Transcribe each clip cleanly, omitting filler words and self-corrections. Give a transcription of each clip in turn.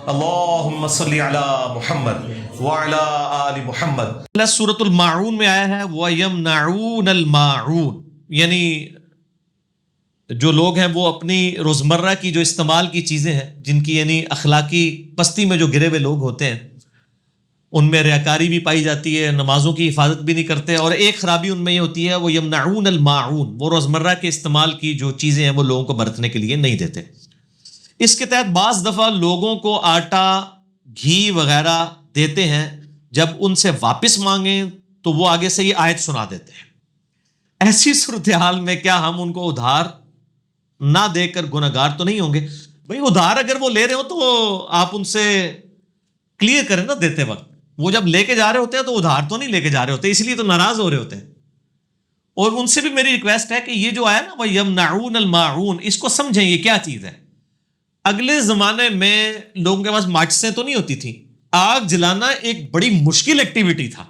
اللہم صلی علی محمد وعلی آل محمد۔ سورۃ الماعون میں آیا ہے وَيَمْنَعُونَ الْمَاعُونَ، یعنی جو لوگ ہیں وہ اپنی روزمرہ کی جو استعمال کی چیزیں ہیں، جن کی یعنی اخلاقی پستی میں جو گرے ہوئے لوگ ہوتے ہیں، ان میں ریاکاری بھی پائی جاتی ہے، نمازوں کی حفاظت بھی نہیں کرتے، اور ایک خرابی ان میں یہ ہوتی ہے وہ یمنعون الماعون، وہ روزمرہ کے استعمال کی جو چیزیں ہیں وہ لوگوں کو برتنے کے لیے نہیں دیتے۔ اس کے تحت بعض دفعہ لوگوں کو آٹا، گھی وغیرہ دیتے ہیں، جب ان سے واپس مانگیں تو وہ آگے سے یہ آیت سنا دیتے ہیں۔ ایسی صورتحال میں کیا ہم ان کو ادھار نہ دے کر گنہگار تو نہیں ہوں گے؟ بھئی ادھار اگر وہ لے رہے ہو تو آپ ان سے کلیئر کریں نا دیتے وقت۔ وہ جب لے کے جا رہے ہوتے ہیں تو ادھار تو نہیں لے کے جا رہے ہوتے، اس لیے تو ناراض ہو رہے ہوتے ہیں۔ اور ان سے بھی میری ریکویسٹ ہے کہ یہ جو آیا نا وہ یمنعون الماعون، اس کو سمجھیں یہ کیا چیز ہے۔ اگلے زمانے میں لوگوں کے پاس ماچسیں تو نہیں ہوتی تھیں، آگ جلانا ایک بڑی مشکل ایکٹیویٹی تھا،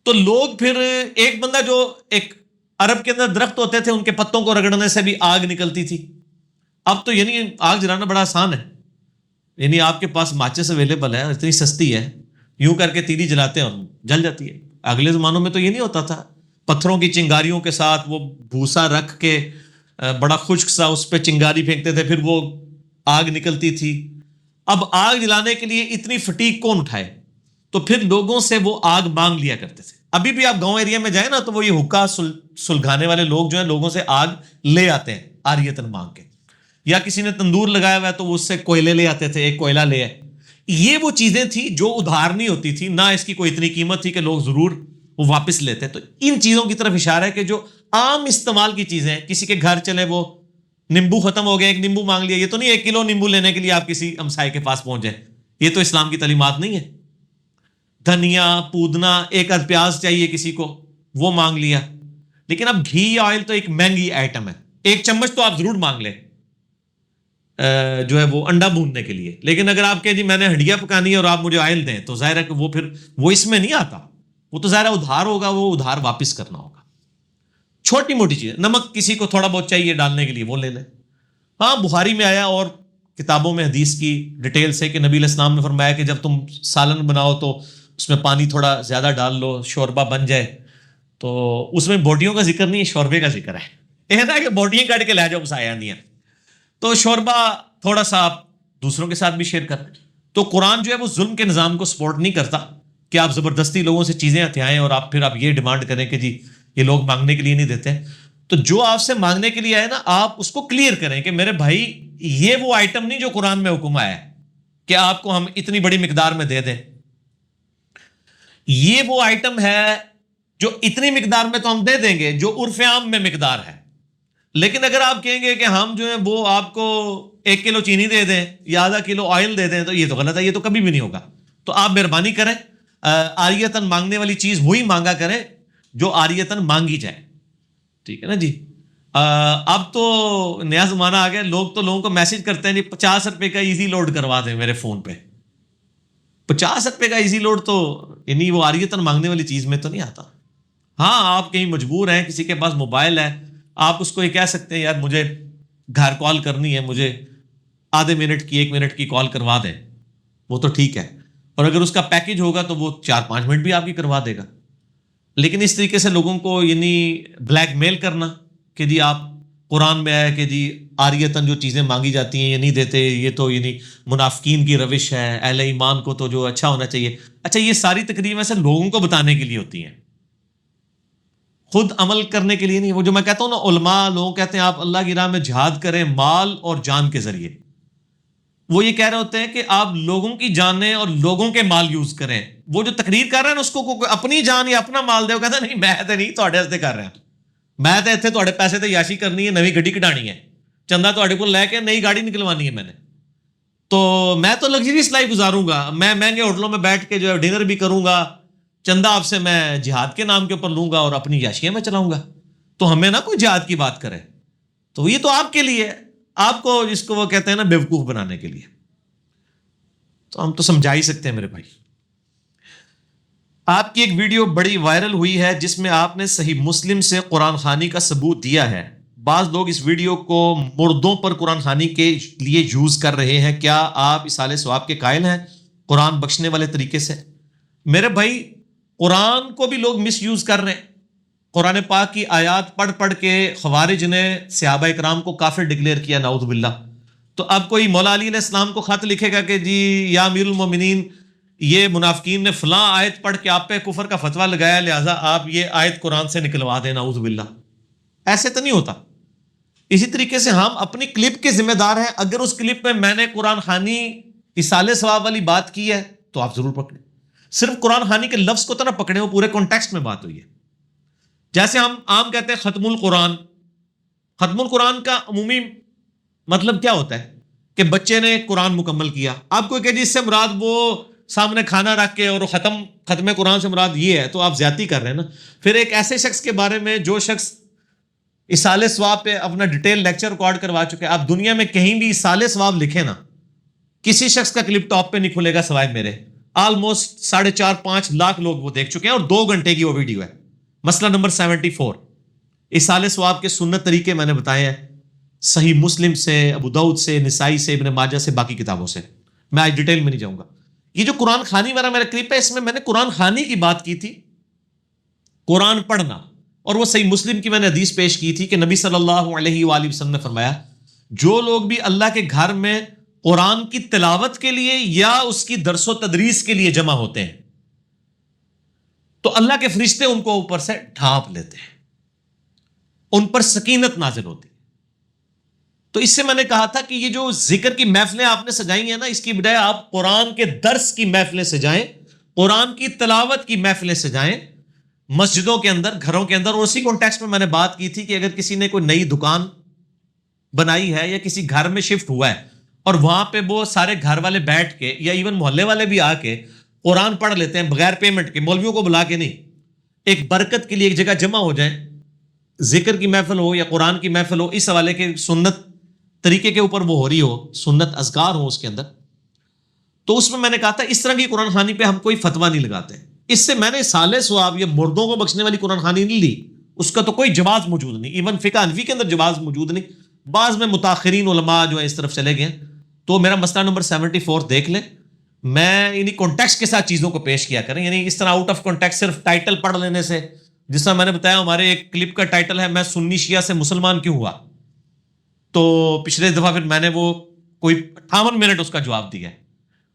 تو لوگ پھر ایک بندہ جو ایک عرب کے اندر درخت ہوتے تھے ان کے پتوں کو رگڑنے سے بھی آگ نکلتی تھی۔ اب تو یعنی آگ جلانا بڑا آسان ہے، یعنی آپ کے پاس ماچس اویلیبل ہے، اتنی سستی ہے، یوں کر کے تیلی جلاتے ہیں اور جل جاتی ہے۔ اگلے زمانوں میں تو یہ نہیں ہوتا تھا، پتھروں کی چنگاریوں کے ساتھ وہ بھوسا رکھ کے بڑا خشک سا اس پہ چنگاری پھینکتے تھے، پھر وہ آگ نکلتی تھی۔ اب آگ جلانے کے لیے اتنی فٹیک کون اٹھائے، تو پھر لوگوں سے وہ آگ مانگ لیا کرتے تھے۔ ابھی بھی آپ گاؤں ایریا میں جائیں نا تو وہ یہ حکا سلگانے والے لوگ جو ہیں لوگوں سے آگ لے آتے ہیں عاریتاً مانگ کے، یا کسی نے تندور لگایا ہوا ہے تو وہ اس سے کوئلے لے آتے تھے، ایک کوئلہ لے آئے۔ یہ وہ چیزیں تھیں جو ادھار نہیں ہوتی تھی، نہ اس کی کوئی اتنی قیمت تھی کہ لوگ ضرور وہ واپس لیتے۔ تو ان چیزوں کی طرف اشارہ ہے کہ جو عام استعمال کی چیزیں ہیں، کسی کے گھر چلے وہ نیمبو ختم ہو گیا، ایک نیمبو مانگ لیا، یہ تو نہیں 1 کلو نیمبو لینے کے لیے آپ کسی ہمسائے کے پاس پہنچ جائیں، یہ تو اسلام کی تعلیمات نہیں ہے۔ دھنیا، پودنا، 1 عدد پیاز چاہیے کسی کو، وہ مانگ لیا۔ لیکن اب گھی یا آئل تو ایک مہنگی آئٹم ہے، 1 چمچ تو آپ ضرور مانگ لیں جو ہے وہ انڈا بھوننے کے لیے۔ لیکن اگر آپ کہیں جی میں نے ہنڈیا پکانی ہے اور آپ مجھے آئل دیں، تو ظاہر ہے کہ وہ پھر وہ اس میں نہیں آتا، وہ تو ظاہر ادھار ہوگا، وہ ادھار واپس کرنا ہوگا۔ چھوٹی موٹی چیز، نمک کسی کو تھوڑا بہت چاہیے ڈالنے کے لیے، وہ لے لیں۔ ہاں بخاری میں آیا اور کتابوں میں حدیث کی ڈیٹیل سے کہ نبی علیہ السلام نے فرمایا کہ جب تم سالن بناؤ تو اس میں پانی تھوڑا زیادہ ڈال لو، شوربہ بن جائے۔ تو اس میں بوٹیوں کا ذکر نہیں ہے، شوربے کا ذکر ہے۔ یہ نہ کہ بوٹیاں کاٹ کے لے جاؤ مسایا نہیں ہے، تو شوربہ تھوڑا سا آپ دوسروں کے ساتھ بھی شیئر کریں۔ تو قرآن جو ہے وہ ظلم کے نظام کو سپورٹ نہیں کرتا کہ آپ زبردستی لوگوں سے چیزیں ہتھیائیں اور آپ یہ ڈیمانڈ کریں کہ جی یہ لوگ مانگنے کے لیے نہیں دیتے۔ تو جو آپ سے مانگنے کے لیے آئے نا، آپ اس کو کلیئر کریں کہ میرے بھائی یہ وہ آئٹم نہیں جو قرآن میں حکم آیا ہے کہ آپ کو ہم اتنی بڑی مقدار میں دے دیں، یہ وہ آئٹم ہے جو اتنی مقدار میں تو ہم دے دیں گے جو عرف عام میں مقدار ہے۔ لیکن اگر آپ کہیں گے کہ ہم جو ہے وہ آپ کو 1 کلو چینی دے دیں یا ½ کلو آئل دے دیں، تو یہ تو غلط ہے، یہ تو کبھی بھی نہیں ہوگا۔ تو آپ مہربانی کریں، عاریتاً مانگنے والی چیز وہی مانگا کریں جو عاریتاً مانگی جائے، ٹھیک ہے نا جی۔ اب تو نیا زمانہ آ گیا، لوگ تو لوگوں کو میسج کرتے ہیں جی 50 روپے کا ایزی لوڈ کروا دیں میرے فون پہ۔ 50 روپے کا ایزی لوڈ تو یعنی وہ عاریتاً مانگنے والی چیز میں تو نہیں آتا۔ ہاں آپ کہیں مجبور ہیں، کسی کے پاس موبائل ہے، آپ اس کو یہ کہہ سکتے ہیں یار مجھے گھر کال کرنی ہے، مجھے ½ منٹ کی 1 منٹ کی کال کروا دیں، وہ تو ٹھیک ہے۔ اور اگر اس کا پیکج ہوگا تو وہ 4-5 منٹ بھی آپ کی کروا دے گا۔ لیکن اس طریقے سے لوگوں کو یعنی بلیک میل کرنا کہ جی آپ قرآن میں آیا کہ جی عاریتاً جو چیزیں مانگی جاتی ہیں یہ نہیں دیتے، یہ تو یعنی منافقین کی روش ہے، اہل ایمان کو تو جو اچھا ہونا چاہیے۔ اچھا یہ ساری تقریر ویسے لوگوں کو بتانے کے لیے ہوتی ہیں، خود عمل کرنے کے لیے نہیں۔ وہ جو میں کہتا ہوں نا، علماء لوگ کہتے ہیں آپ اللہ کی راہ میں جہاد کریں مال اور جان کے ذریعے، وہ یہ کہہ رہے ہوتے ہیں کہ آپ لوگوں کی جانیں اور لوگوں کے مال یوز کریں۔ وہ جو تقریر کر رہا ہے نا، اس کو اپنی جان یا اپنا مال دے، وہ کہتا نہیں میں تو نہیں تھوڑے واسطے کر رہا، میں تو اتنے تھوڑے پیسے تے یاشی کرنی ہے، نئی گڈی کٹانی ہے، چندہ تھوڑے کو لے کے نئی گاڑی نکلوانی ہے میں نے، تو میں تو لگژریس لائف گزاروں گا، میں مہنگے ہوٹلوں میں بیٹھ کے جو ہے ڈنر بھی کروں گا، چندہ آپ سے میں جہاد کے نام کے اوپر لوں گا اور اپنی یاشیاں میں چلاؤں گا۔ تو ہمیں نہ کوئی جہاد کی بات کرے، تو یہ تو آپ کے لیے، آپ کو جس کو وہ کہتے ہیں نا بیوقوف بنانے کے لیے۔ تو ہم تو سمجھا ہی سکتے ہیں میرے بھائی۔ آپ کی ایک ویڈیو بڑی وائرل ہوئی ہے جس میں آپ نے صحیح مسلم سے قرآن خوانی کا ثبوت دیا ہے، بعض لوگ اس ویڈیو کو مردوں پر قرآن خوانی کے لیے یوز کر رہے ہیں، کیا آپ اصالہ ثواب کے قائل ہیں قرآن بخشنے والے طریقے سے؟ میرے بھائی، قرآن کو بھی لوگ مس یوز کر رہے ہیں. قرآن پاک کی آیات پڑھ پڑھ کے خوارج نے صحابہ اکرام کو کافر ڈکلیئر کیا، نعوذ باللہ. تو اب کوئی مولا علی علیہ السلام کو خط لکھے گا کہ جی یا امیر المومنین، یہ منافقین نے فلاں آیت پڑھ کے آپ پہ کفر کا فتویٰ لگایا، لہٰذا آپ یہ آیت قرآن سے نکلوا دیں، نعوذ باللہ. ایسے تو نہیں ہوتا. اسی طریقے سے ہم اپنی کلپ کے ذمہ دار ہیں. اگر اس کلپ میں نے قرآن خوانی اصالہ ثواب والی بات کی ہے تو آپ ضرور پکڑیں. صرف قرآن خوانی کے لفظ کو تو نہ پکڑیں، وہ پورے کانٹیکسٹ میں بات ہوئی ہے. جیسے ہم عام کہتے ہیں ختم القرآن. ختم القرآن کا عمومی مطلب کیا ہوتا ہے کہ بچے نے قرآن مکمل کیا. آپ کو کہ جی اس سے مراد وہ سامنے کھانا رکھ کے اور ختم قرآن سے مراد یہ ہے، تو آپ زیادتی کر رہے ہیں نا. پھر ایک ایسے شخص کے بارے میں جو شخص اصالہ ثواب پہ اپنا ڈیٹیل لیکچر ریکارڈ کروا چکے. آپ دنیا میں کہیں بھی اصالہ ثواب لکھیں نا، کسی شخص کا کلپ ٹاپ پہ نہیں کھلے گا سوائے میرے. آلموسٹ 4.5-5 لاکھ لوگ وہ دیکھ چکے ہیں، اور 2 گھنٹے کی وہ ویڈیو ہے. مسئلہ نمبر 74، اصالہ ثواب کے سنت طریقے میں نے بتائے ہیں، صحیح مسلم سے، ابو داؤد سے، نسائی سے، ابن ماجہ سے، باقی کتابوں سے. میں آج ڈیٹیل میں نہیں جاؤں گا. یہ جو قرآن خوانی والا میرا کلپ ہے، اس میں نے قرآن خوانی کی بات کی تھی، قرآن پڑھنا. اور وہ صحیح مسلم کی میں نے حدیث پیش کی تھی کہ نبی صلی اللہ علیہ وآلہ وسلم نے فرمایا، جو لوگ بھی اللہ کے گھر میں قرآن کی تلاوت کے لیے یا اس کی درس و تدریس کے لیے جمع ہوتے ہیں تو اللہ کے فرشتے ان کو اوپر سے ڈھانپ لیتے ہیں، ان پر سکینت نازل ہوتی. تو اس سے میں نے کہا تھا کہ یہ جو ذکر کی محفلیں آپ نے سجائی ہیں نا، اس کی بجائے آپ قرآن کے درس کی محفلیں سجائیں، قرآن کی تلاوت کی محفلیں سجائیں مسجدوں کے اندر، گھروں کے اندر. اور اسی کانٹیکسٹ میں نے بات کی تھی کہ اگر کسی نے کوئی نئی دکان بنائی ہے یا کسی گھر میں شفٹ ہوا ہے اور وہاں پہ وہ سارے گھر والے بیٹھ کے یا ایون محلے والے بھی آ کے قرآن پڑھ لیتے ہیں بغیر پیمنٹ کے، مولویوں کو بلا کے نہیں، ایک برکت کے لیے ایک جگہ جمع ہو جائیں، ذکر کی محفل ہو یا قرآن کی محفل ہو، اس حوالے کے سنت طریقے کے اوپر وہ ہو رہی ہو، سنت اذکار ہو اس کے اندر، تو اس میں نے کہا تھا اس طرح کی قرآن خوانی پہ ہم کوئی فتویٰ نہیں لگاتے. اس سے میں نے اصالہ ثواب یا مردوں کو بخشنے والی قرآن خوانی نہیں لی، اس کا تو کوئی جواز موجود نہیں. ایون فقہ حنفی کے اندر جواز موجود نہیں. بعض میں متاخرین علماء جو ہے اس طرف چلے گئے. تو میرا مسئلہ نمبر 74 دیکھ لیں. میں یعنی کانٹیکسٹ کے ساتھ چیزوں کو پیش کیا کریں، یعنی اس طرح آؤٹ آف کانٹیکسٹ صرف ٹائٹل پڑھ لینے سے. جس طرح میں نے بتایا ہمارے ایک کلپ کا ٹائٹل ہے میں سنی شیعہ سے مسلمان کیوں ہوا، تو پچھلے دفعہ پھر میں نے وہ کوئی 58 منٹ اس کا جواب دیا ہے.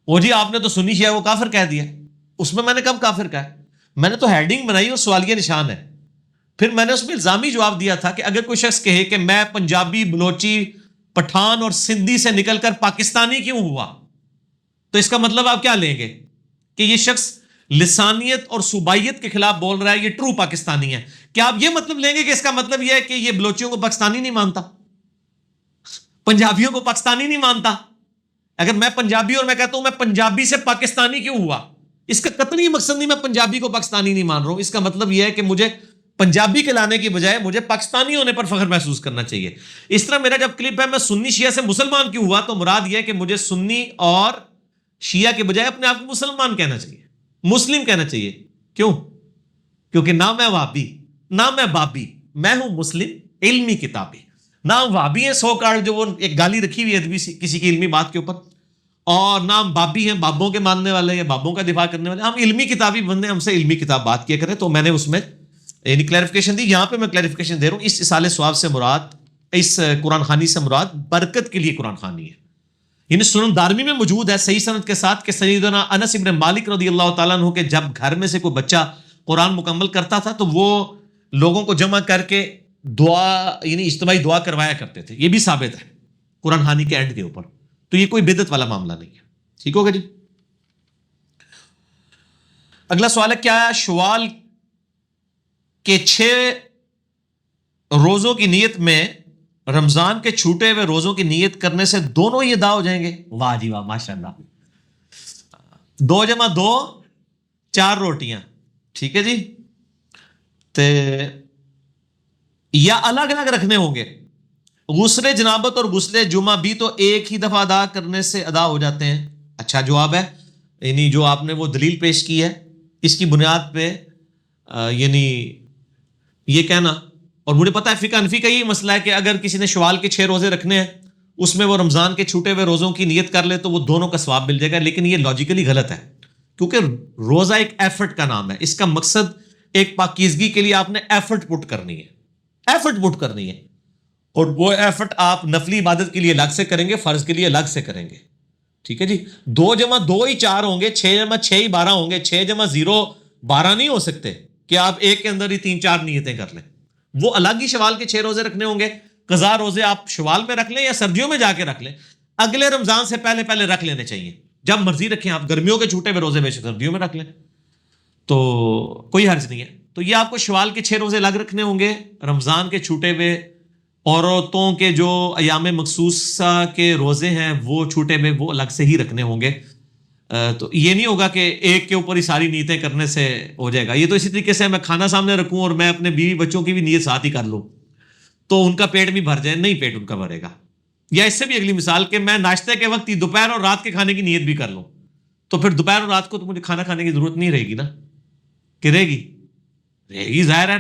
وہ جی آپ نے تو سنی شیعہ کو کافر کہہ دیا. اس میں نے کب کافر کہا ہے؟ میں نے تو ہیڈنگ بنائی اور سوالیہ نشان ہے. پھر میں نے اس میں الزامی جواب دیا تھا کہ اگر کوئی شخص کہے کہ میں پنجابی، بلوچی، پٹھان اور سندھی سے نکل کر پاکستانی کیوں ہوا، تو اس کا مطلب آپ کیا لیں گے کہ یہ شخص لسانیت اور صوبائیت کے خلاف بول رہا ہے، یہ ٹرو پاکستانی ہے. کیا آپ یہ مطلب لیں گے کہ اس کا مطلب یہ ہے کہ یہ بلوچیوں کو پاکستانی نہیں مانتا، پنجابیوں کو پاکستانی نہیں مانتا؟ اگر میں پنجابی اور میں کہتا ہوں میں پنجابی سے پاکستانی کیوں ہوا، اس کا قطعی مقصد نہیں میں پنجابی کو پاکستانی نہیں مان رہا ہوں. اس کا مطلب یہ ہے کہ مجھے پنجابی کہلانے کی بجائے مجھے پاکستانی ہونے پر فخر محسوس کرنا چاہیے. اس طرح میرا جب کلپ ہے میں سنی شیعہ سے مسلمان کیوں ہوا، تو مراد یہ ہے کہ مجھے سنی اور شیعہ کے بجائے اپنے آپ کو مسلمان کہنا چاہیے، مسلم کہنا چاہیے. کیوں؟ کیونکہ نہ میں وابی نہ میں بابی، میں ہوں مسلم علمی کتابی. نہ وابی ہیں سو کارڈ جو وہ ایک گالی رکھی ہوئی ادبی کسی کی علمی بات کے اوپر، اور نہ ہم بابی ہیں بابوں کے ماننے والے یا بابوں کا دفاع کرنے والے. ہم علمی کتابی بندے، ہم سے علمی کتاب بات کیا کریں. تو میں نے اس میں یعنی کلیریفیکیشن دی. یہاں پہ میں کلیریفیکیشن دے رہا ہوں، اس اصالہ ثواب سے مراد، اس قرآن خوانی سے مراد برکت کے لیے قرآن خوانی ہے. یعنی سنن دارمی میں موجود ہے صحیح سند کے ساتھ کہ سیدنا انس ابن مالک رضی اللہ تعالیٰ عنہ کے جب گھر میں سے کوئی بچہ قرآن مکمل کرتا تھا تو وہ لوگوں کو جمع کر کے دعا یعنی اجتماعی دعا کروایا کرتے تھے. یہ بھی ثابت ہے قرآن خوانی کے اینڈ کے اوپر. تو یہ کوئی بدعت والا معاملہ نہیں ہے. ٹھیک ہوگا جی. اگلا سوال ہے کیا شوال کے 6 روزوں کی نیت میں رمضان کے چھوٹے ہوئے روزوں کی نیت کرنے سے دونوں ہی ادا ہو جائیں گے؟ واہ جی واہ، ماشاء اللہ. 2 × 2 4 روٹیاں، ٹھیک ہے جی. یا الگ الگ رکھنے ہوں گے؟ غسل جنابت اور غسل جمعہ بھی تو ایک ہی دفعہ ادا کرنے سے ادا ہو جاتے ہیں. اچھا جواب ہے، یعنی جو آپ نے وہ دلیل پیش کی ہے اس کی بنیاد پہ یعنی یہ کہنا اور مجھے پتا ہے فقہ حنفی کا یہی مسئلہ ہے کہ اگر کسی نے شوال کے 6 روزے رکھنے ہیں، اس میں وہ رمضان کے چھوٹے ہوئے روزوں کی نیت کر لے تو وہ دونوں کا ثواب مل جائے گا، لیکن یہ لاجیکلی غلط ہے، کیونکہ روزہ ایک ایفرٹ کا نام ہے. اس کا مقصد ایک پاکیزگی کے لیے آپ نے ایفرٹ پٹ کرنی ہے، اور وہ ایفرٹ آپ نفلی عبادت کے لیے الگ سے کریں گے، فرض کے لیے الگ سے کریں گے. ٹھیک ہے جی. 2 جمع 2 ہی 4 ہوں گے، 6 جمع 6 ہی 12 ہوں گے. 6 جمع 0 12 نہیں ہو سکتے کہ آپ ایک کے اندر ہی 3-4 نیتیں کر لیں. وہ الگ ہی شوال کے 6 روزے رکھنے ہوں گے. قضا روزے آپ شوال میں رکھ لیں یا سردیوں میں جا کے رکھ لیں، اگلے رمضان سے پہلے رکھ لینے چاہیے. جب مرضی رکھیں آپ، گرمیوں کے چھوٹے ہوئے روزے بیشک سردیوں میں رکھ لیں تو کوئی حرج نہیں ہے. تو یہ آپ کو شوال کے 6 روزے الگ رکھنے ہوں گے. رمضان کے چھوٹے ہوئے عورتوں کے جو ایام مخصوصہ کے روزے ہیں وہ چھوٹے ہوئے وہ الگ سے ہی رکھنے ہوں گے. تو یہ نہیں ہوگا کہ ایک کے اوپر ہی ساری نیتیں کرنے سے ہو جائے گا. یہ تو اسی طریقے سے میں کھانا سامنے رکھوں اور میں اپنے بیوی بچوں کی بھی نیت ساتھ ہی کر لوں تو ان کا پیٹ بھی بھر جائے، نہیں پیٹ ان کا بھرے گا. یا اس سے بھی اگلی مثال کہ میں ناشتے کے وقت ہی دوپہر اور رات کے کھانے کی نیت بھی کر لوں تو پھر دوپہر اور رات کو تو مجھے کھانا کھانے کی ضرورت نہیں رہے گی نا. کہ رہے گی ظاہر ہے.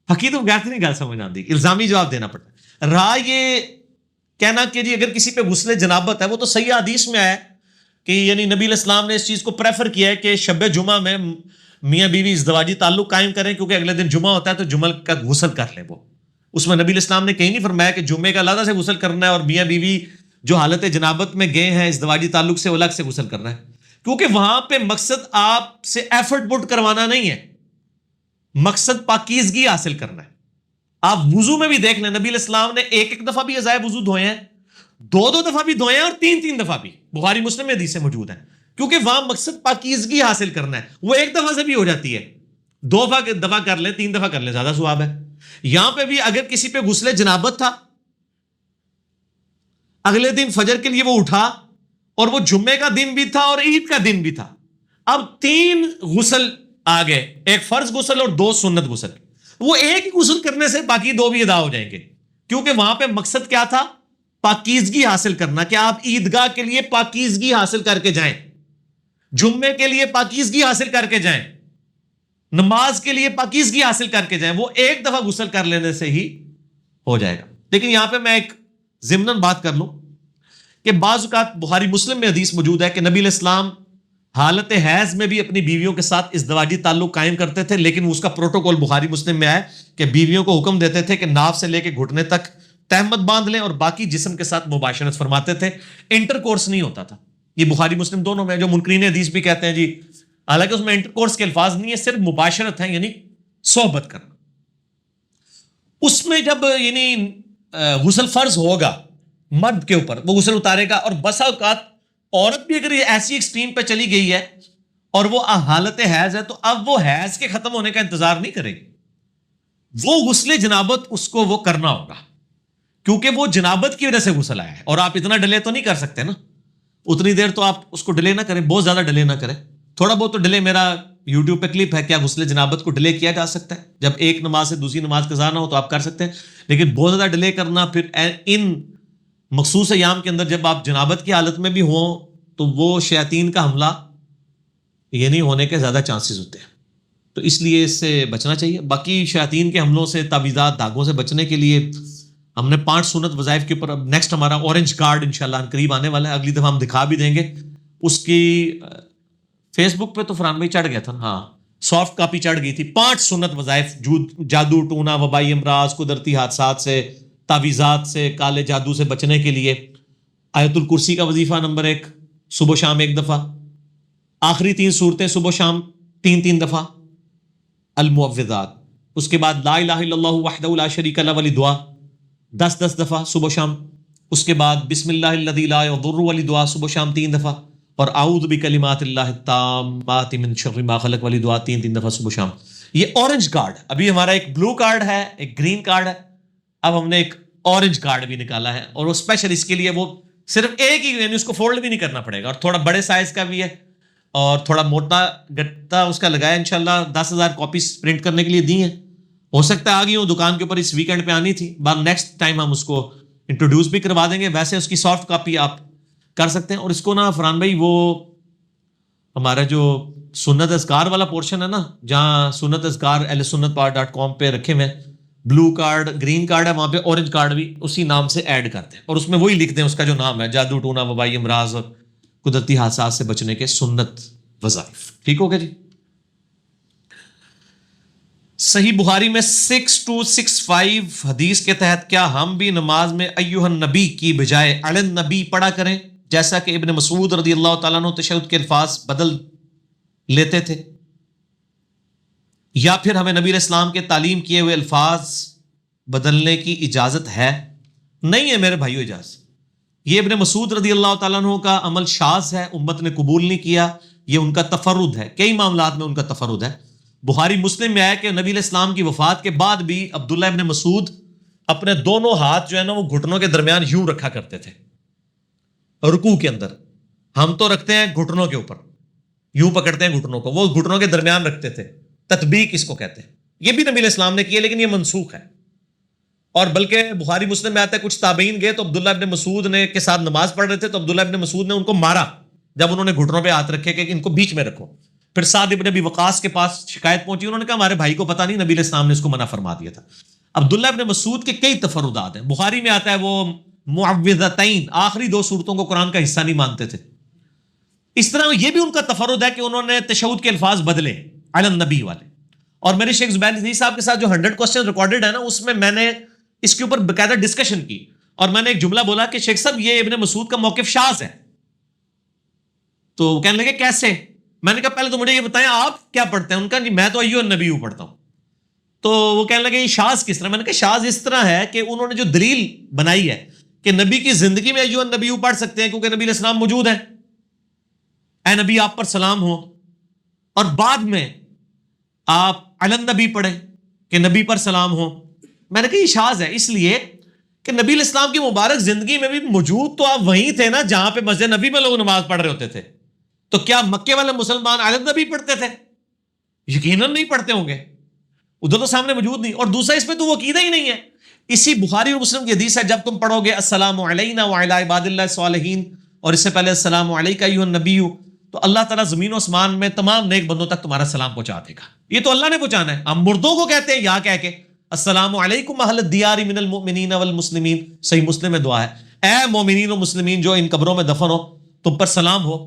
حقیقت غیر نہیں گل سمجھ آتی، الزامی جواب دینا پڑتا ہے. یہ کہنا کہ جی اگر کسی پہ غسل جنابت ہے، وہ تو صحیح حدیث میں آیا کہ یعنی نبی علیہ السلام نے اس چیز کو پریفر کیا ہے کہ شب جمعہ میں میاں بیوی ازدواجی تعلق قائم کریں، کیونکہ اگلے دن جمعہ ہوتا ہے تو جمعہ کا غسل کر لیں. وہ اس میں نبی علیہ السلام نے کہیں نہیں فرمایا کہ جمعے کا علیحدہ سے غسل کرنا ہے اور میاں بیوی جو حالت جنابت میں گئے ہیں ازدواجی تعلق سے الگ سے غسل کرنا ہے، کیونکہ وہاں پہ مقصد آپ سے ایفرٹ پٹ کروانا نہیں ہے، مقصد پاکیزگی حاصل کرنا ہے. آپ وضو میں بھی دیکھ لیں، نبی علیہ السلام نے ایک دفعہ بھی ازائے وضو دھوئے ہیں، 2 دفعہ بھی دھوئے ہیں اور 3 دفعہ بھی. بخاری مسلم میں حدیثیں موجود ہیں، کیونکہ وہاں مقصد پاکیزگی حاصل کرنا ہے. وہ ایک دفعہ سے بھی ہو جاتی ہے، 2 دفعہ کر لیں، 3 دفعہ کر لیں، زیادہ ثواب ہے. یہاں پہ بھی اگر کسی پہ غسل جنابت تھا، اگلے دن فجر کے لیے وہ اٹھا اور وہ جمعے کا دن بھی تھا اور عید کا دن بھی تھا، اب 3 غسل آ گئے، ایک فرض غسل اور 2 سنت غسل. وہ ایک ہی غسل کرنے سے باقی 2 بھی ادا ہو جائیں گے، کیونکہ وہاں پہ مقصد کیا تھا؟ پاکیزگی حاصل کرنا، کہ آپ عیدگاہ کے لیے پاکیزگی حاصل کر کے جائیں، جمعے کے لیے پاکیزگی حاصل کر کے جائیں، نماز کے لیے پاکیزگی حاصل کر کے جائیں. وہ ایک دفعہ غسل کر لینے سے ہی ہو جائے گا. لیکن یہاں پہ میں ایک ضمناً بات کر لوں کہ بعض اوقات بخاری مسلم میں حدیث موجود ہے کہ نبی علیہ السلام حالت حیض میں بھی اپنی بیویوں کے ساتھ ازدواجی تعلق قائم کرتے تھے، لیکن اس کا پروٹوکول بخاری مسلم میں ہے کہ بیویوں کو حکم دیتے تھے کہ ناف سے لے کے گھٹنے تک تہمت باندھ لیں اور باقی جسم کے ساتھ مباشرت فرماتے تھے. انٹر کورس نہیں ہوتا تھا. یہ بخاری مسلم دونوں میں، جو منکرین حدیث بھی کہتے ہیں جی حالانکہ اس میں انٹر کورس کے الفاظ نہیں ہے، صرف مباشرت ہے، یعنی صحبت کرنا. اس میں جب یعنی غسل فرض ہوگا مرد کے اوپر، وہ غسل اتارے گا، اور بسا اوقات عورت بھی اگر یہ ایسی ایکسٹریم پہ چلی گئی ہے اور وہ حالت حیض ہے تو اب وہ حیض کے ختم ہونے کا انتظار نہیں کرے گی، وہ غسل جنابت اس کو وہ کرنا ہوگا، کیونکہ وہ جنابت کی وجہ سے غسل آیا ہے. اور آپ اتنا ڈیلے تو نہیں کر سکتے نا، اتنی دیر تو آپ اس کو ڈیلے نہ کریں، بہت زیادہ ڈیلے نہ کریں. تھوڑا بہت تو ڈیلے، میرا یوٹیوب پہ کلپ ہے کیا غسل جنابت کو ڈیلے کیا جا سکتا ہے، جب ایک نماز سے دوسری نماز قضا نہ ہو تو آپ کر سکتے ہیں. لیکن بہت زیادہ ڈیلے کرنا، پھر ان مخصوص ایام کے اندر جب آپ جنابت کی حالت میں بھی ہوں تو وہ شیاطین کا حملہ یہ نہیں ہونے کے زیادہ چانسز ہوتے ہیں، تو اس لیے اس سے بچنا چاہیے. باقی شیاطین کے حملوں سے، تعویذات، داغوں سے بچنے کے لیے ہم نے 5 سنت وظائف کے اوپر اب نیکسٹ ہمارا اورنج کارڈ انشاءاللہ قریب آنے والا ہے، اگلی دفعہ ہم دکھا بھی دیں گے. اس کی فیس بک پہ تو فرحان بھائی چڑھ گیا تھا، ہاں سافٹ کاپی چڑھ گئی تھی. 5 سنت وظائف، جادو ٹونا، وبائی امراض، قدرتی حادثات سے، تعویذات سے، کالے جادو سے بچنے کے لیے. آیت الکرسی کا وظیفہ نمبر 1 صبح و شام 1 دفعہ، آخری 3 صورتیں صبح و شام 3 دفعہ، المعوذات. اس کے بعد لا الہ الا اللہ وحدہ لا شریک لہ والی دعا 10 دفعہ صبح و شام. اس کے بعد بسم اللہ الذی لا یضر والی دعا صبح و شام 3 دفعہ، اور اعوذ بکلمات اللہ التامات من شر ما خلق والی دعا 3 دفعہ صبح و شام. یہ اورنج کارڈ، ابھی ہمارا ایک بلو کارڈ ہے، ایک گرین کارڈ ہے، اب ہم نے ایک اورنج کارڈ بھی نکالا ہے، اور وہ اسپیشل اس کے لیے وہ صرف ایک ہی، یعنی اس کو فولڈ بھی نہیں کرنا پڑے گا، اور تھوڑا بڑے سائز کا بھی ہے اور تھوڑا موٹا گٹا اس کا لگایا. انشاءاللہ 10,000 کاپیز پرنٹ کرنے کے لیے دی ہیں، ہو سکتا ہے آ گئی ہوں دکان کے اوپر، اس ویکینڈ پہ آنی تھی، بعد نیکسٹ ٹائم ہم اس کو انٹروڈیوس بھی کروا دیں گے. ویسے اس کی سافٹ کاپی آپ کر سکتے ہیں. اور اس کو نا فرحان بھائی وہ ہمارا جو سنت اذکار والا پورشن ہے نا، جہاں سنت اذکار اہل سنت پار .com پہ رکھے ہوئے ہیں، بلو کارڈ گرین کارڈ ہے وہاں پہ اورنج کارڈ بھی اسی نام سے ایڈ کرتے ہیں اور اس میں وہی لکھ دیں اس کا جو نام ہے، جادو ٹونا وبائی امراض اور قدرتی حادثات سے بچنے کے سنت وظائف. ٹھیک ہو گیا جی. صحیح بخاری میں 6265 حدیث کے تحت کیا ہم بھی نماز میں ایھا النبی کی بجائے علی النبی پڑھا کریں جیسا کہ ابن مسعود رضی اللہ تعالیٰ عنہ تشہد کے الفاظ بدل لیتے تھے، یا پھر ہمیں نبی علیہ السلام کے تعلیم کیے ہوئے الفاظ بدلنے کی اجازت ہے؟ نہیں ہے میرے بھائیو اجازت. یہ ابن مسعود رضی اللہ تعالیٰ عنہ کا عمل شاذ ہے، امت نے قبول نہیں کیا، یہ ان کا تفرد ہے، کئی معاملات میں ان کا تفرد ہے. بخاری مسلم میں آیا کہ نبی علیہ السلام کی وفات کے بعد بھی عبداللہ ابن مسعود اپنے دونوں ہاتھ جو ہے نا وہ گھٹنوں کے درمیان یوں رکھا کرتے تھے رکوع کے اندر. ہم تو رکھتے ہیں گھٹنوں کے اوپر، یوں پکڑتے ہیں گھٹنوں کو، وہ گھٹنوں کے درمیان رکھتے تھے. تطبیق اس کو کہتے ہیں. یہ بھی نبی علیہ السلام نے کیا لیکن یہ منسوخ ہے. اور بلکہ بخاری مسلم میں آتا ہے کچھ تابعین گئے تو عبداللہ ابن مسعود نے کے ساتھ نماز پڑھ رہے تھے تو عبداللہ ابن مسعود نے ان کو مارا جب انہوں نے گھٹنوں پہ ہاتھ رکھے کہ ان کو بیچ میں رکھو. پھر سعد ابن ابی وقاص کے پاس شکایت پہنچی، انہوں نے کہا ہمارے بھائی کو پتہ نہیں نبی علیہ السلام نے اس کو منع فرما دیا تھا. عبداللہ ابن مسعود کے کئی تفردات ہیں. بخاری میں آتا ہے وہ معوذتین آخری 2 سورتوں کو قرآن کا حصہ نہیں مانتے تھے. اس طرح یہ بھی ان کا تفرد ہے کہ انہوں نے تشہد کے الفاظ بدلے علی النبی والے. اور میرے شیخ زبیر نذیر صاحب کے ساتھ جو 100 کوسچن ریکارڈڈ ہے نا اس میں میں نے اس کے اوپر باقاعدہ ڈسکشن کی اور میں نے ایک جملہ بولا کہ شیخ صاحب یہ ابن مسعود کا موقف شاذ ہے. تو وہ کہنے لگے کیسے؟ میں نے کہا پہلے تو مجھے یہ بتائیں آپ کیا پڑھتے ہیں؟ ان کا جی میں تو ایھا النبی پڑھتا ہوں. تو وہ کہنے لگے یہ شاذ کس طرح؟ میں نے کہا شاذ اس طرح ہے کہ انہوں نے جو دلیل بنائی ہے کہ نبی کی زندگی میں ایھا النبی پڑھ سکتے ہیں کیونکہ نبی علیہ السلام موجود ہیں، اے نبی آپ پر سلام ہو، اور بعد میں آپ علی النبی پڑھیں کہ نبی پر سلام ہو. میں نے کہا یہ شاذ ہے اس لیے کہ نبی علیہ السلام کی مبارک زندگی میں بھی موجود تو آپ وہیں تھے نا جہاں پہ مسجد نبی میں لوگ نماز پڑھ رہے ہوتے تھے. تو کیا مکے والے مسلمان علی النبی پڑھتے تھے؟ یقیناً نہیں پڑھتے ہوں گے، ادھر تو سامنے موجود نہیں. اور دوسرا اس میں تو وہ عقیدہ ہی نہیں ہے. اسی بخاری اور مسلم کی حدیث ہے جب تم پڑھو گے السلام علینا وعلی عباد اللہ الصالحین اور اس سے پہلے السلام علیک ایھا النبی، تو اللہ تعالیٰ زمین و آسمان میں تمام نیک بندوں تک تمہارا سلام پہنچا دے گا. یہ تو اللہ نے پہنچانا ہے. ہم مردوں کو کہتے ہیں یہاں کہہ کے السلام علیکم اہل الدیار من المؤمنین والمسلمین. صحیح مسلم میں دعا ہے، اے مومنین و مسلمین جو ان قبروں میں دفن ہو تم پر سلام ہو،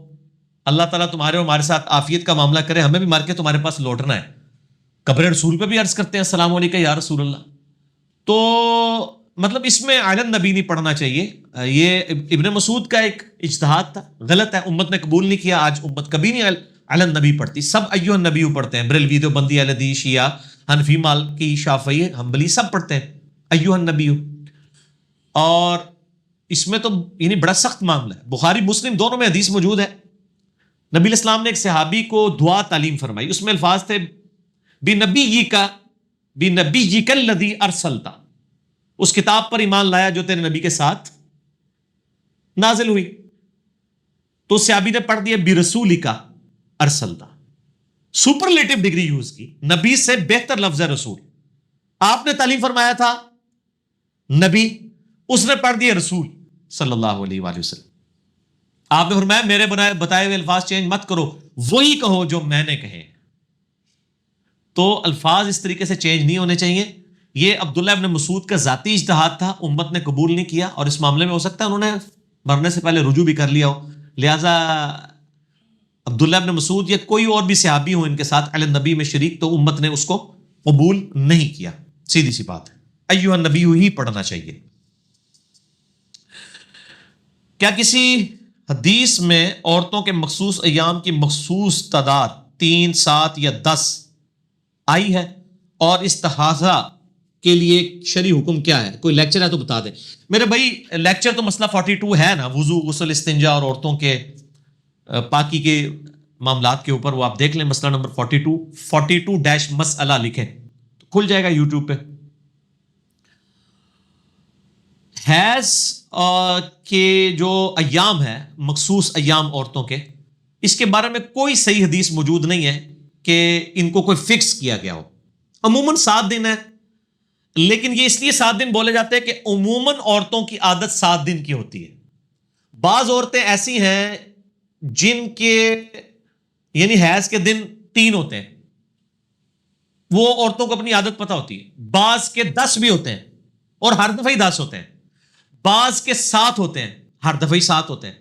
اللہ تعالیٰ تمہارے اور ہمارے ساتھ عافیت کا معاملہ کرے، ہمیں بھی مار کے تمہارے پاس لوٹنا ہے. قبر رسول پہ بھی عرض کرتے ہیں السلام علیکم یا رسول اللہ. تو مطلب اس میں علی النبی نہیں پڑھنا چاہیے. یہ ابن مسعود کا ایک اجتہاد تھا، غلط ہے، امت نے قبول نہیں کیا. آج امت کبھی نہیں علی النبی پڑھتی، سب ایھا النبی پڑھتے ہیں. بریلوی دیوبندی اہل حدیث شیعہ حنفی مالکی شافعی حنبلی سب پڑھتے ہیں ایھا النبی. اور اس میں تو یعنی بڑا سخت معاملہ ہے. بخاری مسلم دونوں میں حدیث موجود ہے. نبی علیہ السلام نے ایک صحابی کو دعا تعلیم فرمائی، اس میں الفاظ تھے بنبیک الذی ارسلت، اس کتاب پر ایمان لایا جو تیرے نبی کے ساتھ نازل ہوئی. تو اس صحابی نے پڑھ دیا برسولک ارسلت، سپرلیٹو ڈگری یوز کی، نبی سے بہتر لفظ ہے رسول. آپ نے تعلیم فرمایا تھا نبی، اس نے پڑھ دیا رسول صلی اللہ علیہ وآلہ وسلم. آپ نے فرمایا میرے بتائے ہوئے الفاظ چینج مت کرو، وہی کہو جو میں نے کہے. تو الفاظ اس طریقے سے چینج نہیں ہونے چاہیے. یہ عبداللہ ابن مسعود کا ذاتی اجتہاد تھا، امت نے قبول نہیں کیا، اور اس معاملے میں ہو سکتا ہے انہوں نے مرنے سے پہلے رجوع بھی کر لیا ہو. لہٰذا عبداللہ ابن مسعود یا کوئی اور بھی صحابی ہو ان کے ساتھ علی النبی میں شریک، تو امت نے اس کو قبول نہیں کیا. سیدھی سی بات ہے، ایھا النبی ہی پڑھنا چاہیے. کیا کسی حدیث میں عورتوں کے مخصوص ایام کی مخصوص تعداد 3، 7 یا 10 آئی ہے؟ اور استحاضہ کے لیے شرعی حکم کیا ہے؟ کوئی لیکچر ہے تو بتا دیں. میرے بھائی لیکچر تو مسئلہ 42 ہے نا، وضو غسل استنجا اور عورتوں کے پاکی کے معاملات کے اوپر، وہ آپ دیکھ لیں مسئلہ نمبر 42 مسئلہ لکھیں تو کھل جائے گا یوٹیوب پہ. حیض کے جو ایام ہے مخصوص ایام عورتوں کے، اس کے بارے میں کوئی صحیح حدیث موجود نہیں ہے کہ ان کو کوئی فکس کیا گیا ہو. عموماً 7 دن ہے، لیکن یہ اس لیے 7 دن بولے جاتے ہیں کہ عموماً عورتوں کی عادت 7 دن کی ہوتی ہے. بعض عورتیں ایسی ہیں جن کے یعنی حیض کے دن 3 ہوتے ہیں، وہ عورتوں کو اپنی عادت پتہ ہوتی ہے. بعض کے 10 بھی ہوتے ہیں اور ہر دفعہ ہی 10 ہوتے ہیں, بعض کے 7 ہوتے ہیں, ہر دفعہ ہی 7 ہوتے ہیں.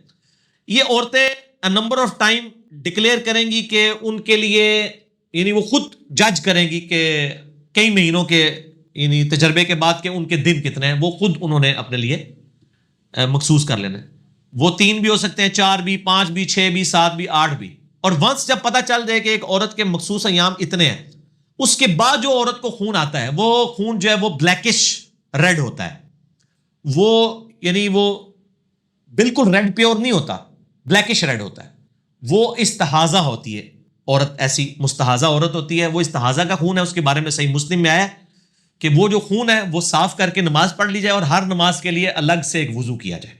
یہ عورتیں نمبر آف ٹائم ڈکلیئر کریں گی کہ ان کے لیے, یعنی وہ خود جج کریں گی کہ کئی مہینوں کے یعنی تجربے کے بعد کہ ان کے دن کتنے ہیں, وہ خود انہوں نے اپنے لیے مخصوص کر لینا. وہ 3 بھی ہو سکتے ہیں, 4 بھی, 5 بھی, 6 بھی, 7 بھی, 8 بھی. اور ونس جب پتہ چل جائے کہ ایک عورت کے مخصوص ایام اتنے ہیں, اس کے بعد جو عورت کو خون آتا ہے, وہ خون جو ہے وہ بلیکش ریڈ ہوتا ہے. وہ یعنی وہ بالکل ریڈ پیور نہیں ہوتا, بلیکش ریڈ ہوتا ہے. وہ استحاضہ ہوتی ہے عورت, ایسی مستحاضہ عورت ہوتی ہے, وہ استحاضہ کا خون ہے. اس کے بارے میں صحیح مسلم میں آیا ہے کہ وہ جو خون ہے وہ صاف کر کے نماز پڑھ لی جائے اور ہر نماز کے لیے الگ سے ایک وضو کیا جائے.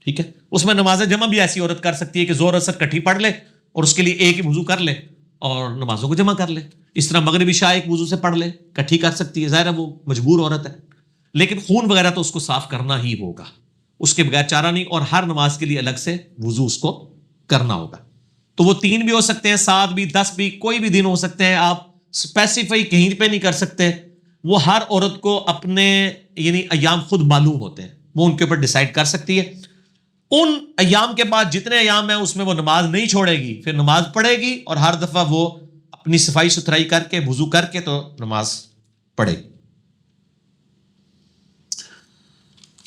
ٹھیک ہے, اس میں نماز جمع بھی ایسی عورت کر سکتی ہے کہ زور اثر کٹھی پڑھ لے اور اس کے لیے ایک ہی وضو کر لے اور نمازوں کو جمع کر لے. اس طرح مغرب عشاء ایک وضو سے پڑھ لے, کٹھی کر سکتی ہے. ظاہر ہے وہ مجبور عورت ہے, لیکن خون وغیرہ تو اس کو صاف کرنا ہی ہوگا, اس کے بغیر چارہ نہیں. اور ہر نماز کے لیے الگ سے وضو اس کو کرنا ہوگا. تو وہ 3 بھی ہو سکتے ہیں, 7 بھی, 10 بھی, کوئی بھی دن ہو سکتے ہیں. آپ اسپیسیفائی کہیں پہ نہیں کر سکتے. وہ ہر عورت کو اپنے یعنی ایام خود معلوم ہوتے ہیں, وہ ان کے اوپر ڈیسائیڈ کر سکتی ہے. ان ایام کے بعد جتنے ایام ہیں اس میں وہ نماز نہیں چھوڑے گی, پھر نماز پڑھے گی اور ہر دفعہ وہ اپنی صفائی ستھرائی کر کے وضو کر کے تو نماز پڑھے گی.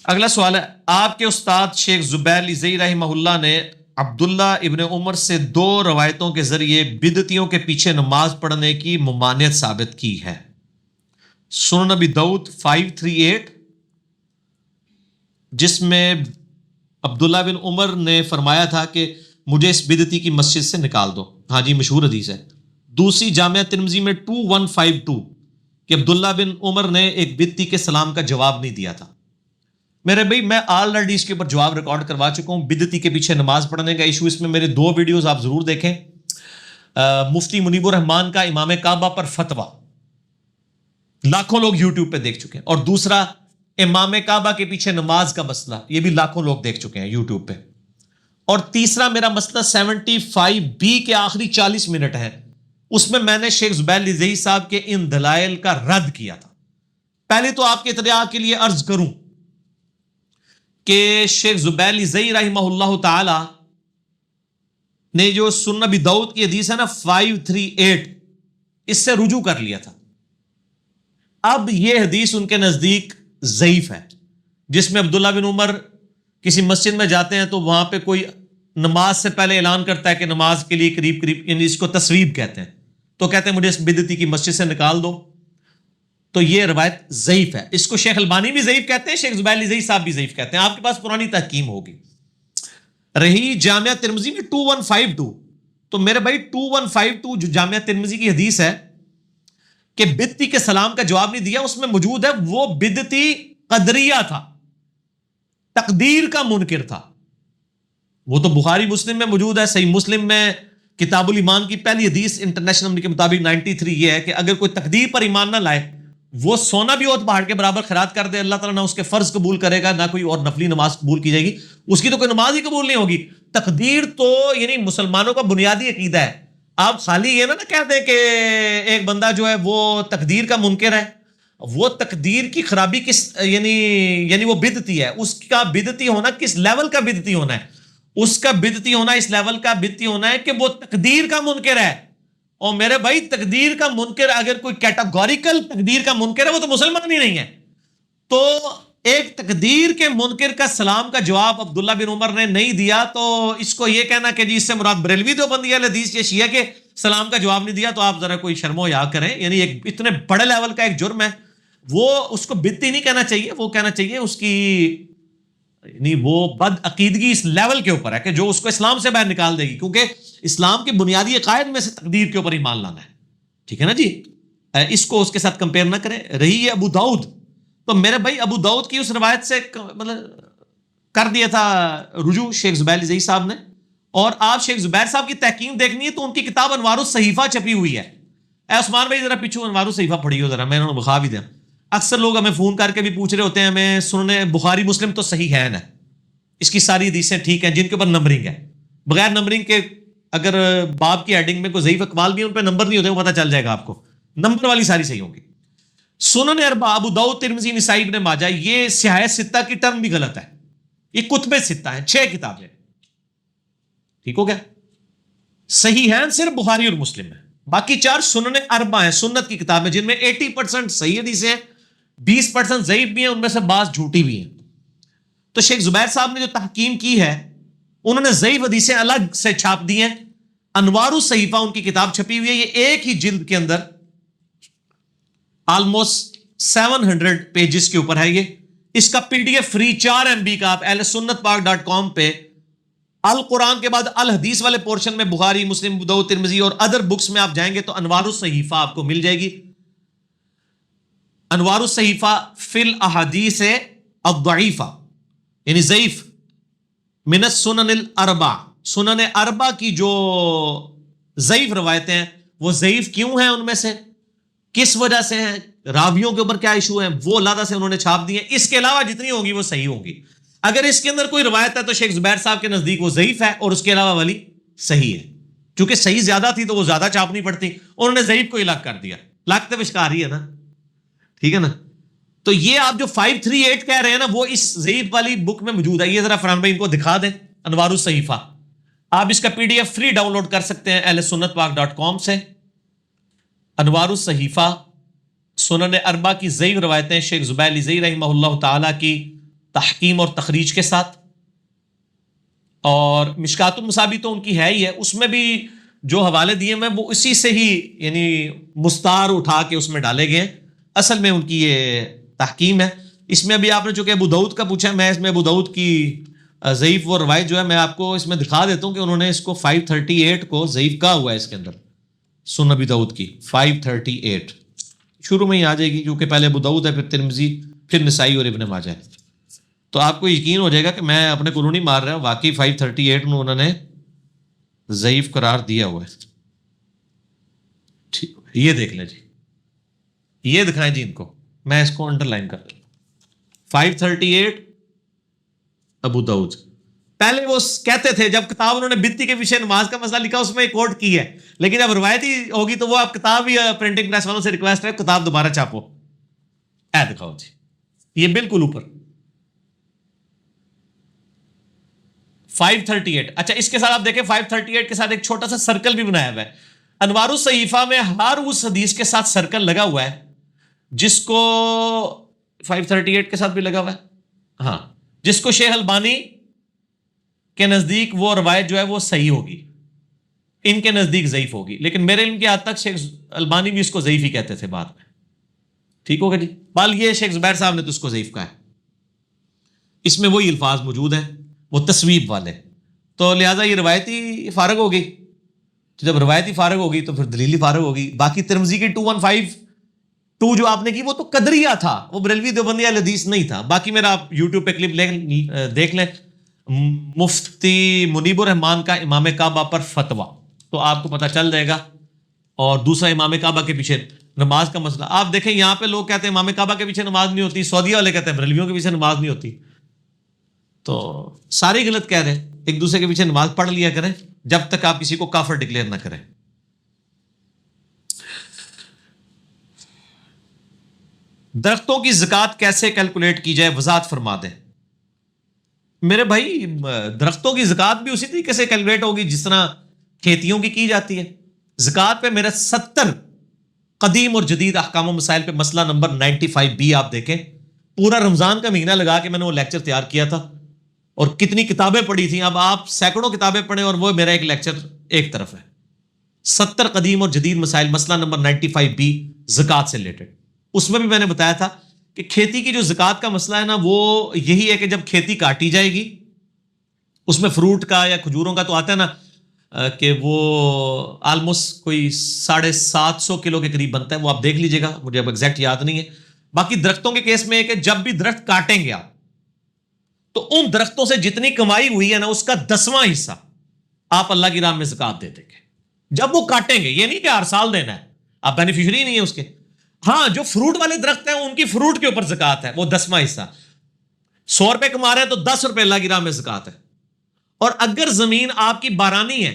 اگلا سوال ہے, آپ کے استاد شیخ زبیر لیزئی رحمہ اللہ نے عبداللہ ابن عمر سے 2 روایتوں کے ذریعے بدعتیوں کے پیچھے نماز پڑھنے کی ممانعت ثابت کی ہے. سنن نبی داؤد 538, جس میں عبداللہ بن عمر نے فرمایا تھا کہ مجھے اس بدعتی کی مسجد سے نکال دو. ہاں جی, مشہور حدیث ہے. دوسری جامعہ ترمذی میں 2152 کہ عبداللہ بن عمر نے ایک بدعتی کے سلام کا جواب نہیں دیا تھا. میرے بھائی میں آلریڈی اس کے اوپر جواب ریکارڈ کروا چکا ہوں. بدعتی کے پیچھے نماز پڑھنے کا ایشو, اس میں میرے 2 ویڈیوز آپ ضرور دیکھیں. مفتی منیب الرحمان کا امام کعبہ پر فتویٰ, لاکھوں لوگ یوٹیوب پہ دیکھ چکے ہیں. اور دوسرا امام کعبہ کے پیچھے نماز کا مسئلہ, یہ بھی لاکھوں لوگ دیکھ چکے ہیں یوٹیوب پہ. اور تیسرا میرا مسئلہ 75B کے آخری 40 منٹ ہے, اس میں نے شیخ زبیر لیزئی صاحب کے ان دلائل کا رد کیا تھا. پہلے تو آپ کے اطلاع کے لیے عرض کروں کہ شیخ زبیر لیزئی رحمہ اللہ تعالی نے جو سنن نبی داؤد کی حدیث ہے نا 538, اس سے رجوع کر لیا تھا. اب یہ حدیث ان کے نزدیک ضعیف ہے, جس میں عبداللہ بن عمر کسی مسجد میں جاتے ہیں تو وہاں پہ کوئی نماز سے پہلے اعلان کرتا ہے کہ نماز کے لیے قریب یعنی اس کو تصویب کہتے ہیں, تو کہتے ہیں مجھے اس بدعتی کی مسجد سے نکال دو. تو یہ روایت ضعیف ہے. اس کو شیخ البانی بھی ضعیف کہتے ہیں, شیخ زبیر لیزئی صاحب بھی ضعیف کہتے ہیں. آپ کے پاس پرانی تحقیم ہوگی. رہی جامعہ ترمذی میں 2152, تو میرے بھائی 2152 جو جامعہ ترمذی کی حدیث ہے کہ بدعتی کے سلام کا جواب نہیں دیا, اس میں موجود ہے وہ بدعتی قدریہ تھا, تقدیر کا منکر تھا. وہ تو بخاری مسلم میں موجود ہے. صحیح مسلم میں کتاب الایمان کی پہلی حدیث انٹرنیشنل نمبر کے مطابق 93 یہ ہے کہ اگر کوئی تقدیر پر ایمان نہ لائے, وہ سونا بھی ہو تو پہاڑ کے برابر خیرات کر دے, اللہ تعالیٰ نہ اس کے فرض قبول کرے گا, نہ کوئی اور نفلی نماز قبول کی جائے گی, اس کی تو کوئی نماز ہی قبول نہیں ہوگی. تقدیر تو یعنی مسلمانوں کا بنیادی عقیدہ ہے. آپ خالی یہ نہ کہہ دیں کہ ایک بندہ جو ہے وہ تقدیر کا منکر ہے, وہ تقدیر کی خرابی کس یعنی وہ بدعتی ہے. اس کا بدعتی ہونا کس لیول کا بدعتی ہونا ہے؟ اس کا بدعتی ہونا اس لیول کا بدعتی ہونا ہے کہ وہ تقدیر کا منکر ہے. اور میرے بھائی تقدیر کا منکر اگر کوئی کیٹاگوریکل تقدیر کا منکر ہے, وہ تو مسلمان ہی نہیں ہے. تو ایک تقدیر کے منکر کا سلام کا جواب عبداللہ بن عمر نے نہیں دیا, تو اس کو یہ کہنا کہ جی اس سے مراد بریلوی دیوبندی اہل حدیث یا شیعہ کے سلام کا جواب نہیں دیا, تو آپ ذرا کوئی شرم و حیا کریں. یعنی ایک اتنے بڑے لیول کا ایک جرم ہے, وہ اس کو بدعتی نہیں کہنا چاہیے, وہ کہنا چاہیے اس کی یعنی وہ بد عقیدگی اس لیول کے اوپر ہے کہ جو اس کو اسلام سے باہر نکال دے گی, کیونکہ اسلام کے بنیادی عقائد میں سے تقدیر کے اوپر ایمان لانا ہے. ٹھیک ہے نا جی, اس کو اس کے ساتھ کمپیئر نہ کریں. رہی ہے ابو داؤد, تو میرے بھائی ابو داؤد کی اس روایت سے مطلب کر دیا تھا رجوع شیخ زبیر لیزئی صاحب نے. اور آپ شیخ زبیر صاحب کی تحقیق دیکھنی ہے تو ان کی کتاب انوار الصحیفہ چھپی ہوئی ہے. اے عثمان بھائی ذرا پیچھو انوار الصحیفہ پڑھی ہو ذرا, میں انہوں نے بخا بھی دیا. اکثر لوگ ہمیں فون کر کے بھی پوچھ رہے ہوتے ہیں ہمیں سننے بخاری مسلم تو صحیح ہے نا, اس کی ساری حدیثیں ٹھیک ہیں جن کے اوپر نمبرنگ ہے. بغیر نمبرنگ کے اگر باب کی ہیڈنگ میں کوئی ضعیف اقوال بھی ان پہ نمبر نہیں ہوتے, وہ پتہ چل جائے گا آپ کو. نمبر والی ساری صحیح ہوں گی. سنن اربع ابو داؤد ترمذی نسائی ابن ماجہ, یہ سیاہ ستہ کی ٹرم بھی غلط ہے. یہ کتب ستہ ہیں, 6 کتابیں. ٹھیک ہو گیا. صحیح ہیں صرف بخاری اور مسلم ہے, باقی 4 سنن اربع ہیں, سنت کی کتابیں, جن میں 80% صحیح حدیثیں ہیں, 20% ضعیف بھی ہیں, ان میں سے بعض جھوٹی بھی ہیں. تو شیخ زبیر صاحب نے جو تحقیم کی ہے, انہوں نے ضعیف حدیثیں الگ سے چھاپ دی ہیں. انوار الصحیفہ ان کی کتاب چھپی ہوئی ہے, یہ ایک ہی جلد کے اندر آلموسٹ 700 پیجز کے اوپر ہے. یہ اس کا P D F free 4 MB کا آپ ahlsunnatpak.com پہ القرآن کے بعد الحدیث والے پورشن میں بخاری, مسلم, ابو داؤد, ترمذی اور ادر بکس میں آپ جائیں گے تو انوار الصحیفہ آپ کو مل جائے گی. انوار الصحیفہ فی الاحادیث الضعیفہ, یعنی ضعیف, من السنن الاربع, سنن اربع کی جو ضعیف روایتیں ہیں وہ ضعیف کیوں ہیں, ان میں سے کس وجہ سے ہیں, راویوں کے اوپر کیا ایشو ہیں, وہ علیحدہ سے انہوں نے چھاپ دی ہیں. اس کے علاوہ جتنی ہوگی وہ صحیح ہوں گی. اگر اس کے اندر کوئی روایت ہے تو شیخ زبیر صاحب کے نزدیک وہ ضعیف ہے اور اس کے علاوہ والی صحیح ہے. چونکہ صحیح زیادہ تھی تو وہ زیادہ چھاپنی پڑتی, انہوں نے ضعیف کو الگ کر دیا. لاگتے وشکار ہی ہے نا, ٹھیک ہے نا. تو یہ آپ جو 538 کہہ رہے ہیں نا, وہ اس ضعیف والی بک میں موجود ہے. یہ ذرا فرحان بھائی ان کو دکھا دیں. انوار الصحیفہ, آپ اس کا PDF فری ڈاؤن لوڈ کر سکتے ہیں ahlsunnatpak.com سے. انوار الصحیفہ سنن اربع کی ضعیف روایتیں شیخ زبیر لزئی رحمہ اللہ تعالی کی تحکیم اور تخریج کے ساتھ, اور مشکات المصابیح تو ان کی ہے ہی ہے, اس میں بھی جو حوالے دیے میں وہ اسی سے ہی یعنی مستعار اٹھا کے اس میں ڈالے گئے ہیں. اصل میں ان کی یہ تحکیم ہے. اس میں ابھی آپ نے چونکہ ابو داؤد کا پوچھا ہے, میں اس میں ابو داؤد کی ضعیف وہ روایت جو ہے میں آپ کو اس میں دکھا دیتا ہوں کہ انہوں نے اس کو 538 کو ضعیف کہا ہوا ہے. اس کے اندر سنن ابی داؤد کی 538 شروع میں ہی آ جائے گی, کیونکہ پہلے ابو داؤد ہے, پھر ترمذی, پھر نسائی اور ابن ماجہ ہے. تو آپ کو یقین ہو جائے گا کہ میں اپنے کو نہیں مار رہا ہوں, واقعی 538 میں انہوں نے ضعیف قرار دیا ہوا ہے. ٹھیک, یہ دیکھ لیں جی, یہ دکھائیں جی ان کو, میں اس کو انڈر لائن کر دوں. 538 ابو داؤد. پہلے وہ کہتے تھے جب کتاب انہوں نے بتی کے پیچھے نماز کا مسئلہ لکھا اس میں ایک کوٹ کی ہے, لیکن جب روایتی ہوگی تو وہ آپ کتاب ہی پرنٹنگ پریس والوں سے ریکویسٹ ہے کتاب دوبارہ چھاپو. اے دکھاؤ جی, یہ بالکل اوپر 538. اچھا اس کے ساتھ آپ دیکھیں 538 کے ساتھ ایک چھوٹا سا سرکل بھی بنایا ہوا ہے. انوار الصحیفہ میں ہر اس حدیث کے ساتھ سرکل لگا ہوا ہے جس کو 538 کے ساتھ بھی لگا ہوا ہے, ہاں, جس کو شیخ البانی کے نزدیک وہ روایت جو ہے وہ صحیح ہوگی, ان کے نزدیک ضعیف ہوگی, لیکن میرے علم کے حد تک شیخ البانی بھی اس کو ضعیف ہی کہتے تھے بعد میں. ٹھیک ہوگا جی. بال یہ شیخ زبیر صاحب نے تو اس کو ضعیف کہا ہے. اس میں وہی الفاظ موجود ہیں وہ تصویب والے, تو لہٰذا یہ روایتی فارغ ہوگی. تو جب روایتی فارغ ہوگی تو پھر دلیلی فارغ ہوگی. باقی ترمذی کی 2152 جو آپ نے کی وہ تو قدریہ تھا, وہ بریلوی دیوبندی اہل حدیث نہیں تھا. باقی میرا آپ یوٹیوب پہ کلپ دیکھ لیں, مفتی منیب الرحمان کا امام کعبہ پر فتویٰ, تو آپ کو پتہ چل جائے گا. اور دوسرا امام کعبہ کے پیچھے نماز کا مسئلہ آپ دیکھیں, یہاں پہ لوگ کہتے ہیں امام کعبہ کے پیچھے نماز نہیں ہوتی, سعودیہ والے کہتے ہیں بریلویوں کے پیچھے نماز نہیں ہوتی. تو سارے غلط کہہ رہے ہیں. ایک دوسرے کے پیچھے نماز پڑھ لیا کریں جب تک آپ کسی کو کافر ڈکلیئر نہ کریں. درختوں کی زکوٰۃ کیسے کیلکولیٹ کی جائے, وضاحت فرما دیں. میرے بھائی درختوں کی زکوٰۃ بھی اسی طریقے سے کیلکولیٹ ہوگی جس طرح کھیتیوں کی جاتی ہے. زکوٰۃ پہ میرا 70 قدیم اور جدید احکام و مسائل پہ مسئلہ نمبر 95B آپ دیکھیں. پورا رمضان کا مہینہ لگا کے میں نے وہ لیکچر تیار کیا تھا, اور کتنی کتابیں پڑھی تھیں. اب آپ سینکڑوں کتابیں پڑھیں اور وہ میرا ایک لیکچر ایک طرف ہے. 70 قدیم اور جدید مسائل, مسئلہ نمبر 95B زکوٰۃ سے ریلیٹڈ. اس میں بھی میں نے بتایا تھا کہ کھیتی کی جو زکوٰۃ کا مسئلہ ہے نا, وہ یہی ہے کہ جب کھیتی کاٹی جائے گی, اس میں فروٹ کا یا کھجوروں کا تو آتا ہے نا کہ وہ آلموسٹ کوئی 750 کلو کے قریب بنتا ہے, وہ آپ دیکھ لیجیے گا, مجھے اب ایگزیکٹ یاد نہیں ہے. باقی درختوں کے کیس میں ہے کہ جب بھی درخت کاٹیں گے آپ, تو ان درختوں سے جتنی کمائی ہوئی ہے نا اس کا 10واں حصہ آپ اللہ کی راہ میں زکوٰۃ دے دیں گے. جب وہ کاٹیں گے, یہ نہیں کہ ہر سال دینا ہے, آپ بینیفیشری نہیں ہے اس کے. ہاں, جو فروٹ والے درخت ہیں ان کی فروٹ کے اوپر زکوٰۃ ہے, وہ 10واں حصہ. 100 روپے کما رہے ہیں تو 10 روپے اللہ کی راہ میں زکوٰۃ ہے. اور اگر زمین آپ کی بارانی ہے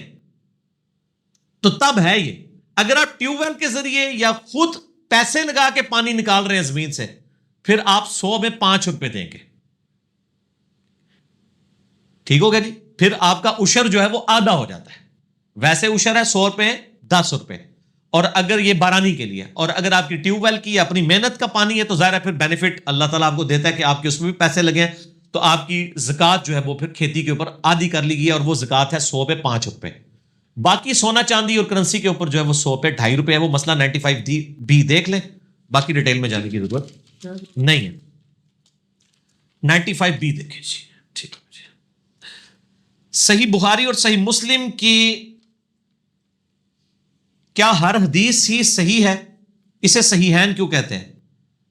تو تب ہے یہ. اگر آپ ٹیوب ویل کے ذریعے یا خود پیسے لگا کے پانی نکال رہے ہیں زمین سے، پھر آپ 100 میں 5 روپے دیں گے. ٹھیک ہو گیا جی. پھر آپ کا عشر جو ہے وہ آدھا ہو جاتا ہے. ویسے عشر ہے 100 روپے 10 روپے، اور اگر یہ بارانی کے لیے، اور اگر آپ کی ٹیوب ویل کی اپنی محنت کا پانی ہے تو ظاہر ہے پھر بینیفٹ اللہ تعالیٰ آپ کو دیتا ہے کہ آپ کے اس میں بھی پیسے لگے ہیں، تو آپ کی زکوٰۃ جو ہے وہ پھر کھیتی کے اوپر آدھی کر لی گئی، اور وہ زکوٰۃ ہے 100 پہ 5 روپے. باقی سونا چاندی اور کرنسی کے اوپر جو ہے وہ 100 پہ 2.5 روپے ہے. وہ مسئلہ 95B دیکھ لیں، باقی ڈیٹیل میں جانے کی ضرورت نہیں ہے. 95B دیکھیں جی. ٹھیک ہے جی. صحیح بخاری اور صحیح مسلم کی کیا ہر حدیث ہی صحیح ہے؟ اسے صحیحین کیوں کہتے ہیں؟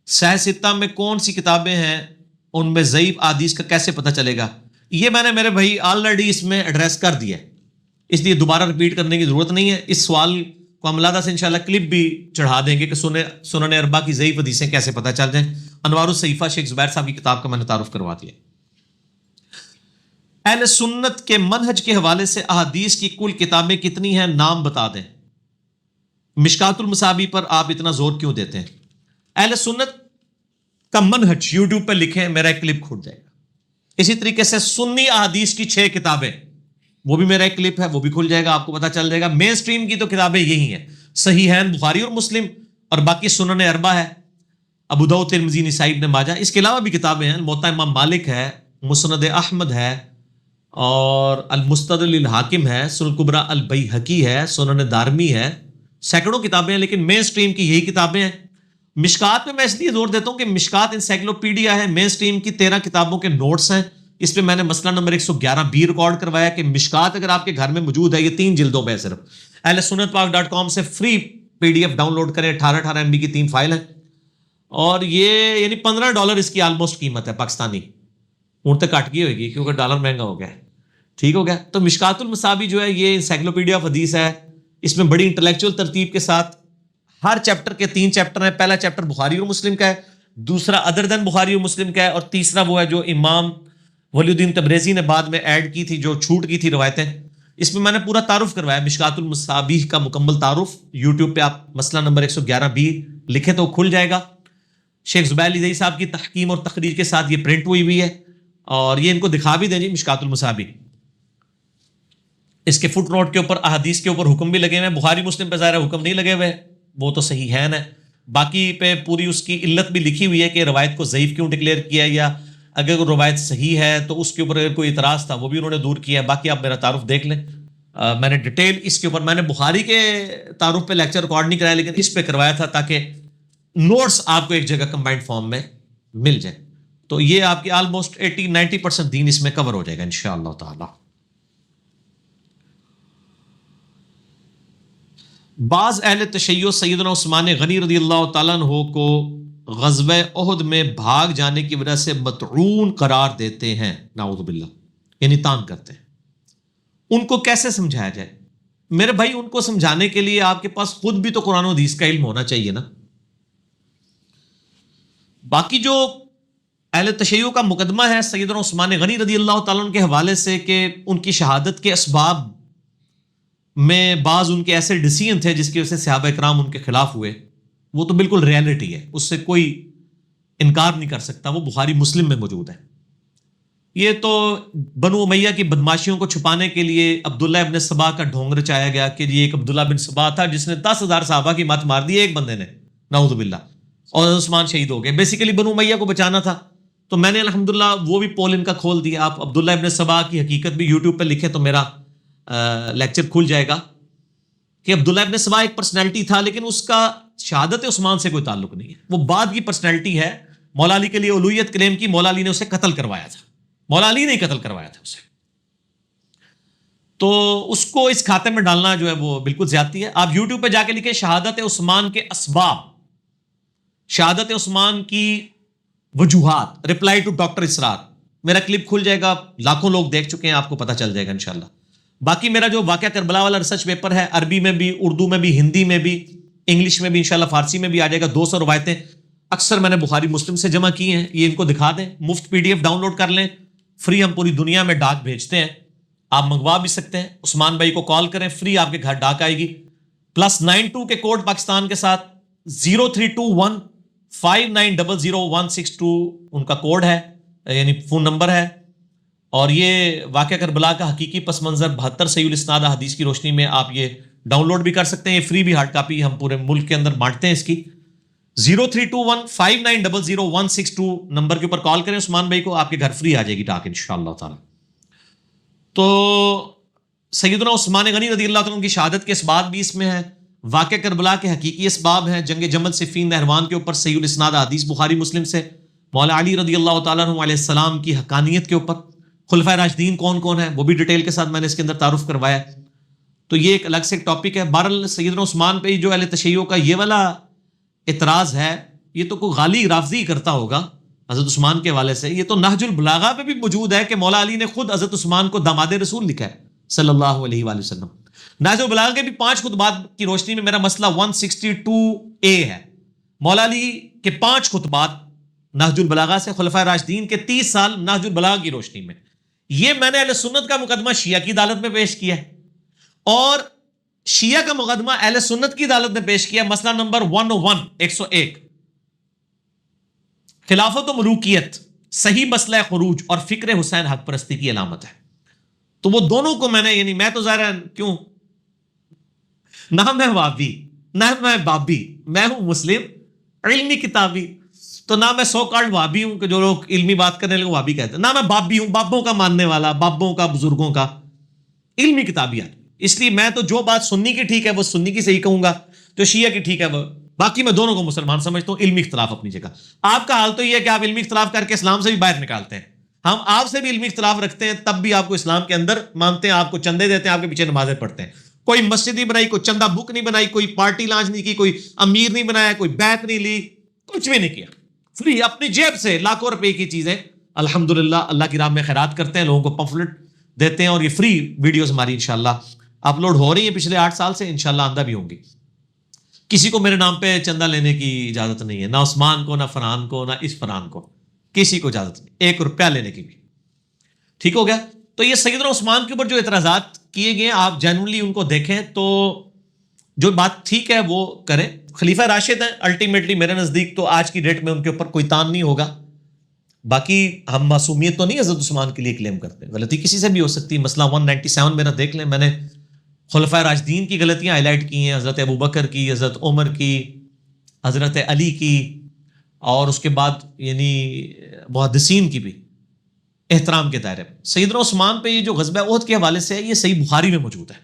صحیح ستہ میں کون سی کتابیں ہیں؟ ان میں ضعیف احادیث کا کیسے پتہ چلے گا؟ یہ میں نے میرے بھائی آلریڈی اس میں ایڈریس کر دیا ہے، اس لیے دوبارہ رپیٹ کرنے کی ضرورت نہیں ہے. اس سوال کو ہم علیحدہ سے انشاءاللہ کلپ بھی چڑھا دیں گے کہ سنن اربعہ کی ضعیف حدیثیں کیسے پتہ چل جائیں. انوار الصحیفہ شیخ زبیر صاحب کی کتاب کا میں نے تعارف کروا دیا. اہل سنت کے منہج کے حوالے سے احادیث کی کل کتابیں کتنی ہیں؟ نام بتا دیں. مشکات المصابیح پر آپ اتنا زور کیوں دیتے ہیں؟ اہل سنت کا منہج یوٹیوب پہ لکھیں، میرا ایک کلپ کھل جائے گا. اسی طریقے سے سنی احادیث کی 6 کتابیں، وہ بھی میرا ایک کلپ ہے، وہ بھی کھل جائے گا، آپ کو پتہ چل جائے گا. مین سٹریم کی تو کتابیں یہی ہیں، صحیحین بخاری اور مسلم، اور باقی سنن اربعہ ہے، ابو داؤد ترمذی نسائی ابن ماجہ. اس کے علاوہ بھی کتابیں ہیں، موطا امام مالک ہے، مسند احمد ہے، اور المستدرک للحاکم ہے، سنن کبریٰ البیہقی ہے، سنن دارمی ہے. سینکڑوں کتابیں ہیں، لیکن مین سٹریم کی یہی کتابیں ہیں. مشکات میں اس لیے زور دیتا ہوں کہ مشکات انسائکلوپیڈیا ہے، مین سٹریم کی 13 کتابوں کے نوٹس ہیں. اس پہ میں نے مسئلہ نمبر 111B ریکارڈ کروایا کہ مشکات اگر آپ کے گھر میں موجود ہے، یہ 3 جلدوں پہ ہے صرف. اہل سنت پاک.com سے فری PDF ڈاؤن لوڈ کریں، 18 MB کی 3 فائل ہیں، اور یہ یعنی $15 اس کی آلموسٹ قیمت ہے پاکستانی. اون تک کٹ گئی ہوئے گی کیونکہ ڈالر مہنگا ہو گیا ہے. ٹھیک ہو گیا. تو مشکات المصابیح جو ہے یہ انسائکلوپیڈیا آف حدیث ہے. اس میں بڑی انٹلیکچوئل ترتیب کے ساتھ ہر چیپٹر کے 3 چیپٹر ہیں. پہلا چیپٹر بخاری اور مسلم کا ہے، دوسرا ادر دین بخاری اور مسلم کا ہے، اور تیسرا وہ ہے جو امام ولی الدین تبریزی نے بعد میں ایڈ کی تھی، جو چھوٹ کی تھی روایتیں. اس میں نے پورا تعارف کروایا مشکات المصابیح کا مکمل تعارف. یوٹیوب پہ آپ مسئلہ نمبر 111B لکھیں تو کھل جائے گا. شیخ زبیر علی صاحب کی تحکیم اور تخریج کے ساتھ یہ پرنٹ ہوئی ہے، اور یہ ان کو دکھا بھی دیں جی مشکات المصابیح. اس کے فٹ نوٹ کے اوپر احادیث کے اوپر حکم بھی لگے ہوئے ہیں. بخاری مسلم پہ ظاہر حکم نہیں لگے ہوئے، وہ تو صحیحین ہے. باقی پہ پوری اس کی علت بھی لکھی ہوئی ہے کہ روایت کو ضعیف کیوں ڈکلیئر کیا، یا اگر کوئی روایت صحیح ہے تو اس کے اوپر اگر کوئی اعتراض تھا وہ بھی انہوں نے دور کیا ہے. باقی آپ میرا تعارف دیکھ لیں. میں نے ڈیٹیل اس کے اوپر، میں نے بخاری کے تعارف پہ لیکچر ریکارڈ نہیں کرایا، لیکن اس پہ کروایا تھا تاکہ نوٹس آپ کو ایک جگہ کمبائنڈ فارم میں مل جائے. تو یہ آپ کی آلموسٹ 80-90% دین اس میں کور ہو جائے گا انشاءاللہ تعالی. بعض اہل تشیع سیدنا عثمان غنی رضی اللہ تعالیٰ عنہ کو غزوہ احد میں بھاگ جانے کی وجہ سے مطعون قرار دیتے ہیں، نعوذ باللہ، یعنی تان کرتے ہیں. ان کو کیسے سمجھایا جائے؟ میرے بھائی ان کو سمجھانے کے لیے آپ کے پاس خود بھی تو قرآن و حدیث کا علم ہونا چاہیے نا. باقی جو اہل تشیع کا مقدمہ ہے سیدنا عثمان غنی رضی اللہ تعالیٰ عنہ کے حوالے سے کہ ان کی شہادت کے اسباب میں بعض ان کے ایسے ڈیسیژن تھے جس کی وجہ سے صحابہ اکرام ان کے خلاف ہوئے، وہ تو بالکل ریالٹی ہے، اس سے کوئی انکار نہیں کر سکتا. وہ بخاری مسلم میں موجود ہے. یہ تو بنو امیہ کی بدماشیوں کو چھپانے کے لیے عبداللہ ابن سبا کا ڈھونگ رچایا گیا کہ یہ ایک عبداللہ بن سبا تھا جس نے 10,000 صحابہ کی مات مار دی ایک بندے نے، نعوذ باللہ، اور عثمان شہید ہو گئے. بیسیکلی بنو امیہ کو بچانا تھا. تو میں نے الحمدللہ وہ بھی پول ان کا کھول دیا. آپ عبداللہ ابن سبا کی حقیقت بھی یوٹیوب پہ لکھیں تو میرا لیکچر کھل جائے گا کہ عبداللہ ابن سبا ایک پرسنالٹی تھا، لیکن اس کا شہادت عثمان سے کوئی تعلق نہیں ہے. وہ بعد کی پرسنالٹی ہے. مولا علی کے لیے اولویت کلیم کی، مولا علی نے اسے قتل کروایا تھا، مولا علی نے قتل کروایا تھا اسے. تو اس کو اس کھاتے میں ڈالنا جو ہے وہ بالکل زیادتی ہے. آپ یوٹیوب پہ جا کے لکھیں شہادت عثمان کے اسباب، شہادت عثمان کی وجوہات، ریپلائی ٹو ڈاکٹر اسرار، میرا کلپ کھل جائے گا. لاکھوں لوگ دیکھ چکے ہیں، آپ کو پتہ چل جائے گا انشاءاللہ. باقی میرا جو واقعہ کربلا والا ریسرچ پیپر ہے، عربی میں بھی، اردو میں بھی، ہندی میں بھی، انگلش میں بھی، انشاءاللہ فارسی میں بھی آ جائے گا. 200 روایتیں اکثر میں نے بخاری مسلم سے جمع کی ہیں. یہ ان کو دکھا دیں، مفت PDF ڈاؤن لوڈ کر لیں، فری ہم پوری دنیا میں ڈاک بھیجتے ہیں. آپ منگوا بھی سکتے ہیں. عثمان بھائی کو کال کریں، فری آپ کے گھر ڈاک آئے گی. +92 کے کوڈ پاکستان کے ساتھ 032159000162 ان کا کوڈ ہے، یعنی فون نمبر ہے. اور یہ واقعہ کربلا کا حقیقی پس منظر 72 صحیح الاسناد احادیث کی روشنی میں آپ یہ ڈاؤن لوڈ بھی کر سکتے ہیں. یہ فری بھی ہارڈ کاپی ہم پورے ملک کے اندر بانٹتے ہیں اس کی. 032159000162 نمبر کے اوپر کال کریں عثمان بھائی کو، آپ کے گھر فری آ جائے گی ڈاک انشاءاللہ تعالی. تو سیدنا عثمان غنی رضی اللہ تعالیٰ عنہ کی شہادت کے اسباب بھی اس میں ہیں. واقعہ کربلا کے حقیقی اسباب ہیں. جنگ جمل صفین نہروان کے اوپر صحیح الاسناد حدیث بخاری مسلم سے. مولا علی رضی اللہ تعالیٰ عنہ علیہ السلام کی حقانیت کے اوپر. خلفائے راشدین کون کون ہیں وہ بھی ڈیٹیل کے ساتھ میں نے اس کے اندر تعارف کروایا ہے. تو یہ ایک الگ سے ایک ٹاپک ہے. بہرحال سیدنا عثمان پہ جو اہل تشیع کا یہ والا اعتراض ہے، یہ تو کوئی غالی رافضی کرتا ہوگا حضرت عثمان کے حوالے سے. یہ تو نہج البلاغہ پہ بھی موجود ہے کہ مولا علی نے خود حضرت عثمان کو داماد رسول لکھا ہے صلی اللہ علیہ وآلہ وسلم. نہج البلاغہ کے بھی 5 خطبات کی روشنی میں میرا مسئلہ 162A ہے. مولا علی کے 5 خطبات نہج البلاغہ سے، خلفائے راشدین کے 30 سال نہج البلاغہ کی روشنی میں. یہ میں نے اہل سنت کا مقدمہ شیعہ کی عدالت میں پیش کیا ہے، اور شیعہ کا مقدمہ اہل سنت کی عدالت میں پیش کیا. مسئلہ نمبر 101 خلافت و ملوکیت صحیح مسئلہ خروج اور فکر حسین حق پرستی کی علامت ہے. تو وہ دونوں کو میں نے، یعنی میں تو ظاہر کیوں نہ میں وابی نہ میں بابی، میں ہوں مسلم علمی کتابی. تو نہ میں سو کارڈ وابی ہوں کہ جو لوگ علمی بات کرنے لگے وابی کہتے ہیں، نہ میں بابی ہوں بابوں کا ماننے والا، بابوں کا بزرگوں کا، علمی کتابی آدمی. اس لیے میں تو جو بات سنی کی ٹھیک ہے وہ سنی کی صحیح کہوں گا، جو شیعہ کی ٹھیک ہے وہ. باقی میں دونوں کو مسلمان سمجھتا ہوں. علمی اختلاف اپنی جگہ. آپ کا حال تو یہ ہے کہ آپ علمی اختلاف کر کے اسلام سے بھی باہر نکالتے ہیں. ہم آپ سے بھی علمی اختلاف رکھتے ہیں، تب بھی آپ کو اسلام کے اندر مانتے ہیں، آپ کو چندے دیتے ہیں، آپ کے پیچھے نمازیں پڑھتے ہیں. کوئی مسجد نہیں بنائی، کوئی چندہ بک نہیں بنائی، کوئی پارٹی لانچ نہیں کی، کوئی امیر نہیں بنایا، کوئی بیعت نہیں لی، کچھ بھی نہیں کیا. فری اپنی جیب سے لاکھوں روپے کی چیزیں الحمدللہ اللہ کی راہ میں خیرات کرتے ہیں، لوگوں کو پمفلٹ دیتے ہیں. اور یہ فری ویڈیوز ہماری انشاءاللہ اپلوڈ ہو رہی ہیں پچھلے 8 سال سے، انشاءاللہ آندہ بھی ہوں گی. کسی کو میرے نام پہ چندہ لینے کی اجازت نہیں ہے، نہ عثمان کو، نہ فرحان کو، نہ اس فرحان کو، کسی کو اجازت نہیں 1 روپیہ لینے کی بھی. ٹھیک ہو گیا. تو یہ سیدنا عثمان کے اوپر جو اعتراضات کیے گئے آپ جینولی ان کو دیکھیں تو جو بات ٹھیک ہے وہ کریں. خلیفہ راشد ہیں الٹیمیٹلی میرے نزدیک، تو آج کی ڈیٹ میں ان کے اوپر کوئی تان نہیں ہوگا. باقی ہم معصومیت تو نہیں حضرت عثمان کے لیے کلیم کرتے، غلطی کسی سے بھی ہو سکتی ہے. مسئلہ 197 میرا دیکھ لیں، میں نے خلفائے راشدین کی غلطیاں ہائی لائٹ کی ہیں، حضرت ابوبکر کی، حضرت عمر کی، حضرت علی کی، اور اس کے بعد یعنی محدثین کی بھی احترام کے دائرے میں. سیدنا عثمان پہ یہ جو غزوہ احد کے حوالے سے ہے، یہ صحیح بخاری میں موجود ہے.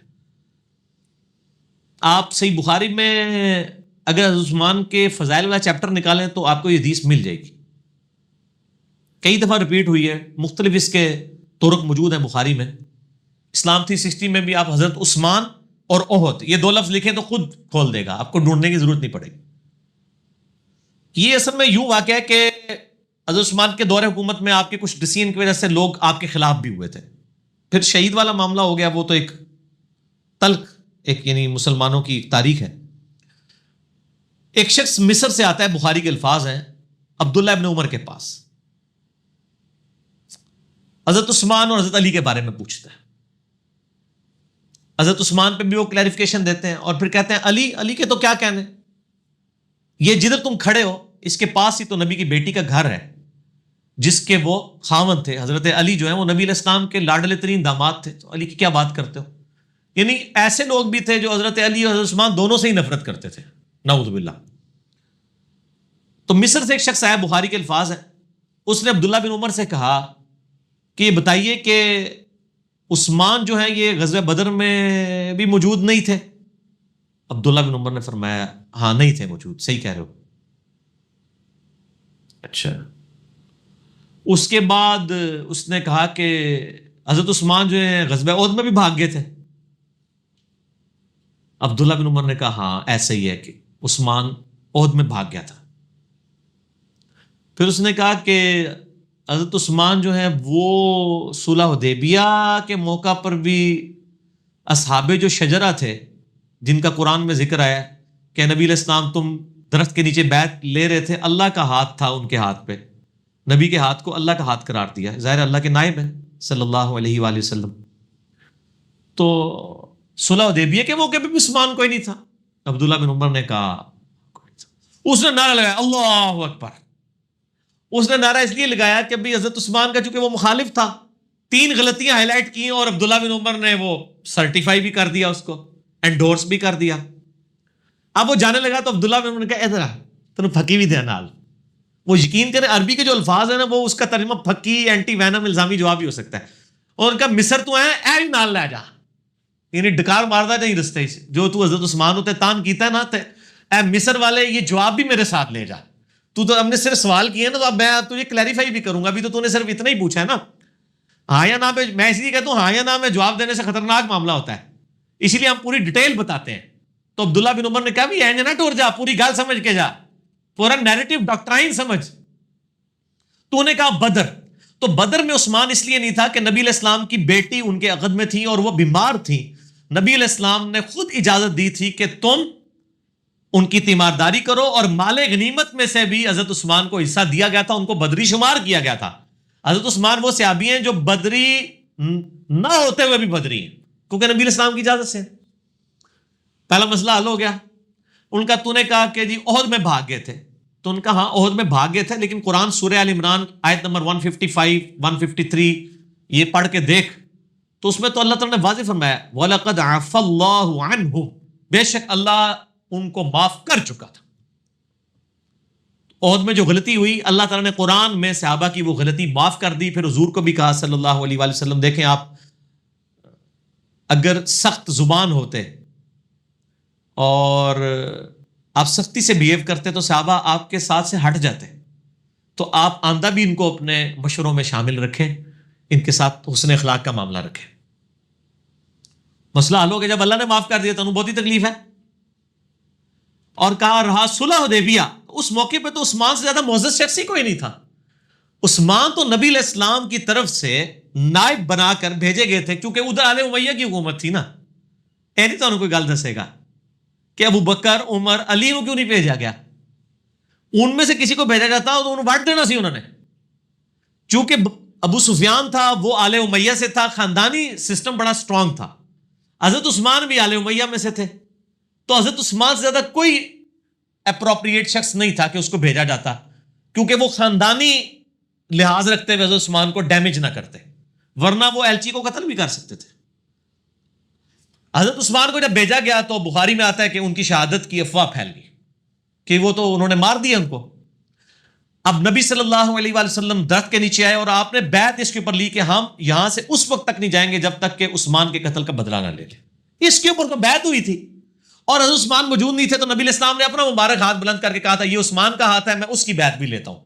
آپ صحیح بخاری میں اگر حضرت عثمان کے فضائل والا چیپٹر نکالیں تو آپ کو یہ حدیث مل جائے گی. کئی دفعہ ریپیٹ ہوئی ہے، مختلف اس کے طرق موجود ہیں بخاری میں. اسلام 360 میں بھی آپ حضرت عثمان اور احد یہ 2 لفظ لکھیں تو خود کھول دے گا، آپ کو ڈھونڈنے کی ضرورت نہیں پڑے گی. یہ اصل میں یوں واقع ہے کہ حضرت عثمان کے دور حکومت میں آپ کے کچھ ڈسیزن کی وجہ سے لوگ آپ کے خلاف بھی ہوئے تھے. پھر شہید والا معاملہ ہو گیا، وہ تو ایک تلخ ایک یعنی مسلمانوں کی تاریخ ہے. ایک شخص مصر سے آتا ہے، بخاری کے الفاظ ہیں، عبداللہ ابن عمر کے پاس حضرت عثمان اور حضرت علی کے بارے میں پوچھتا ہے. حضرت عثمان پہ بھی وہ کلیریفیکیشن دیتے ہیں، اور پھر کہتے ہیں علی کے تو کیا کہنے، یہ جدھر تم کھڑے ہو اس کے پاس ہی تو نبی کی بیٹی کا گھر ہے جس کے وہ خاوند تھے. حضرت علی جو ہیں وہ نبی علیہ السلام کے لاڈلے ترین داماد تھے، تو علی کی کیا بات کرتے ہو. یعنی ایسے لوگ بھی تھے جو حضرت علی اور حضرت عثمان دونوں سے ہی نفرت کرتے تھے، نعوذ باللہ. تو مصر سے ایک شخص آیا، بخاری کے الفاظ ہیں، اس نے عبداللہ بن عمر سے کہا کہ یہ بتائیے کہ عثمان جو ہیں یہ غزوہ بدر میں بھی موجود نہیں تھے. عبداللہ بن عمر نے فرمایا ہاں نہیں تھے موجود، صحیح کہہ رہے ہو. اچھا. اس کے بعد اس نے کہا کہ حضرت عثمان جو ہے غزوہ احد میں بھی بھاگ گئے تھے. عبداللہ بن عمر نے کہا ہاں ایسا ہی ہے کہ عثمان احد میں بھاگ گیا تھا. پھر اس نے کہا کہ حضرت عثمان جو ہیں وہ صلح حدیبیہ کے موقع پر بھی اصحاب جو شجرہ تھے جن کا قرآن میں ذکر آیا کہ نبی علیہ السلام تم درخت کے نیچے بیعت لے رہے تھے، اللہ کا ہاتھ تھا ان کے ہاتھ پہ، نبی کے ہاتھ کو اللہ کا ہاتھ قرار دیا، ظاہر اللہ کے نائب ہیں صلی اللہ علیہ وآلہ وسلم. تو صلح حدیبیہ کے موقع پہ بھی عثمان کوئی نہیں تھا. عبداللہ بن عمر نے کہا, اس نے نعرہ لگایا اللہ اکبر. اس نے نعرہ اس لیے لگایا کہ ابھی حضرت عثمان کا چونکہ وہ مخالف تھا, 3 غلطیاں ہائی لائٹ کی اور عبداللہ بن عمر نے وہ سرٹیفائی بھی کر دیا, اس کو انڈورس بھی کر دیا. اب وہ جانے لگا تو عبداللہ بن عمر نے کہا ادھر آ, تمہیں پھکی بھی دیا نال. وہ یقین کریں عربی کے جو الفاظ ہیں نا وہ اس کا ترجمہ پھکی, اینٹی وینم, الزامی جواب بھی ہو سکتا ہے. اور ان کا مصر تو ہے اے بھی نال لے جا, یعنی ڈکار ماردا نہیں رستے جو تو حضرت عثمان ہوتے تان کیتا ہے نا, اے مصر والے یہ جواب بھی میرے ساتھ لے جا. تو ہم نے صرف سوال کیے نا, تو اب میں تجھے کلیریفائی بھی کروں گا. ابھی تو نے صرف اتنا ہی پوچھا ہے نا, ہاں یا نہ پہ. میں اس لیے کہتا ہوں ہاں یا نہ میں جواب دینے سے خطرناک معاملہ ہوتا ہے, اسی لیے ہم پوری ڈیٹیل بتاتے ہیں. تو عبداللہ بن عمر نے کہا بھی اینج نہ ٹور جا, پوری گال سمجھ کے جا, پورا نیریٹو ڈاکٹرائن سمجھ. تو نے کہا بدر. تو بدر میں عثمان اس لیے نہیں تھا کہ نبی علیہ السلام کی بیٹی ان کے عقد میں تھی اور وہ بیمار تھی. نبی علیہ السلام نے خود اجازت دی تھی کہ تم ان کی تیمارداری کرو, اور مال غنیمت میں سے بھی حضرت عثمان کو حصہ دیا گیا تھا, ان کو بدری شمار کیا گیا تھا. حضرت عثمان وہ صحابی ہیں جو بدری نہ ہوتے ہوئے بھی بدری ہیں, کیونکہ نبی علیہ السلام کی اجازت سے. پہلا مسئلہ حل ہو گیا. ان کا تو نے کہا کہ جی احد میں بھاگ گئے تھے, تو ان کا ہاں احد میں بھاگ گئے تھے, لیکن قرآن سورہ آل عمران آیت نمبر 155 153 یہ پڑھ کے دیکھ, تو اس میں تو اللہ تعالیٰ نے واضح فرمایا وَلَقَدْ عَفَى اللَّهُ عَنْهُمْ, بے شک اللہ ان کو معاف کر چکا تھا. احد میں جو غلطی ہوئی اللہ تعالیٰ نے قرآن میں صحابہ کی وہ غلطی معاف کر دی. پھر حضور کو بھی کہا صلی اللہ علیہ وآلہ وسلم, دیکھیں آپ اگر سخت زبان ہوتے اور آپ سختی سے بیہیو کرتے تو صحابہ آپ کے ساتھ سے ہٹ جاتے. تو آپ آندہ بھی ان کو اپنے مشوروں میں شامل رکھیں, ان کے ساتھ حسن اخلاق کا معاملہ رکھیں. مسئلہ حل ہو گیا. جب اللہ نے معاف کر دیا تو انہوں بہت ہی تکلیف ہے. اور کہا رہا صلح حدیبیہ, اس موقع پہ تو عثمان سے زیادہ معزز شخص ہی کوئی نہیں تھا. عثمان تو نبی علیہ السلام کی طرف سے نائب بنا کر بھیجے گئے تھے, کیونکہ ادھر آل امیہ کی حکومت تھی نا. نہیں تو انہوں کوئی گل دسے گا کہ ابو بکر عمر علی کو کیوں نہیں بھیجا گیا. ان میں سے کسی کو بھیجا جاتا تو انہوں بانٹ دینا سی انہوں نے. چونکہ ابو سفیان تھا وہ آل امیہ سے تھا, خاندانی سسٹم بڑا سٹرونگ تھا. حضرت عثمان بھی آل امیہ میں سے تھے, تو حضرت عثمان سے زیادہ کوئی اپروپریٹ شخص نہیں تھا کہ اس کو بھیجا جاتا, کیونکہ وہ خاندانی لحاظ رکھتے ہوئے حضرت عثمان کو ڈیمیج نہ کرتے, ورنہ وہ ایلچی کو قتل بھی کر سکتے تھے. حضرت عثمان کو جب بھیجا گیا تو بخاری میں آتا ہے کہ ان کی شہادت کی افواہ پھیل گئی کہ وہ تو انہوں نے مار دیا ان کو. اب نبی صلی اللہ علیہ وآلہ وسلم درخت کے نیچے آئے اور آپ نے بیعت اس کے اوپر لی کہ ہم یہاں سے اس وقت تک نہیں جائیں گے جب تک کہ عثمان کے قتل کا بدلہ نہ لے لیں. اس کے اوپر تو بیعت ہوئی تھی اور حضرت عثمان موجود نہیں تھے, تو نبی علیہ السلام نے اپنا مبارک ہاتھ بلند کر کے کہا تھا یہ عثمان کا ہاتھ ہے, میں اس کی بیعت بھی لیتا ہوں.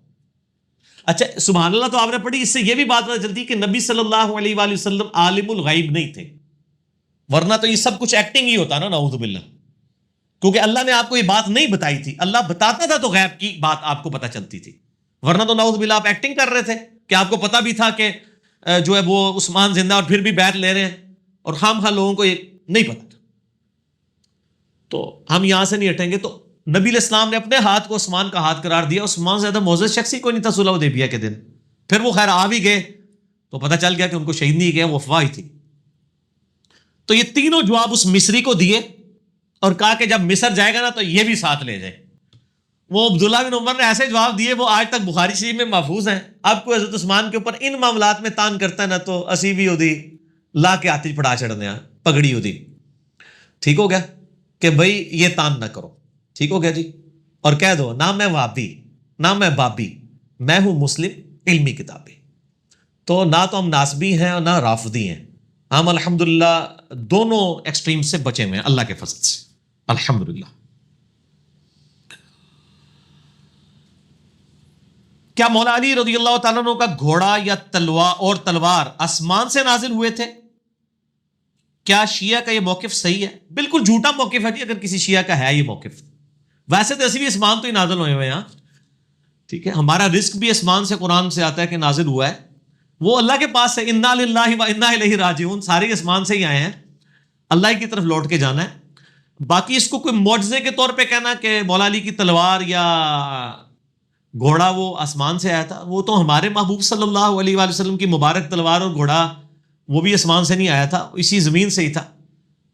اچھا سبحان اللہ, تو آپ نے پڑھی, اس سے یہ بھی بات پتہ چلتی کہ نبی صلی اللہ علیہ وآلہ وسلم عالم الغیب نہیں تھے, ورنہ تو یہ سب کچھ ایکٹنگ ہی ہوتا نا, نعوذ باللہ. کیونکہ اللہ نے آپ کو یہ بات نہیں بتائی تھی, اللہ بتاتا تھا تو غیب کی بات آپ کو پتہ چلتی تھی, ورنہ تو نعوذ باللہ آپ ایکٹنگ کر رہے تھے کہ آپ کو پتہ بھی تھا کہ جو ہے وہ عثمان زندہ اور پھر بھی بیعت لے رہے ہیں, اور خام لوگوں کو یہ نہیں پتہ تھا. تو ہم یہاں سے نہیں ہٹیں گے. تو نبی علیہ السلام نے اپنے ہاتھ کو عثمان کا ہاتھ قرار دیا. عثمان سے زیادہ معزز شخص ہی کوئی نہیں تھا صلح حدیبیہ کے دن. پھر وہ خیر آ بھی گئے تو پتہ چل گیا کہ ان کو شہید نہیں کیا, وہ افواہ تھی. تو یہ تینوں جواب اس مصری کو دیے اور کہا کہ جب مصر جائے گا نا تو یہ بھی ساتھ لے جائے. وہ عبداللہ بن عمر نے ایسے جواب دیے وہ آج تک بخاری شریف میں محفوظ ہیں. اب کوئی حضرت عثمان کے اوپر ان معاملات میں تان کرتا ہے نا تو اسی بھی ہوتی لا کے آتی پڑا چڑھنے پگڑی ہوتی. ٹھیک ہو گیا کہ بھائی یہ تان نہ کرو, ٹھیک ہو گیا جی. اور کہہ دو نہ میں وابی نہ میں بابی, میں ہوں مسلم علمی کتابی. تو نہ تو ہم ناسبی ہیں اور نہ رافضی ہیں, ہم الحمدللہ دونوں ایکسٹریم سے بچے ہوئے ہیں اللہ کے فضل سے, الحمدللہ. کیا مولا علی رضی اللہ تعالیٰ عنہ کا گھوڑا یا تلوار آسمان سے نازل ہوئے تھے؟ کیا شیعہ کا یہ موقف صحیح ہے؟ بالکل جھوٹا موقف ہے جی اگر کسی شیعہ کا ہے یہ موقف. ویسے تو ایسے بھی اسمان تو ہی نازل ہوئے ہیں, ٹھیک ہے. ہمارا رزق بھی اسمان سے قرآن سے آتا ہے کہ نازل ہوا ہے, وہ اللہ کے پاس سے, انا للہ و انا الیہ راجعون, سارے اسمان سے ہی آئے ہیں, اللہ کی طرف لوٹ کے جانا ہے. باقی اس کو کوئی معجزے کے طور پہ کہنا کہ مولا علی کی تلوار یا گھوڑا وہ آسمان سے آیا تھا, وہ تو ہمارے محبوب صلی اللہ علیہ وآلہ وسلم کی مبارک تلوار اور گھوڑا وہ بھی آسمان سے نہیں آیا تھا, اسی زمین سے ہی تھا.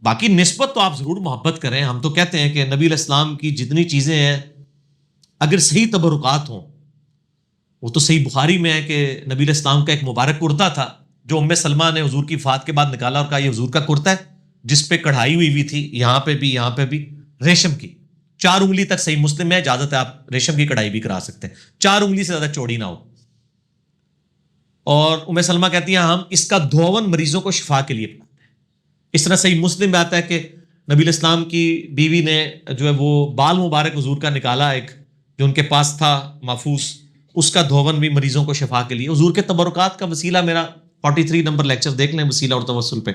باقی نسبت تو آپ ضرور محبت کریں. ہم تو کہتے ہیں کہ نبی علیہ السلام کی جتنی چیزیں ہیں اگر صحیح تبرکات ہوں، وہ تو صحیح بخاری میں ہے کہ نبی علیہ السلام کا ایک مبارک کرتا تھا جو ام سلمہ نے حضور کی وفات کے بعد نکالا اور کہا یہ حضور کا کرتا ہے، جس پہ کڑھائی ہوئی تھی یہاں پہ بھی ریشم کی، 4 انگلی تک. صحیح مسلم میں اجازت ہے، آپ ریشم کی کڑھائی بھی کرا سکتے ہیں، 4 انگلی سے زیادہ چوڑی نہ ہو. اور ام سلمہ کہتی ہیں ہم اس کا دھون مریضوں کو شفا کے لیے پڑھاتے ہیں. اس طرح صحیح مسلم میں آتا ہے کہ نبی علیہ السلام کی بیوی نے جو ہے وہ بال مبارک حضور کا نکالا، ایک جو ان کے پاس تھا محفوظ، اس کا دھون بھی مریضوں کو شفا کے لیے. حضور کے تبرکات کا وسیلہ میرا 43 نمبر لیکچر دیکھ لیں وسیلہ اور توسل پہ.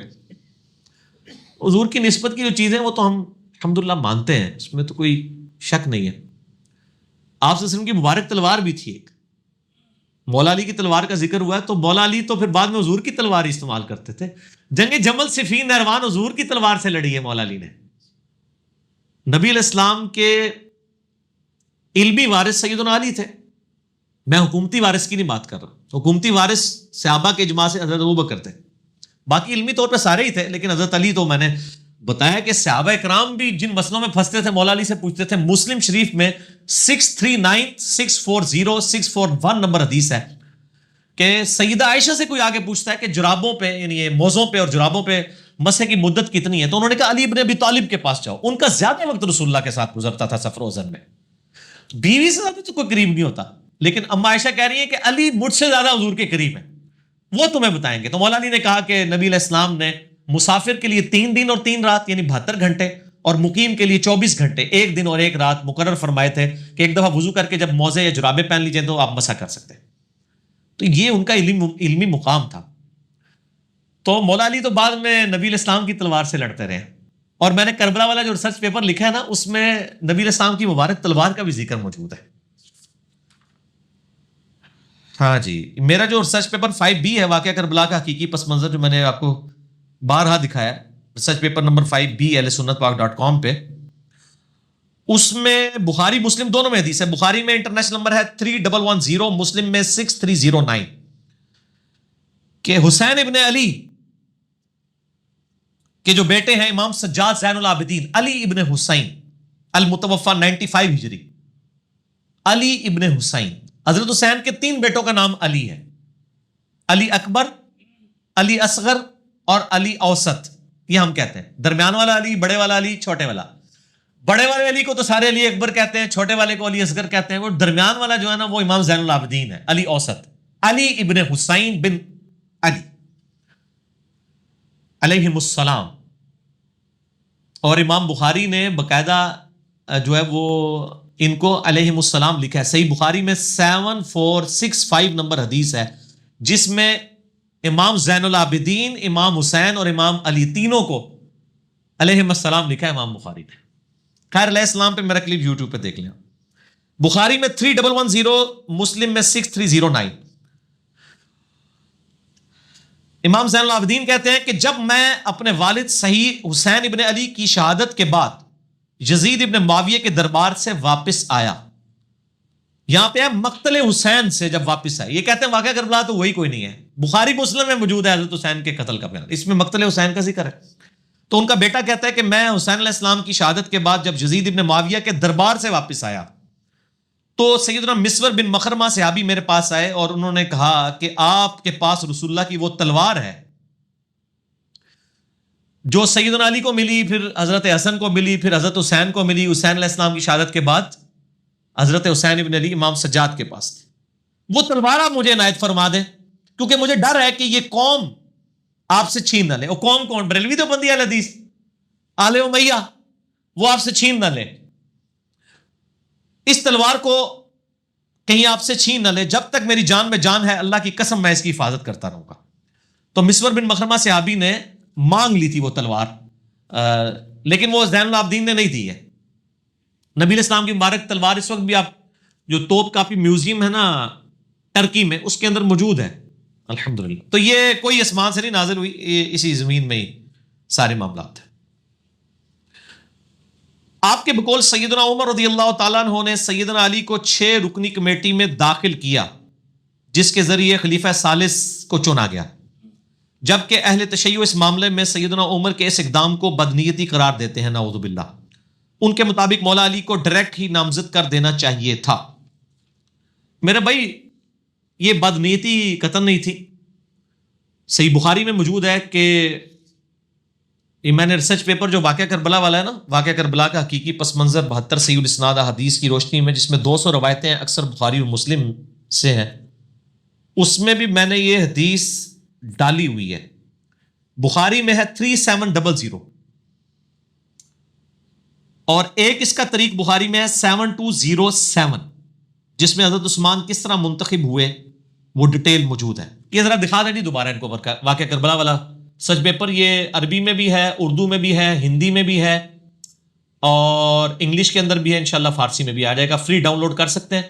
حضور کی نسبت کی جو چیزیں وہ تو ہم الحمدللہ مانتے ہیں، اس میں تو کوئی شک نہیں ہے. آپ صلی اللہ علیہ وسلم کی مبارک تلوار بھی تھی ایک. مولا علی کی تلوار کا ذکر ہوا ہے تو مولا علی تو پھر بعد میں حضور کی تلوار ہی استعمال کرتے تھے. جنگ جمل صفین نہروان حضور کی تلوار سے لڑی ہے مولا علی نے. نبی علیہ السلام کے علمی وارث سیدنا علی تھے. میں حکومتی وارث کی نہیں بات کر رہا. حکومتی وارث صحابہ کے اجماع سے حضرت ابوبکر تھے، باقی علمی طور پہ سارے ہی تھے، لیکن حضرت علی تو میں نے بتایا کہ صحابہ کرام بھی جن مسئلوں میں پھنستے تھے مولا علی سے پوچھتے تھے. مسلم شریف میں 639 640 641 نمبر حدیث ہے کہ سیدہ عائشہ سے کوئی آگے پوچھتا ہے کہ جرابوں پہ یعنی موزوں پہ اور جرابوں پہ مسح کی مدت کتنی ہے، تو انہوں نے کہا علی ابن ابی طالب کے پاس جاؤ، ان کا زیادہ وقت رسول اللہ کے ساتھ گزرتا تھا سفر و زن میں. بیوی سے زیادہ تو کوئی قریب نہیں ہوتا، لیکن اما عائشہ کہہ رہی ہیں کہ علی مجھ سے زیادہ حضور کے قریب ہیں، وہ تمہیں بتائیں گے. تو مولا علی نے کہا کہ نبی علیہ السلام نے مسافر کے لیے 3 دن اور 3 رات یعنی 72 گھنٹے اور مقیم کے لیے 24 گھنٹے 1 دن اور 1 رات مقرر فرمائے تھے کہ ایک دفعہ وضو کر کے جب موزے یا جرابے پہن لیجئے تو آپ مسح کر سکتے ہیں. تو یہ ان کا علمی مقام تھا. تو مولا علی تو بعد میں نبی علیہ السلام کی تلوار سے لڑتے رہے. اور میں نے کربلا والا جو ریسرچ پیپر لکھا ہے نا، اس میں نبی علیہ السلام کی مبارک تلوار کا بھی ذکر موجود ہے. ہاں جی، میرا جو ریسرچ پیپر 5B ہے واقعہ کربلا کا حقیقی پس منظر، جو میں نے آپ کو بارہا دکھایا، research paper number 5B ahlsunnatpak.com پہ، اس میں بخاری مسلم دونوں میں حدیث ہے. بخاری میں انٹرنیشنل نمبر ہے 3110، مسلم میں 6309 کہ حسین ابن علی کے جو بیٹے ہیں امام سجاد زین العابدین علی ابن حسین المتوفى 95 ہجری، علی ابن حسین. حضرت حسین کے 3 بیٹوں کا نام علی ہے، علی اکبر، علی اصغر اور علی اوسط. یہ ہم کہتے ہیں درمیان والا علی، بڑے والا علی، چھوٹے والا. بڑے والے علی کو تو سارے علی اکبر کہتے ہیں، چھوٹے والے کو علی اصغر کہتے ہیں. وہ درمیان والا جو ہے نا وہ امام زین العابدین ہے، علی اوسط، علی ابن حسین بن علی علیہم السلام. اور امام بخاری نے باقاعدہ جو ہے وہ ان کو علیہم السلام لکھا ہے. صحیح بخاری میں 7465 نمبر حدیث ہے جس میں امام زین العابدین، امام حسین اور امام علی تینوں کو علیہم السلام لکھا ہے امام بخاری نے. خیر علیہ السلام پہ میرا کلپ یوٹیوب پہ دیکھ لیں. بخاری میں 3110، مسلم میں 6309. امام زین العابدین کہتے ہیں کہ جب میں اپنے والد صحیح حسین ابن علی کی شہادت کے بعد یزید ابن معاویہ کے دربار سے واپس آیا، یہاں پہ ہے مقتل حسین سے جب واپس آئے. یہ کہتے ہیں واقعہ کربلا تو وہی کوئی نہیں ہے، بخاری مسلم میں موجود ہے حضرت حسین کے قتل کا بیان، اس میں مقتل حسین کا ذکر ہے. تو ان کا بیٹا کہتا ہے کہ میں حسین علیہ السلام کی شہادت کے بعد جب یزید ابن معاویہ کے دربار سے واپس آیا تو سیدنا مسور بن مخرمہ صحابی میرے پاس آئے اور انہوں نے کہا کہ آپ کے پاس رسول اللہ کی وہ تلوار ہے جو سیدنا علی کو ملی، پھر حضرت حسن کو ملی، پھر حضرت حسین کو ملی. حسین علیہ السلام کی شہادت کے بعد حضرت حسین ابن علی امام سجاد کے پاس تھے. وہ تلوار آپ مجھے عنایت فرما دیں کیونکہ مجھے ڈر ہے کہ یہ قوم آپ سے چھین نہ لے. اور قوم کون؟ بریلوی تو بندی اہل حدیث، آل امیہ، وہ آپ سے چھین نہ لے. اس تلوار کو کہیں آپ سے چھین نہ لے، جب تک میری جان میں جان ہے اللہ کی قسم میں اس کی حفاظت کرتا رہوں گا. تو مسور بن مخرمہ صحابی نے مانگ لی تھی وہ تلوار، لیکن وہ زین العابدین نے نہیں دی ہے. نبی علیہ السلام کی مبارک تلوار اس وقت بھی آپ جو توپ کاپی میوزیم ہے نا ٹرکی میں، اس کے اندر موجود ہے الحمدللہ. تو یہ کوئی آسمان سے نہیں نازل ہوئی، یہ اسی زمین میں ہی سارے معاملات ہیں. آپ کے بقول سیدنا عمر رضی اللہ تعالیٰ عنہ نے سیدنا علی کو 6 رکنی کمیٹی میں داخل کیا جس کے ذریعے خلیفہ ثالث کو چنا گیا، جبکہ اہل تشیع اس معاملے میں سیدنا عمر کے اس اقدام کو بدنیتی قرار دیتے ہیں نعوذ باللہ. ان کے مطابق مولا علی کو ڈائریکٹ ہی نامزد کر دینا چاہیے تھا. میرے بھائی یہ بدنیتی قطعاً نہیں تھی. صحیح بخاری میں موجود ہے کہ یہ میں نے ریسرچ پیپر جو واقعہ کربلا والا ہے نا، واقعہ کربلا کا حقیقی پس منظر 72 صحیح الاسناد حدیث کی روشنی میں، جس میں 200 روایتیں اکثر بخاری اور مسلم سے ہیں، اس میں بھی میں نے یہ حدیث ڈالی ہوئی ہے. بخاری میں ہے 3700 اور ایک اس کا طریق بخاری میں ہے 7207 جس میں حضرت عثمان کس طرح منتخب ہوئے وہ ڈیٹیل موجود ہے. یہ ذرا دکھا دیں جی دوبارہ ان کو واقعہ کربلا والا سچ پیپر. یہ عربی میں بھی ہے، اردو میں بھی ہے، ہندی میں بھی ہے اور انگلش کے اندر بھی ہے، انشاءاللہ فارسی میں بھی آ جائے گا. فری ڈاؤن لوڈ کر سکتے ہیں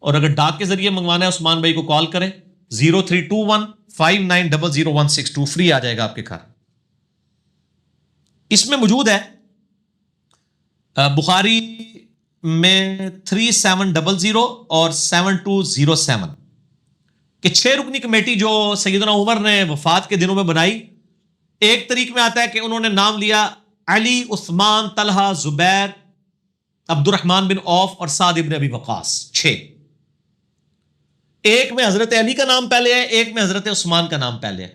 اور اگر ڈاک کے ذریعے منگوانا ہے عثمان بھائی کو کال کریں 032159000162 فری آ جائے گا آپ کے گھر. اس میں موجود ہے بخاری میں 3700 اور 7207 کہ 6 رکنی کمیٹی جو سیدنا عمر نے وفات کے دنوں میں بنائی. ایک طریق میں آتا ہے کہ انہوں نے نام لیا علی، عثمان، طلحہ، زبیر، عبد الرحمن بن عوف اور سعد ابن ابی وقاص. 6. ایک میں حضرت علی کا نام پہلے ہے، ایک میں حضرت عثمان کا نام پہلے ہے.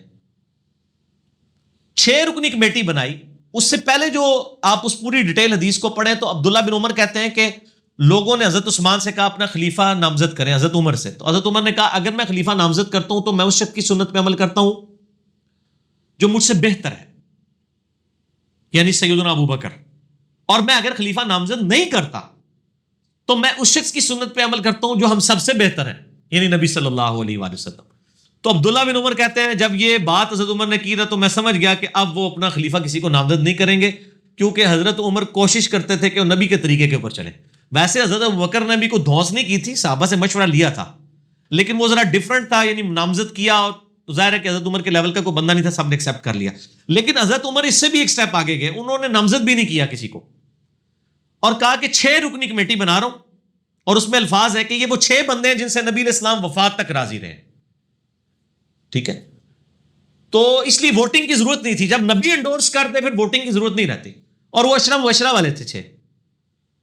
6 رکنی کمیٹی بنائی. اس سے پہلے جو آپ اس پوری ڈیٹیل حدیث کو پڑھیں تو عبداللہ بن عمر کہتے ہیں کہ لوگوں نے حضرت عثمان سے کہا اپنا خلیفہ نامزد کریں حضرت عمر سے. تو حضرت عمر نے کہا اگر میں خلیفہ نامزد کرتا ہوں تو میں اس شخص کی سنت پہ عمل کرتا ہوں جو مجھ سے بہتر ہے، یعنی سیدنا ابو بکر، اور میں اگر خلیفہ نامزد نہیں کرتا تو میں اس شخص کی سنت پہ عمل کرتا ہوں جو ہم سب سے بہتر ہے، یعنی نبی صلی اللہ علیہ وآلہ وسلم. تو عبداللہ بن عمر کہتے ہیں جب یہ بات حضرت عمر نے کی تھا تو میں سمجھ گیا کہ اب وہ اپنا خلیفہ کسی کو نامزد نہیں کریں گے، کیونکہ حضرت عمر کوشش کرتے تھے کہ وہ نبی کے طریقے کے اوپر چلیں. ویسے حضرت ابوبکر نے بھی کوئی دھونس نہیں کی تھی، صحابہ سے مشورہ لیا تھا، لیکن وہ ذرا ڈیفرنٹ تھا، یعنی نامزد کیا اور ظاہر ہے کہ حضرت عمر کے لیول کا کوئی بندہ نہیں تھا، سب نے ایکسیپٹ کر لیا. لیکن حضرت عمر اس سے بھی ایک سٹیپ آگے گئے، انہوں نے نامزد بھی نہیں کیا کسی کو اور کہا کہ 6 رکنی کمیٹی بنا رہا ہوں اور اس میں الفاظ ہے کہ یہ وہ 6 بندے ہیں جن سے نبی علیہ السلام وفات تک راضی رہے. ٹھیک ہے، تو اس لیے ووٹنگ کی ضرورت نہیں تھی. جب نبی انڈورس کرتے پھر ووٹنگ کی ضرورت نہیں رہتی. اور وہ اشرم وشرا والے تھے 6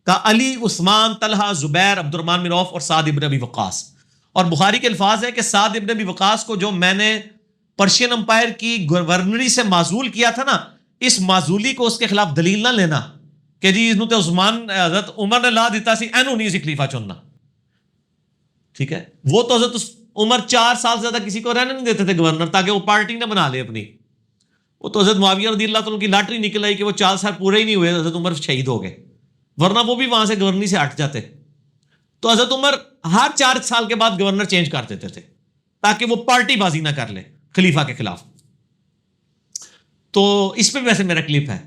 کا علی، عثمان، طلحہ، زبیر، عبد الرحمن بن عوف اور سعد ابن ابی وقاص. اور بخاری کے الفاظ ہے کہ سعد ابن ابی وقاص کو جو میں نے پرشین امپائر کی گورنری سے معزول کیا تھا نا، اس معزولی کو اس کے خلاف دلیل نہ لینا کہ جی انہوں تے عثمان حضرت عمر نے لا دیتا سی اینو نہیں سی خلیفہ چننا. ٹھیک ہے، وہ تو حضرت عمر 4 سال سے زیادہ کسی کو رہنے نہیں دیتے تھے گورنر، تاکہ وہ پارٹی نہ بنا لے اپنی. وہ تو حضرت معاویہ رضی اللہ تعالیٰ کی لاٹری نکل آئی کہ وہ 4 سال پورے ہی نہیں ہوئے، حضرت عمر شہید ہو گئے، ورنہ وہ بھی وہاں سے گورنری سے ہٹ جاتے. تو حضرت عمر ہر 4 سال کے بعد گورنر چینج کر دیتے تھے تاکہ وہ پارٹی بازی نہ کر لے خلیفہ کے خلاف. تو اس پہ ویسے میرا کلپ ہے.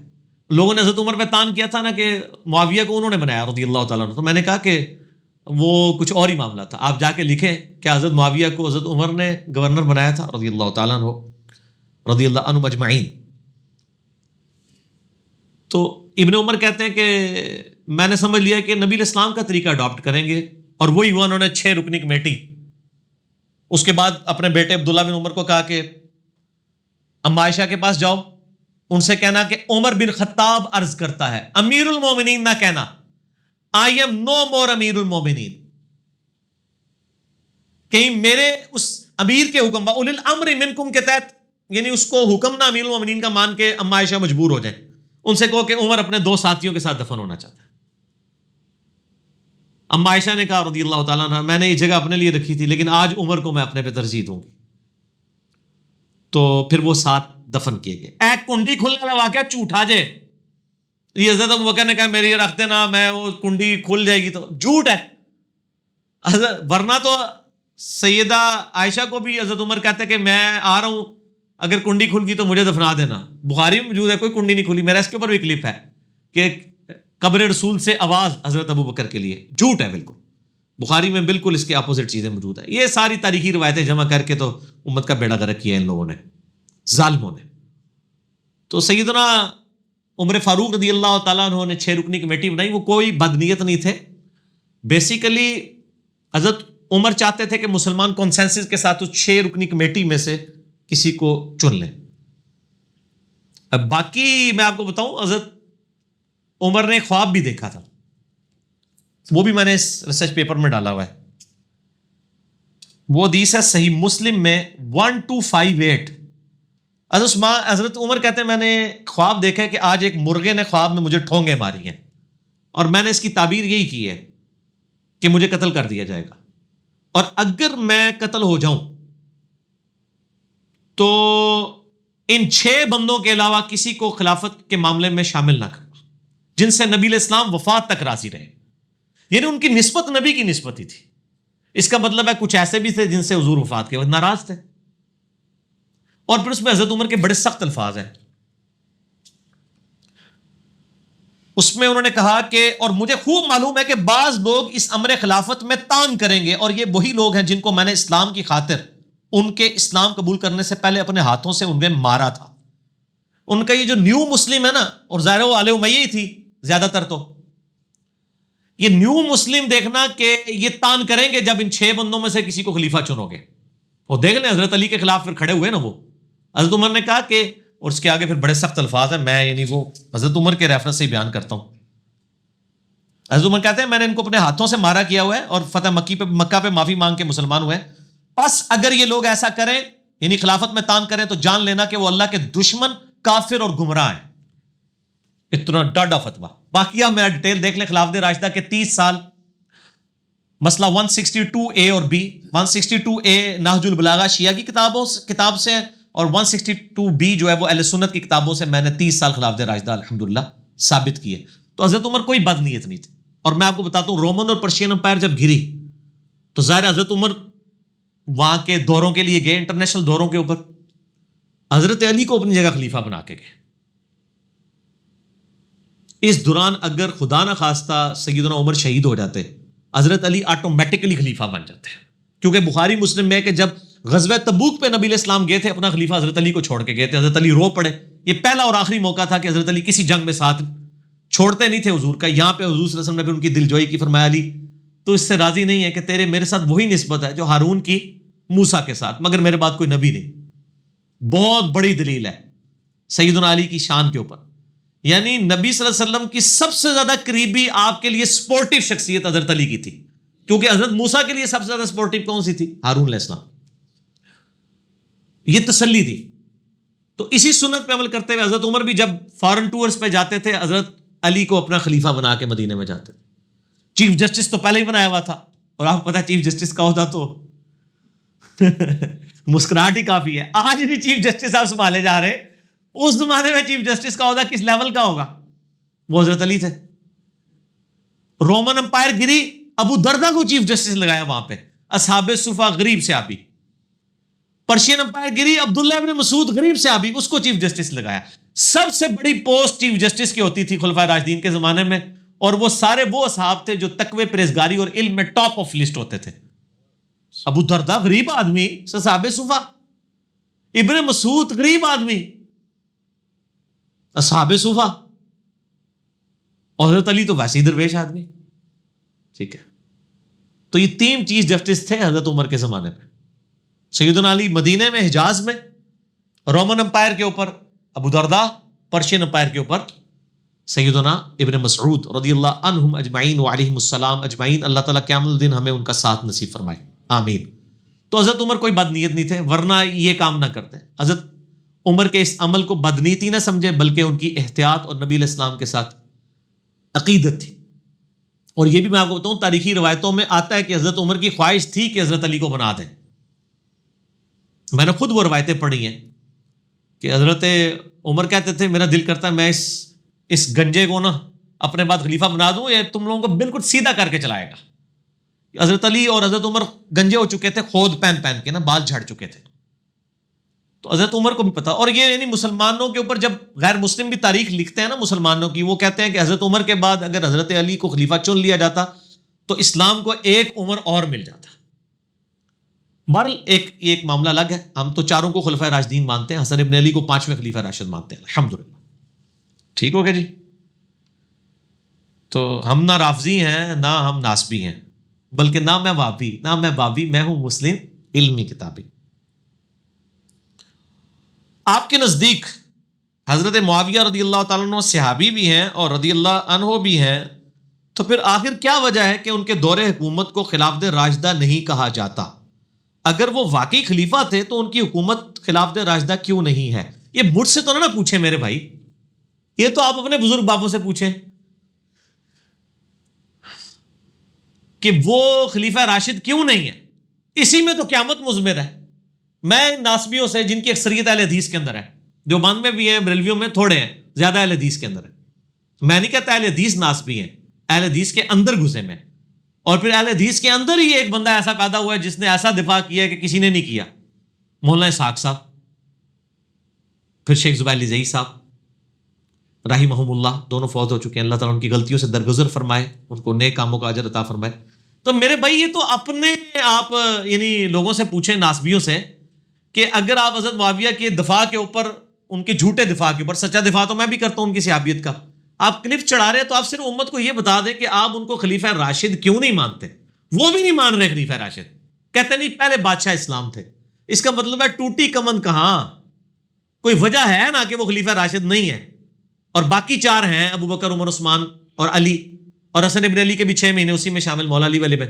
لوگوں نے حضرت عمر پہ تان کیا تھا نا کہ معاویہ کو انہوں نے بنایا رضی اللہ تعالیٰ عنہ، تو میں نے کہا کہ وہ کچھ اور ہی معاملہ تھا. آپ جا کے لکھیں کہ حضرت معاویہ کو حضرت عمر نے گورنر بنایا تھا رضی اللہ تعالیٰ عنہ، رضی اللہ عنہ مجمعین. تو ابن عمر کہتے ہیں کہ میں نے سمجھ لیا کہ نبی علیہ السلام کا طریقہ اڈاپٹ کریں گے، اور وہی ہوا. انہوں نے 6 رکنی کمیٹی. اس کے بعد اپنے بیٹے عبداللہ بن عمر کو کہا کہ اما عائشہ کے پاس جاؤ، ان سے کہنا کہ عمر بن خطاب عرض کرتا ہے، امیر المومنین نہ کہنا، آئی ایم نو مور امیر المومنین، کہیں میرے اس امیر کے حکم با اولی الامر منکم کے تحت، یعنی اس کو حکم نہ امیر المومنین کا مان کے اما عائشہ مجبور ہو جائیں. ان سے کہو کہ عمر اپنے 2 ساتھیوں کے ساتھ دفن ہونا چاہتا ہے. اما عائشہ نے کہا رضی اللہ تعالیٰ عنہ میں نے یہ جگہ اپنے لیے رکھی تھی لیکن آج عمر کو میں اپنے پہ ترجیح دوں گی. تو پھر وہ 7 دفن کیے گئے. اے کنڈی کھلنے والا واقعہ جھوٹا جے. یہ حضرت ابوبکر نے کہا میری رکھ دینا، میں وہ کنڈی کھل جائے گی، تو جھوٹ ہے. ورنہ تو سیدہ عائشہ کو بھی حضرت عمر کہتے کہ میں آ رہا ہوں، اگر کنڈی کھل گئی تو مجھے دفنا دینا. بخاری میں موجود ہے، کوئی کنڈی نہیں کھلی. میرا اس کے اوپر بھی کلپ ہے کہ قبر رسول سے آواز حضرت ابوبکر کے لیے. جھوٹ ہے بالکل. بخاری میں بالکل اس کے اپوزٹ چیزیں موجود ہیں. یہ ساری تاریخی روایتیں جمع کر کے تو امت کا بیڑا غرق کیا ان لوگوں نے، ظالموں نے. تو سیدنا عمر فاروق رضی اللہ تعالیٰ عنہ نے 6 رکنی کمیٹی بنائی. وہ کوئی بدنیت نہیں تھے. بیسیکلی حضرت عمر چاہتے تھے کہ مسلمان کنسنسس کے ساتھ اس 6 رکنی کمیٹی میں سے کسی کو چن لیں. اب باقی میں آپ کو بتاؤں، حضرت عمر نے خواب بھی دیکھا تھا، وہ بھی میں نے اس ریسرچ پیپر میں ڈالا ہوا ہے. وہ حدیث ہے صحیح مسلم میں 1258. حضرت عمر کہتے ہیں میں نے خواب دیکھا ہے کہ آج ایک مرغے نے خواب میں مجھے ٹھونگے ماری ہیں، اور میں نے اس کی تعبیر یہی کی ہے کہ مجھے قتل کر دیا جائے گا، اور اگر میں قتل ہو جاؤں تو ان 6 بندوں کے علاوہ کسی کو خلافت کے معاملے میں شامل نہ کرنا، جن سے نبی علیہ السلام وفات تک راضی رہے. یعنی ان کی نسبت نبی کی نسبت ہی تھی. اس کا مطلب ہے کچھ ایسے بھی تھے جن سے حضور وفات کے وقت ناراض تھے. اور پھر اس میں حضرت عمر کے بڑے سخت الفاظ ہیں. اس میں انہوں نے کہا کہ اور مجھے خوب معلوم ہے کہ بعض لوگ اس امر خلافت میں تان کریں گے، اور یہ وہی لوگ ہیں جن کو میں نے اسلام کی خاطر ان کے اسلام قبول کرنے سے پہلے اپنے ہاتھوں سے انہیں مارا تھا. ان کا یہ جو نیو مسلم ہے نا، اور ظاہر وہ آل امیہ ہی تھی زیادہ تر، تو یہ نیو مسلم دیکھنا کہ یہ تان کریں گے جب ان 6 بندوں میں سے کسی کو خلیفہ چنو گے. وہ دیکھ لیں حضرت علی کے خلاف پھر کھڑے ہوئے نا وہ. حضرت عمر نے کہا کہ، اور اس کے آگے پھر بڑے سخت الفاظ ہیں، میں یعنی وہ حضرت عمر کے ریفرنس سے ہی بیان کرتا ہوں. حضرت عمر کہتے ہیں میں نے ان کو اپنے ہاتھوں سے مارا کیا ہوا ہے اور فتح مکہ پہ معافی مانگ کے مسلمان ہوئے. پس اگر یہ لوگ ایسا کریں یعنی خلافت میں تان کریں تو جان لینا کہ وہ اللہ کے دشمن، کافر اور گمراہ ہیں. اتنا ڈاڈا فتویٰ. باقی آپ میرا ڈیٹیل دیکھ لیں خلافت راشدہ کے 30 سال. مسئلہ 162A اور B. 162A نہج البلاغہ شیعہ کی کتاب سے ہے، اور 162B جو ہے وہ اہل سنت کی کتابوں سے میں نے 30 سال خلافت راشدہ الحمدللہ ثابت کیے. تو حضرت عمر کوئی بد نیت نہیں تھی. اور میں آپ کو بتاتا ہوں رومن اور پرشین امپائر جب گری تو ظاہر حضرت عمر وہاں کے دوروں کے لیے گئے، انٹرنیشنل دوروں کے اوپر. حضرت علی کو اپنی جگہ خلیفہ بنا کے گئے. اس دوران اگر خدا نہ خواستہ سیدنا عمر شہید ہو جاتے، حضرت علی آٹومیٹکلی خلیفہ بن جاتے ہیں. کیونکہ بخاری مسلم میں ہے کہ جب غزوہ تبوک پہ نبی علیہ السلام گئے تھے اپنا خلیفہ حضرت علی کو چھوڑ کے گئے تھے. حضرت علی رو پڑے. یہ پہلا اور آخری موقع تھا کہ حضرت علی کسی جنگ میں ساتھ چھوڑتے نہیں تھے حضور کا. یہاں پہ حضور صلی اللہ علیہ وسلم نے بھی ان کی دلجوئی کی. فرمایا علی تو اس سے راضی نہیں ہے کہ تیرے میرے ساتھ وہی نسبت ہے جو ہارون کی موسیٰ کے ساتھ، مگر میرے بعد کوئی نبی نہیں. بہت بڑی دلیل ہے سیدنا علی کی شان کے اوپر. یعنی نبی صلی اللہ علیہ وسلم کی سب سے زیادہ قریبی آپ کے لیے سپورٹیو شخصیت حضرت علی کی تھی، کیونکہ حضرت موسیٰ کے لیے سب سے زیادہ سپورٹیو کون سی تھی؟ ہارون علیہ السلام. یہ تسلی تھی. تو اسی سنت پہ عمل کرتے ہوئے حضرت عمر بھی جب فارن ٹورز پہ جاتے تھے حضرت علی کو اپنا خلیفہ بنا کے مدینے میں جاتے تھے. چیف جسٹس تو پہلے ہی بنایا ہوا تھا، اور آپ کو پتا ہے چیف جسٹس کا ہوتا تو مسکراہٹ ہی کافی ہے. آج بھی چیف جسٹس آپ سنبھالے جا رہے، اس زمانے میں چیف جسٹس کا ہوتا کس لیول کا ہوگا؟ وہ حضرت علی تھے. رومن امپائر گری، ابو دردہ کو چیف جسٹس لگایا وہاں پہ، اصحاب صفا غریب سے آبی. پرشین امپائر گری، عبداللہ ابن مسعود غریب سے آبی، اس کو چیف جسٹس لگایا. سب سے بڑی پوسٹ چیف جسٹس کی ہوتی تھی خلفائے راشدین کے زمانے میں، اور وہ سارے وہ اصحاب تھے جو تقوی، پرہیزگاری اور علم میں ٹاپ آف لسٹ ہوتے تھے. ابو دردہ غریب آدمی، اصحاب صفا. ابن مسعود غریب آدمی، اصحاب صفا. اور حضرت علی تو ویسے ہی درویش آدمی. ٹھیک ہے. تو یہ 3 چیف جسٹس تھے حضرت عمر کے زمانے میں. سیدنا علی مدینے میں، حجاز میں، رومن امپائر کے اوپر ابو دردہ، پرشین امپائر کے اوپر سیدنا ابن مسعود رضی اللہ عنہم اجمعین وعلیہم السلام اجمعین. اللہ تعالیٰ قیامت الدین ہمیں ان کا ساتھ نصیب فرمائے، آمین. تو حضرت عمر کوئی بد نیت نہیں تھے، ورنہ یہ کام نہ کرتے. حضرت عمر کے اس عمل کو بدنیتی نہ سمجھے، بلکہ ان کی احتیاط اور نبی علیہ السلام کے ساتھ عقیدت تھی. اور یہ بھی میں آپ کو بتاؤں تاریخی روایتوں میں آتا ہے کہ حضرت عمر کی خواہش تھی کہ حضرت علی کو بنا دیں. میں نے خود وہ روایتیں پڑھی ہیں کہ حضرت عمر کہتے تھے میرا دل کرتا ہے میں اس گنجے کو نا اپنے بعد خلیفہ بنا دوں، یہ تم لوگوں کو بالکل سیدھا کر کے چلائے گا. حضرت علی اور حضرت عمر گنجے ہو چکے تھے، خود پہن کے نا بال جھڑ چکے تھے. تو حضرت عمر کو بھی پتا. اور یہ یعنی مسلمانوں کے اوپر جب غیر مسلم بھی تاریخ لکھتے ہیں نا مسلمانوں کی، وہ کہتے ہیں کہ حضرت عمر کے بعد اگر حضرت علی کو خلیفہ چن لیا جاتا تو اسلام کو ایک عمر اور مل جاتا. بہرحال ایک معاملہ الگ ہے. ہم تو چاروں کو خلفائے راشدین مانتے ہیں، حسن ابن علی کو 5ویں خلیفہ راشد مانتے ہیں الحمدللہ. ٹھیک ہو گیا جی. تو ہم نہ رافضی ہیں نہ ہم ناسبی ہیں، بلکہ نہ میں وابی نہ میں بابی، میں ہوں مسلم علمی کتابی. آپ کے نزدیک حضرت معاویہ رضی اللہ تعالیٰ عنہ صحابی بھی ہیں اور رضی اللہ عنہ بھی ہیں، تو پھر آخر کیا وجہ ہے کہ ان کے دور حکومت کو خلافت راشدہ نہیں کہا جاتا؟ اگر وہ واقعی خلیفہ تھے تو ان کی حکومت خلافت راشدہ کیوں نہیں ہے؟ یہ مجھ سے تو نہ پوچھیں میرے بھائی، یہ تو آپ اپنے بزرگ باپوں سے پوچھیں کہ وہ خلیفہ راشد کیوں نہیں ہے۔ اسی میں تو قیامت مضمر ہے۔ میں ناسبیوں سے، جن کی اکثریت اہل حدیث کے اندر ہے، جو بند میں بھی ہیں، بریلویوں میں تھوڑے ہیں، زیادہ اہل حدیث کے اندر ہے، میں نہیں کہتا اہل حدیث ناسبی ہیں، اہل حدیث کے اندر گھسے میں، اور پھر اہل حدیث کے اندر ہی ایک بندہ ایسا پیدا ہوا ہے جس نے ایسا دفاع کیا ہے کہ کسی نے نہیں کیا، مولانا اسحاق صاحب، پھر شیخ زبیر علی زئی صاحب رحمہم اللہ، دونوں فوت ہو چکے ہیں، اللہ تعالیٰ ان کی غلطیوں سے درگزر فرمائے، ان کو نیک کاموں کا اجر عطا فرمائے۔ تو میرے بھائی یہ تو اپنے آپ یعنی لوگوں سے پوچھیں، ناسبیوں سے، کہ اگر آپ حضرت معاویہ کے دفاع کے اوپر، ان کے جھوٹے دفاع کے اوپر، سچا دفاع تو میں بھی کرتا ہوں ان کی صحابیت کا، آپ کلف چڑھا رہے ہیں، تو آپ صرف امت کو یہ بتا دیں کہ آپ ان کو خلیفہ راشد کیوں نہیں مانتے۔ وہ بھی نہیں مان رہے خلیفہ راشد، کہتے نہیں پہلے بادشاہ اسلام تھے۔ اس کا مطلب ہے ٹوٹی کمن کہاں، کوئی وجہ ہے نا کہ وہ خلیفہ راشد نہیں ہے، اور باقی چار ہیں، ابو بکر، عمر، عثمان اور علی، اور حسن ابن علی کے بھی 6 مہینے اسی میں شامل، مولا علی والے میں،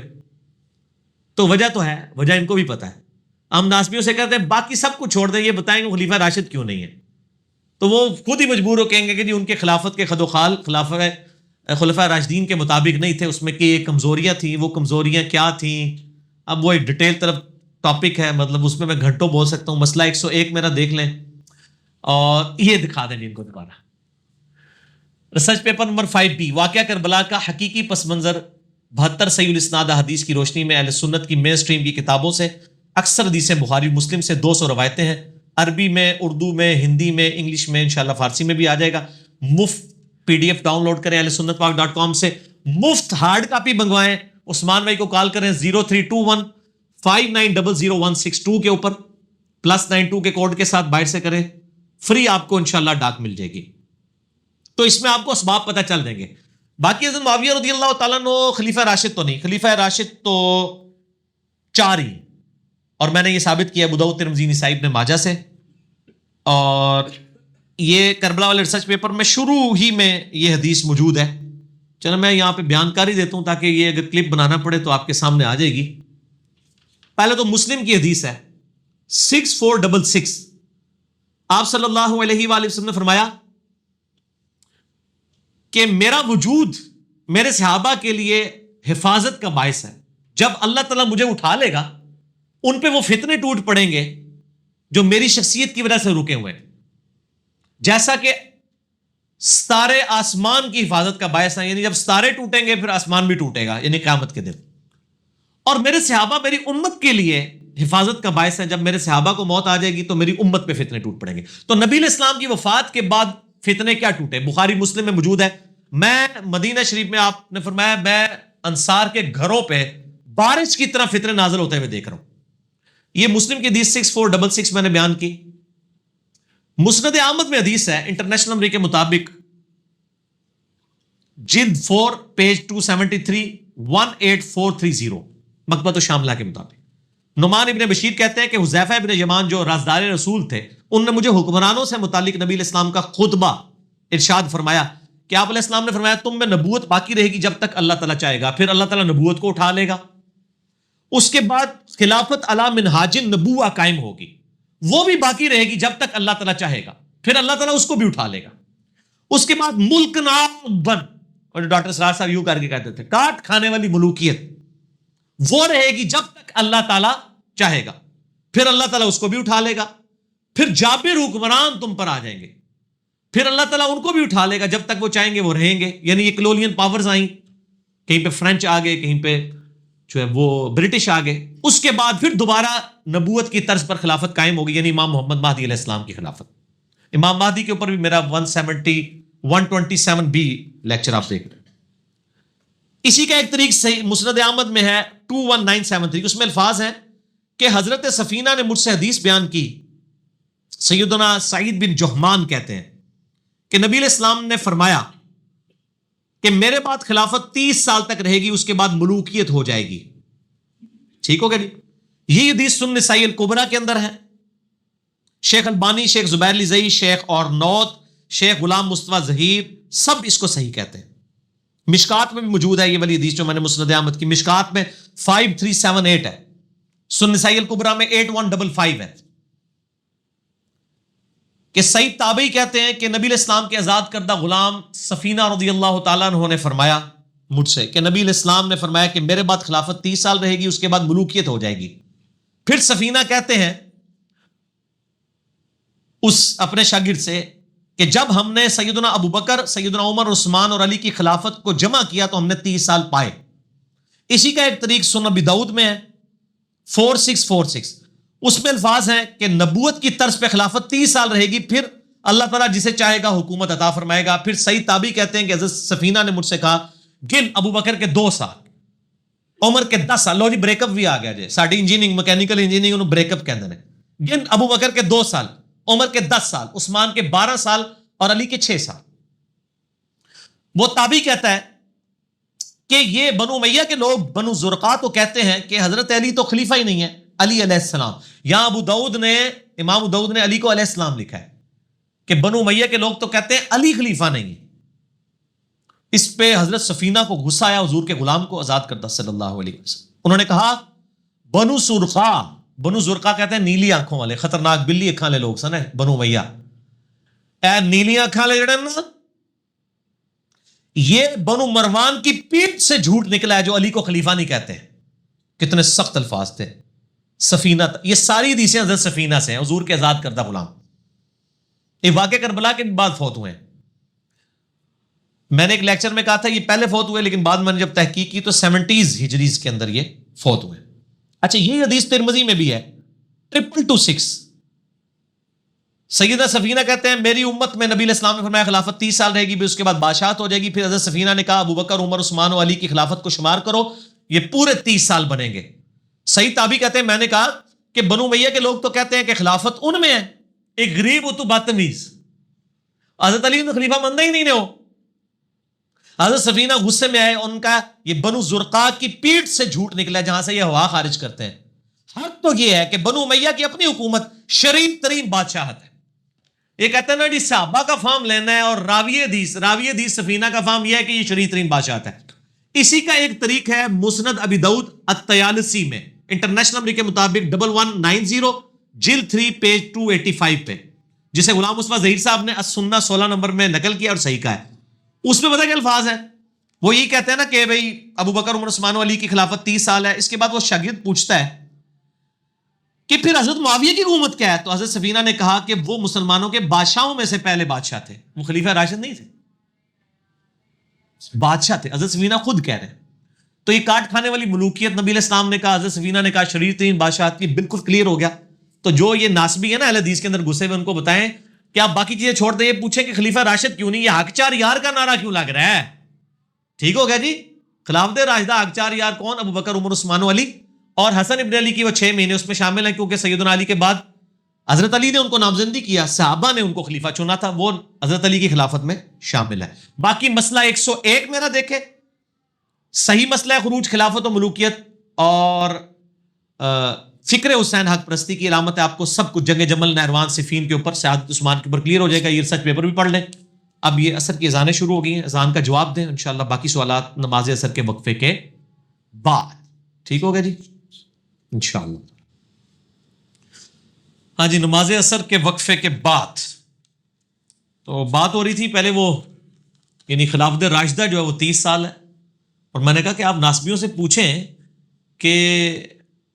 تو وجہ تو ہے، وجہ ان کو بھی پتا ہے۔ ہم ناسبیوں سے کہتے ہیں باقی سب کو چھوڑ دیں، یہ بتائیں گے خلیفہ راشد کیوں نہیں ہے، تو وہ خود ہی مجبور ہو کہیں گے کہ جی ان کے خلافت کے خد و خال خلفاء راشدین کے مطابق نہیں تھے، اس میں کہ کمزوریاں تھیں، وہ کمزوریاں کیا تھیں، اب وہ ایک ڈیٹیل طرف ٹاپک ہے، مطلب اس میں گھنٹوں بول سکتا ہوں۔ مسئلہ 101 میرا دیکھ لیں، اور یہ دکھا دیں جن کو دوبارہ۔ ریسرچ پیپر نمبر 5B، واقعہ کربلا کا حقیقی پس منظر 72 صحیح الاسناد حدیث کی روشنی میں اہل سنت کی مین سٹریم کی کتابوں سے اکثر حدیثیں بخاری مسلم سے 200 روایتیں ہیں، عربی میں، اردو میں، ہندی میں، انگلش میں، انشاءاللہ فارسی میں بھی آ جائے گا۔ مفت PDF ڈاؤن لوڈ کریں ahlsunnatpak.com سے، مفت ہارڈ کاپی منگوائیں، عثمان بھائی کو کال کریں 0321 5900 162 کے اوپر، +92 کے کوڈ کے ساتھ باہر سے کریں، فری آپ کو انشاءاللہ ڈاک مل جائے گی۔ تو اس میں آپ کو اسباب پتہ چل دیں گے۔ باقی حضرت معاویہ رضی اللہ تعالیٰ عنہ خلیفہ راشد تو نہیں، خلیفہ راشد تو 4 ہی، اور میں نے یہ ثابت کیا ابو داؤد، ترمذی، نسائی، ابن ماجہ سے، اور یہ کربلا والے ریسرچ پیپر میں شروع ہی میں یہ حدیث موجود ہے۔ چلو میں یہاں پہ بیان کاری دیتا ہوں تاکہ یہ اگر کلپ بنانا پڑے تو آپ کے سامنے آ جائے گی۔ پہلے تو مسلم کی حدیث ہے 6466، آپ صلی اللہ علیہ وآلہ وسلم نے فرمایا کہ میرا وجود میرے صحابہ کے لیے حفاظت کا باعث ہے، جب اللہ تعالیٰ مجھے اٹھا لے گا ان پہ وہ فتنے ٹوٹ پڑیں گے جو میری شخصیت کی وجہ سے رکے ہوئے ہیں، جیسا کہ ستارے آسمان کی حفاظت کا باعث ہے، یعنی جب ستارے ٹوٹیں گے پھر آسمان بھی ٹوٹے گا، یعنی قیامت کے دن۔ اور میرے صحابہ میری امت کے لیے حفاظت کا باعث ہے، جب میرے صحابہ کو موت آ جائے گی تو میری امت پہ فتنے ٹوٹ پڑیں گے۔ تو نبی علیہ السلام کی وفات کے بعد فتنے کیا ٹوٹے؟ بخاری مسلم میں موجود ہے۔ میں مدینہ شریف میں، آپ نے فرمایا میں انصار کے گھروں پہ بارش کی طرح فتنے نازل ہوتے ہوئے دیکھ رہا ہوں۔ یہ مسلم کی حدیث 6466 میں نے بیان کی۔ مسند احمد میں حدیث ہے انٹرنیشنل نمبر کے مطابق، جلد 4 پیج 273 18430، مکتبۃ الشاملہ کے مطابق۔ نعمان ابن بشیر کہتے ہیں کہ حذیفہ ابن یمان جو رازدار رسول تھے، ان نے مجھے حکمرانوں سے متعلق نبی علیہ السلام کا خطبہ ارشاد فرمایا کہ آپ علیہ السلام نے فرمایا تم میں نبوت باقی رہے گی جب تک اللہ تعالیٰ چاہے گا، پھر اللہ تعالیٰ نبوت کو اٹھا لے گا، اس کے بعد خلافت علی منہاج النبوہ قائم ہوگی، وہ بھی باقی رہے گی جب تک اللہ تعالیٰ چاہے گا، پھر اللہ تعالیٰ اس کو بھی اٹھا لے گا۔ اس کے بعد ملک نابن، اور ڈاکٹر سرار صاحب یوں کر کے کہتے تھے کاٹ کھانے والی ملوکیت، وہ رہے گی جب تک اللہ تعالیٰ چاہے گا، پھر اللہ تعالیٰ اس کو بھی اٹھا لے گا۔ پھر جابر حکمران تم پر آ جائیں گے، پھر اللہ تعالیٰ ان کو بھی اٹھا لے گا، جب تک وہ چاہیں گے وہ رہیں گے، یعنی یہ کلونین پاورز آئیں، کہیں پہ فرینچ آ گئے، کہیں پہ جو ہے وہ برٹش آ گئے۔ اس کے بعد پھر دوبارہ نبوت کی طرز پر خلافت قائم ہوگی، یعنی امام محمد مہدی علیہ السلام کی خلافت۔ امام مہدی کے اوپر بھی میرا 127B لیکچر آپ دیکھ رہے ہیں۔ اسی کا ایک طریق صحیح مسند احمد میں ہے 21973، اس میں الفاظ ہیں کہ حضرت سفینہ نے مجھ سے حدیث بیان کی، سیدنا سعید بن جہمان کہتے ہیں کہ نبی علیہ السلام نے فرمایا کہ میرے بعد خلافت 30 سال تک رہے گی، اس کے بعد ملوکیت ہو جائے گی۔ ٹھیک ہو گیا جی؟ یہ حدیث سنن نسائی الکبریٰ کے اندر ہے۔ شیخ البانی، شیخ زبیر علی زئی، شیخ اور نوت شیخ غلام مصطفیٰ ظہیر، سب اس کو صحیح کہتے ہیں. مشکات میں بھی موجود ہے یہ والی حدیث جو میں نے مسند احمد کی، مشکات میں 5378 ہے، سنن نسائی الکبریٰ میں 8155 ہے، کہ سعید تابعی کہتے ہیں کہ نبی علیہ السلام کے آزاد کردہ غلام سفینہ رضی اللہ تعالیٰ عنہ نے فرمایا مجھ سے کہ نبی علیہ السلام نے فرمایا کہ میرے بعد خلافت 30 سال رہے گی، اس کے بعد ملوکیت ہو جائے گی. پھر سفینہ کہتے ہیں اس اپنے شاگرد سے کہ جب ہم نے سیدنا ابو بکر، سیدنا عمر، عثمان اور علی کی خلافت کو جمع کیا تو ہم نے 30 سال پائے. اسی کا ایک طریق سنن ابی داؤد میں ہے 4646، اس میں الفاظ ہیں کہ نبوت کی طرز پہ خلافت 30 سال رہے گی، پھر اللہ تعالیٰ جسے چاہے گا حکومت عطا فرمائے گا. پھر سعید تابعی کہتے ہیں کہ حضرت سفینہ نے مجھ سے کہا گن ابو بکر کے 2 سال، عمر کے 10 سال. لو جی بریک اپ بھی آ گیا جی، ساری انجینئرنگ میکینیکل انجینئرنگ انہوں بریک اپ کہتے ہیں. گن ابو بکر کے 2 سال، عمر کے 10 سال، عثمان کے 12 سال اور علی کے 6 سال. وہ تابعی کہتا ہے کہ یہ بنو امیہ کے لوگ بنو زرقاء تو کہتے ہیں کہ حضرت علی تو خلیفہ ہی نہیں ہے، علی علیہ السلام. یہاں امام ابو داؤد نے علی کو علیہ السلام لکھا ہے کہ بنو امیہ کے لوگ تو کہتے ہیں علی خلیفہ نہیں ہے. اس پہ حضرت سفینہ کو غصہ آیا حضور کے غلام کو آزاد کردہ صلی اللہ علیہ وسلم. انہوں نے کہا بنو زرقاء، بنو زرقاء کہتے ہیں نیلی آنکھوں والے، خطرناک بلی اکھاں والے لوگ سن بنو امیہ. اے نیلی آنکھاں والے جڑے نا، یہ بنو مروان کی پیٹ سے جھوٹ نکلا ہے جو علی کو خلیفہ نہیں کہتے ہیں. کتنے سخت الفاظ تھے. سفینہ، یہ ساری حدیثیں حضرت سفینہ سے ہیں، حضور کے آزاد کردہ غلام. یہ واقع کربلا کے بعد فوت ہوئے ہیں. میں نے ایک لیکچر میں کہا تھا یہ پہلے فوت ہوئے، لیکن بعد میں نے جب تحقیق کی تو 70s ہجریز کے اندر یہ فوت ہوئے. اچھا یہ حدیث ترمذی میں بھی ہے 2226. سیدہ سفینہ کہتے ہیں میری امت میں نبی علیہ السلام نے فرمایا خلافت 30 سال رہے گی، پھر اس کے بعد بادشاہت ہو جائے گی. پھر حضرت سفینہ نے کہا ابو بکر، عمر، عثمان و علی کی خلافت کو شمار کرو، یہ پورے 30 سال بنیں گے. سعید تابعی کہتے ہیں میں نے کہا کہ بنو امیہ کے لوگ تو کہتے ہیں کہ خلافت ان میں ہے، ایک غریب ہو تو بدتمیز، حضرت علی نے خلیفہ مندہ ہی نہیں ہو. حضرت سفینہ غصے میں آئے، ان کا یہ بنو زرقاء کی پیٹ سے جھوٹ نکلا جہاں سے یہ ہوا خارج کرتے ہیں. حق تو یہ ہے کہ بنو امیہ کی اپنی حکومت شریف ترین بادشاہت ہے. یہ کہتے ہیں نا جی صحابہ کا فارم لینا ہے اور راوی حدیث سفینہ کا فارم یہ ہے کہ یہ شریف ترین بادشاہت ہے. اسی کا ایک طریق ہے مسند ابی داؤد الطیالسی میں، انٹرنیشنل نمبر کے مطابق 1190 جلد 3 پیج 285 پہ، جسے غلام مصطفیٰ ظہیر صاحب نے السنہ 16 نمبر میں نقل کیا اور صحیح کہا ہے. اس میں پتہ کیا الفاظ ہیں؟ وہ یہی کہتے ہیں نا کہ بھئی ابو بکر، عمر، عثمان و علی کی خلافت 30 سال ہے. اس کے بعد وہ شاگرد پوچھتا ہے کہ پھر حضرت معاویہ کی حکومت کیا ہے؟ تو حضرت سفینہ نے کہا کہ وہ مسلمانوں کے بادشاہوں میں سے پہلے بادشاہ تھے، وہ خلیفہ راشد نہیں تھے، بادشاہ تھے. حضرت سفینہ خود کہہ رہے ہیں. تو یہ کاٹ کھانے والی ملوکیت نبی علیہ السلام نے کہا، حضرت سفینہ نے کہا شریف ترین بادشاہت کی، بالکل کلیئر ہو گیا. تو جو یہ ناسبی ہے نا اہل حدیث کے اندر گھسے ہوئے، ان کو بتائیں کہ آپ باقی چیزیں چھوڑ دیں، یہ پوچھیں کہ خلیفہ راشد کیوں نہیں، یہ حق چار یار کا نعرہ کیوں لگ رہا ہے؟ ٹھیک ہو گیا جی. خلافت راشدہ حق چار یار کون؟ ابو بکر، عمر، عثمان و علی. اور حسن ابن علی کی وہ 6 مہینے اس میں شامل ہیں، کیونکہ سیدنا علی کے بعد حضرت علی نے ان کو نامزدگی کیا، صحابہ نے ان کو خلیفہ چنا تھا، وہ حضرت علی کی خلافت میں شامل ہے. باقی مسئلہ 101 میں نہ دیکھے، صحیح مسئلہ خروج خلافت و ملوکیت اور فکر حسین حق پرستی کی علامت ہے. آپ کو سب کچھ جنگ جمل، نہروان، صفین کے اوپر، سعادت عثمان کے اوپر کلیئر ہو جائے گا. یہ ریسرچ پیپر بھی پڑھ لیں. اب یہ عصر کی اذانیں شروع ہو گئی ہیں، اذان کا جواب دیں انشاءاللہ. باقی سوالات نماز عصر کے وقفے کے بعد. ٹھیک ہو گیا جی انشاءاللہ. ہاں جی، نماز عصر کے وقفے کے بعد تو بات ہو رہی تھی پہلے وہ یعنی خلافت راشدہ جو ہے وہ 30 سال ہے. اور میں نے کہا کہ آپ ناسبیوں سے پوچھیں کہ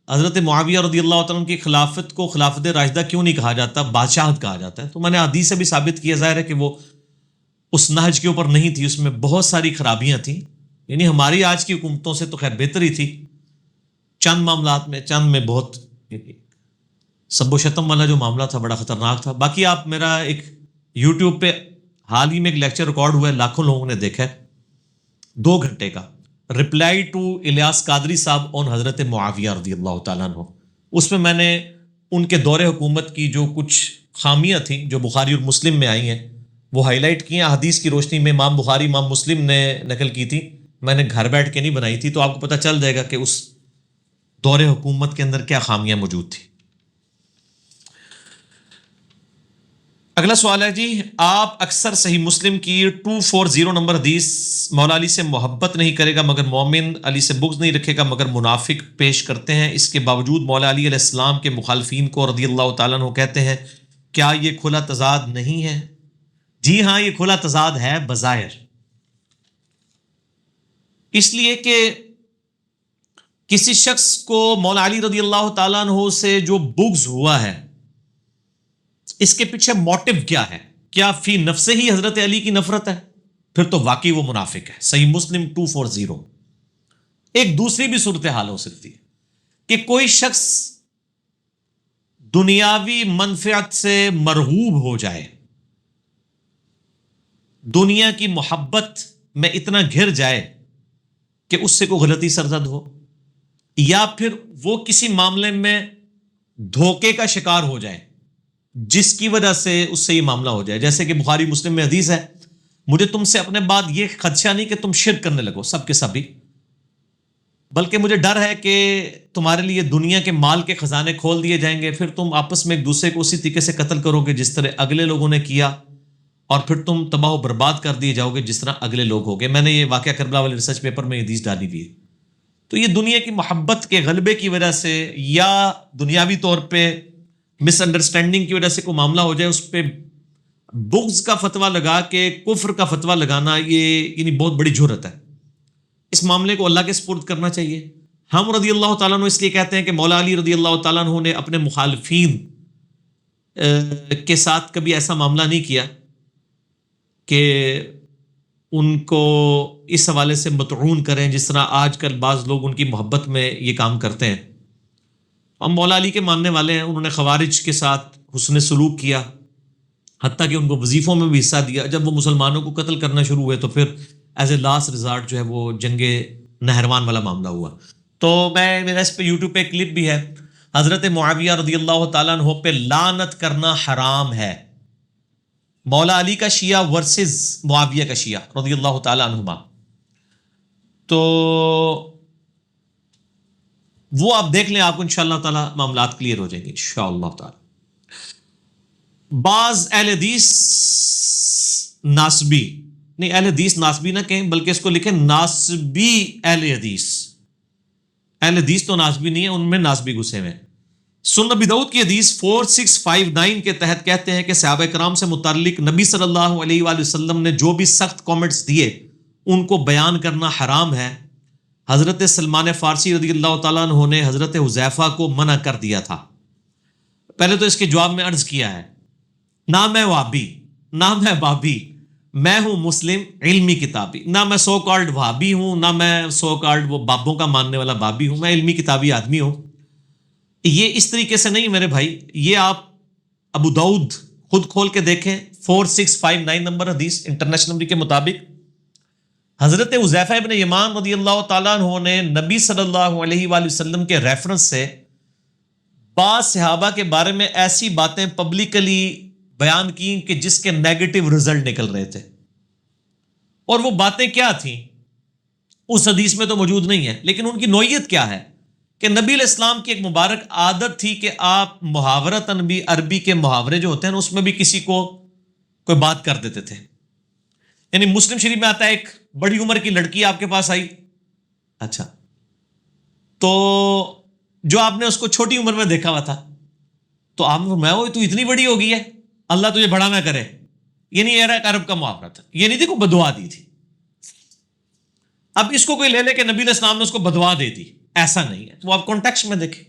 حضرت معاویہ رضی اللہ تعالیٰ عنہ کی خلافت کو خلافت راشدہ کیوں نہیں کہا جاتا، بادشاہت کہا جاتا ہے. تو میں نے حدیث سے بھی ثابت کیا، ظاہر ہے کہ وہ اس نہج کے اوپر نہیں تھی، اس میں بہت ساری خرابیاں تھیں. یعنی ہماری آج کی حکومتوں سے تو خیر بہتر ہی تھی، چند معاملات میں، چند میں بہت سب و شتم والا جو معاملہ تھا بڑا خطرناک تھا. باقی آپ میرا ایک یوٹیوب پہ حال ہی میں ایک لیکچر ریکارڈ ہوا ہے، لاکھوں لوگوں نے دیکھا ہے، 2 گھنٹے کا، رپلائی ٹو الیاس قادری صاحب اون حضرت معاویہ رضی اللہ تعالیٰ عنہ. اس میں نے ان کے دور حکومت کی جو کچھ خامیاں تھیں جو بخاری اور مسلم میں آئی ہیں وہ ہائی لائٹ کی ہیں. حدیث کی روشنی میں امام بخاری، امام مسلم نے نقل کی تھی، میں نے گھر بیٹھ کے نہیں بنائی تھی. تو آپ کو پتہ چل جائے گا کہ اس دور حکومت کے اندر کیا خامیاں موجود تھی. اگلا سوال ہے جی، آپ اکثر صحیح مسلم کی 240 نمبر حدیث مولا علی سے محبت نہیں کرے گا مگر مومن، علی سے بغض نہیں رکھے گا مگر منافق پیش کرتے ہیں، اس کے باوجود مولا علی علیہ السلام کے مخالفین کو رضی اللہ تعالیٰ عنہ کہتے ہیں، کیا یہ کھلا تضاد نہیں ہے؟ جی ہاں، یہ کھلا تضاد ہے بظاہر، اس لیے کہ کسی شخص کو مولا علی رضی اللہ تعالیٰ عنہ سے جو بغض ہوا ہے، اس کے پیچھے موٹو کیا ہے؟ کیا فی نفس ہی حضرت علی کی نفرت ہے؟ پھر تو واقعی وہ منافق ہے۔ صحیح مسلم 240۔ ایک دوسری بھی صورتحال ہو سکتی ہے کہ کوئی شخص دنیاوی منفعت سے مرغوب ہو جائے، دنیا کی محبت میں اتنا گھر جائے کہ اس سے کوئی غلطی سرزد ہو، یا پھر وہ کسی معاملے میں دھوکے کا شکار ہو جائے جس کی وجہ سے اس سے یہ معاملہ ہو جائے، جیسے کہ بخاری مسلم میں حدیث ہے، مجھے تم سے اپنے بعد یہ خدشہ نہیں کہ تم شرک کرنے لگو سب کے سبھی، بلکہ مجھے ڈر ہے کہ تمہارے لیے دنیا کے مال کے خزانے کھول دیے جائیں گے، پھر تم آپس میں ایک دوسرے کو اسی طریقے سے قتل کرو گے جس طرح اگلے لوگوں نے کیا، اور پھر تم تباہ و برباد کر دیے جاؤ گے جس طرح اگلے لوگ ہو گئے۔ میں نے یہ واقعہ کربلا والے ریسرچ پیپر میں حدیث ڈالی ہوئی ہے۔ تو یہ دنیا کی محبت کے غلبے کی وجہ سے یا دنیاوی طور پہ مس انڈرسٹینڈنگ کی وجہ سے کوئی معاملہ ہو جائے، اس پہ بغض کا فتویٰ لگا کے کفر کا فتویٰ لگانا، یہ یعنی بہت بڑی جرأت ہے۔ اس معاملے کو اللہ کے سپرد کرنا چاہیے۔ ہم رضی اللہ تعالیٰ عنہ اس لیے کہتے ہیں کہ مولا علی رضی اللہ تعالیٰ عنہ نے اپنے مخالفین کے ساتھ کبھی ایسا معاملہ نہیں کیا کہ ان کو اس حوالے سے مطعون کریں جس طرح آج کل بعض لوگ ان کی محبت میں یہ کام کرتے ہیں۔ ہم مولا علی کے ماننے والے ہیں، انہوں نے خوارج کے ساتھ حسن سلوک کیا، حتیٰ کہ ان کو وظیفوں میں بھی حصہ دیا۔ جب وہ مسلمانوں کو قتل کرنا شروع ہوئے تو پھر ایز اے لاسٹ ریزارٹ جو ہے وہ جنگ نہروان والا معاملہ ہوا۔ تو میرا اس پہ یوٹیوب پہ کلپ بھی ہے، حضرت معاویہ رضی اللہ تعالیٰ عنہ پہ لعنت کرنا حرام ہے، مولا علی کا شیعہ ورسز معاویہ کا شیعہ رضی اللہ تعالیٰ عنہما۔ تو وہ آپ دیکھ لیں، آپ کو انشاءاللہ تعالیٰ معاملات کلیئر ہو جائیں گے انشاءاللہ تعالیٰ۔ بعض اہل حدیث ناسبی، نہیں اہل حدیث ناسبی نہ کہیں بلکہ اس کو لکھیں ناسبی اہل حدیث۔ اہل حدیث تو ناسبی نہیں ہے، ان میں ناسبی گھسے ہوئے ہیں۔ سنن ابی داؤد کی حدیث 4659 کے تحت کہتے ہیں کہ صحابہ کرام سے متعلق نبی صلی اللہ علیہ وآلہ وسلم نے جو بھی سخت کامنٹس دیے ان کو بیان کرنا حرام ہے۔ حضرت سلمان فارسی رضی اللہ تعالیٰ عنہ نے حضرت حذیفہ کو منع کر دیا تھا۔ پہلے تو اس کے جواب میں عرض کیا ہے، نہ میں وہابی نہ میں بابی، میں ہوں مسلم علمی کتابی، نہ میں سو کالڈ وہابی ہوں نہ میں سو کالڈ وہ بابوں کا ماننے والا بابی ہوں، میں علمی کتابی آدمی ہوں۔ یہ اس طریقے سے نہیں میرے بھائی، یہ آپ ابو داؤد خود کھول کے دیکھیں، 4659 نمبر حدیث انٹرنیشنل نمبر کے مطابق حضرت حذیفہ ابن یمان رضی اللہ تعالیٰ عنہ نے نبی صلی اللہ علیہ وآلہ وسلم کے ریفرنس سے بعض صحابہ کے بارے میں ایسی باتیں پبلکلی بیان کی کہ جس کے نیگیٹو رزلٹ نکل رہے تھے، اور وہ باتیں کیا تھیں اس حدیث میں تو موجود نہیں ہے، لیکن ان کی نوعیت کیا ہے کہ نبی علیہ السلام کی ایک مبارک عادت تھی کہ آپ محاورتاً بھی عربی کے محاورے جو ہوتے ہیں اس میں بھی کسی کو کوئی بات کر دیتے تھے۔ یعنی مسلم شریف میں آتا ہے ایک بڑی عمر کی لڑکی آپ کے پاس آئی، اچھا تو جو آپ نے اس کو چھوٹی عمر میں دیکھا ہوا تھا تو آپ نے فرمایا وہ تو اتنی بڑی ہو گئی ہے، اللہ تجھے بڑا نہ کرے۔ یہ نہیں ایک عرب کا محاورہ تھا، یہ نہیں تھی کوئی بدعا دی تھی۔ اب اس کو کوئی لے لے کہ نبی علیہ السلام نے اس کو بدعا دے دی، ایسا نہیں ہے، تو آپ کانٹیکسٹ میں دیکھیں۔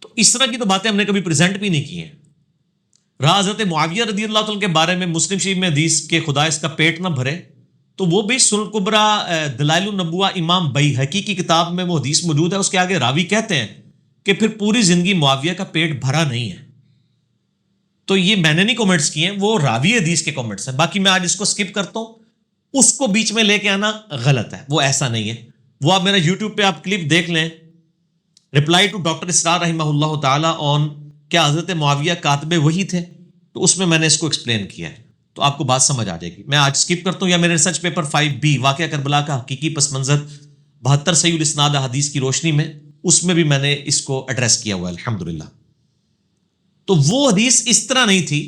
تو اس طرح کی تو باتیں ہم نے کبھی پریزنٹ بھی نہیں کی ہیں۔ رہا حضرت معاویہ رضی اللہ تعالیٰ کے بارے میں مسلم شریف میں حدیث کہ خدا اس کا پیٹ نہ بھرے، تو وہ بھی سنن کبریٰ دلائل النبوہ امام بیہقی کی کتاب میں وہ حدیث موجود ہے۔ اس کے آگے راوی کہتے ہیں کہ پھر پوری زندگی معاویہ کا پیٹ بھرا نہیں ہے۔ تو یہ میں نے نہیں کامنٹس کیے ہیں، وہ راوی حدیث کے کامنٹس ہیں۔ باقی میں آج اس کو سکپ کرتا ہوں، اس کو بیچ میں لے کے آنا غلط ہے، وہ ایسا نہیں ہے۔ وہ آپ میرا یوٹیوب پہ آپ کلپ دیکھ لیں، رپلائی ٹو ڈاکٹر اسرار رحمہ اللہ تعالیٰ آن کیا حضرت معاویہ کاتب وحی تھے، تو اس میں نے اس کو ایکسپلین کیا ہے، تو آپ کو بات سمجھ آ جائے گی۔ میں آج سکپ کرتا ہوں، یا میرے ریسرچ پیپر 5B واقعہ کربلا کا حقیقی پس منظر 72 صحیح الاسناد حدیث کی روشنی میں، اس میں بھی میں نے اس کو ایڈریس کیا ہوا ہے الحمدللہ۔ تو وہ حدیث اس طرح نہیں تھی،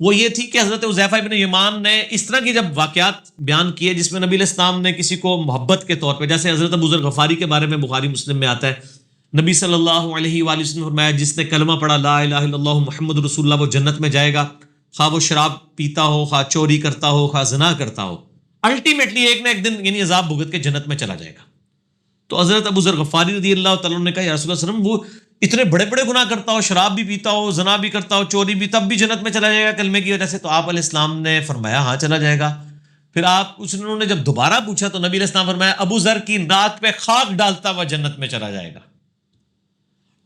وہ یہ تھی کہ حضرت حذیفہ ابن یمان نے اس طرح کی جب واقعات بیان کیے جس میں نبی علیہ السلام نے کسی کو محبت کے طور پہ، جیسے حضرت ابو ذر غفاری کے بارے میں بخاری مسلم میں آتا ہے، نبی صلی اللہ علیہ وآلہ وسلم نے فرمایا جس نے کلمہ پڑھا لا الہ الا اللہ محمد رسول اللہ وہ جنت میں جائے گا، خواہ وہ شراب پیتا ہو، خواہ چوری کرتا ہو، خواہ زنا کرتا ہو، الٹیمیٹلی ایک نہ ایک دن یعنی عذاب بھگت کے جنت میں چلا جائے گا۔ تو حضرت ابو ذر غفاری رضی اللہ تعالیٰ عنہ نے کہا یا رسول اللہ صلی اللہ علیہ وسلم وہ اتنے بڑے بڑے گناہ کرتا ہو، شراب بھی پیتا ہو، زنا بھی کرتا ہو، چوری بھی، تب بھی جنت میں چلا جائے گا کلمے کی وجہ سے؟ تو آپ علیہ السلام نے فرمایا ہاں چلا جائے گا۔ پھر انہوں نے جب دوبارہ پوچھا تو نبی علیہ السلام فرمایا ابو ذر کی ناک پہ خاک ڈالتا ہوا جنت میں چلا جائے گا۔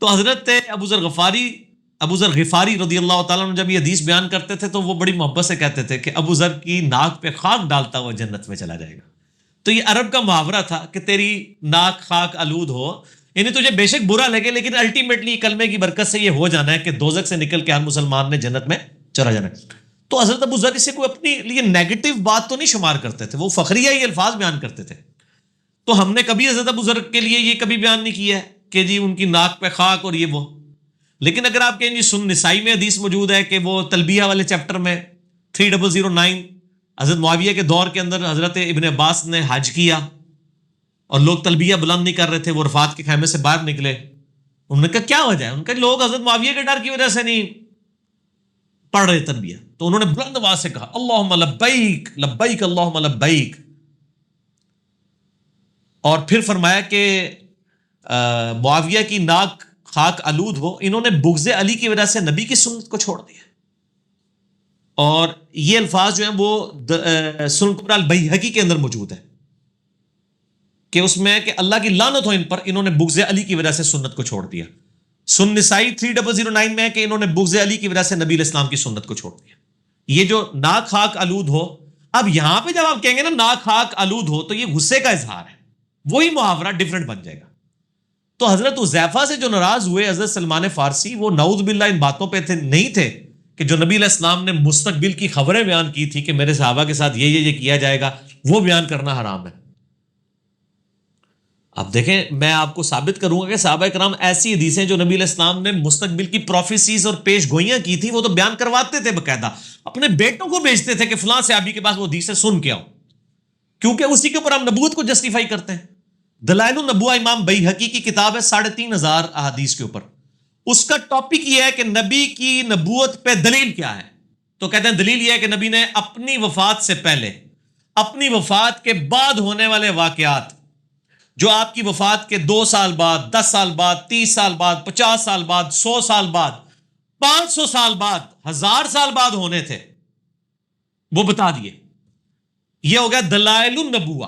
تو حضرت ابو ذر غفاری رضی اللہ تعالیٰ عنہ جب یہ حدیث بیان کرتے تھے تو وہ بڑی محبت سے کہتے تھے کہ ابو ذر کی ناک پہ خاک ڈالتا ہوا جنت میں چلا جائے گا۔ تو یہ عرب کا محاورہ تھا کہ تیری ناک خاک آلود ہو، یعنی تجھے بے شک برا لگے لیکن الٹیمیٹلی کلمے کی برکت سے یہ ہو جانا ہے کہ دوزخ سے نکل کے ہر مسلمان نے جنت میں چلا جانا ہے۔ تو حضرت ابو ذر اسے کوئی اپنی لیے نیگیٹو بات تو نہیں شمار کرتے تھے، وہ فخریہ یہ الفاظ بیان کرتے تھے۔ تو ہم نے کبھی حضرت ابو ذر کے لیے یہ کبھی بیان نہیں کیا ہے کہ جی ان کی ناک پہ خاک اور یہ وہ۔ لیکن اگر آپ کہیں جی سن نسائی میں حدیث موجود ہے کہ وہ تلبیہ والے چیپٹر میں 3009 حضرت معاویہ کے دور کے اندر حضرت ابن عباس نے حج کیا اور لوگ تلبیہ بلند نہیں کر رہے تھے، وہ عرفات کے خیمے سے باہر نکلے، انہوں نے کہا کیا وجہ ہے؟ ان کا لوگ حضرت معاویہ کے ڈر کی وجہ سے نہیں پڑھ رہے تلبیہ، تو انہوں نے بلند آواز سے کہا اللہم لبیک لبیک اللہم لبیک، اور پھر فرمایا کہ معاویہ کی ناک خاک آلود ہو، انہوں نے بغض علی کی وجہ سے نبی کی سنت کو چھوڑ دیا۔ اور یہ الفاظ جو ہیں وہ سنن کبری البیہقی کے اندر موجود ہے کہ اس میں کہ اللہ کی لعنت ہو ان پر، انہوں نے بغض علی کی وجہ سے سنت کو چھوڑ دیا۔ سن نسائی 3009 میں ہے کہ انہوں نے بغض علی کی وجہ سے نبی علیہ السلام کی سنت کو چھوڑ دیا۔ یہ جو ناک خاک آلود ہو، اب یہاں پہ جب آپ کہیں گے نا ناک خاک آلود ہو تو یہ غصے کا اظہار ہے، وہی محاورہ ڈیفرنٹ بن جائے گا۔ تو حضرت حذیفہ سے جو ناراض ہوئے حضرت سلمان فارسی، وہ نعوذ باللہ ان باتوں پہ نہیں تھے کہ جو نبی علیہ السلام نے مستقبل کی خبریں بیان کی تھی کہ میرے صحابہ کے ساتھ یہ کیا جائے گا، وہ بیان کرنا حرام ہے۔ اب دیکھیں میں آپ کو ثابت کروں گا کہ صحابہ کرام ایسی حدیثیں جو نبی علیہ السلام نے مستقبل کی پروفیسیز اور پیش گوئیاں کی تھی وہ تو بیان کرواتے تھے، باقاعدہ اپنے بیٹوں کو بھیجتے تھے کہ فلاں صحابی کے پاس وہ حدیثیں سن کے آؤ، کیونکہ اسی کے اوپر ہم نبوت کو جسٹیفائی کرتے ہیں۔ دلائل النبوہ امام بیہقی کی کتاب ہے 3500 احادیث کے اوپر، اس کا ٹاپک یہ ہے کہ نبی کی نبوت پہ دلیل کیا ہے، تو کہتے ہیں دلیل یہ ہے کہ نبی نے اپنی وفات سے پہلے، اپنی وفات کے بعد ہونے والے واقعات، جو آپ کی وفات کے 2 سال بعد، 10 سال بعد، 30 سال بعد، 50 سال بعد، 100 سال بعد، 500 سال بعد، 1000 سال بعد ہونے تھے، وہ بتا دیے۔ یہ ہو گیا دلائل النبوہ۔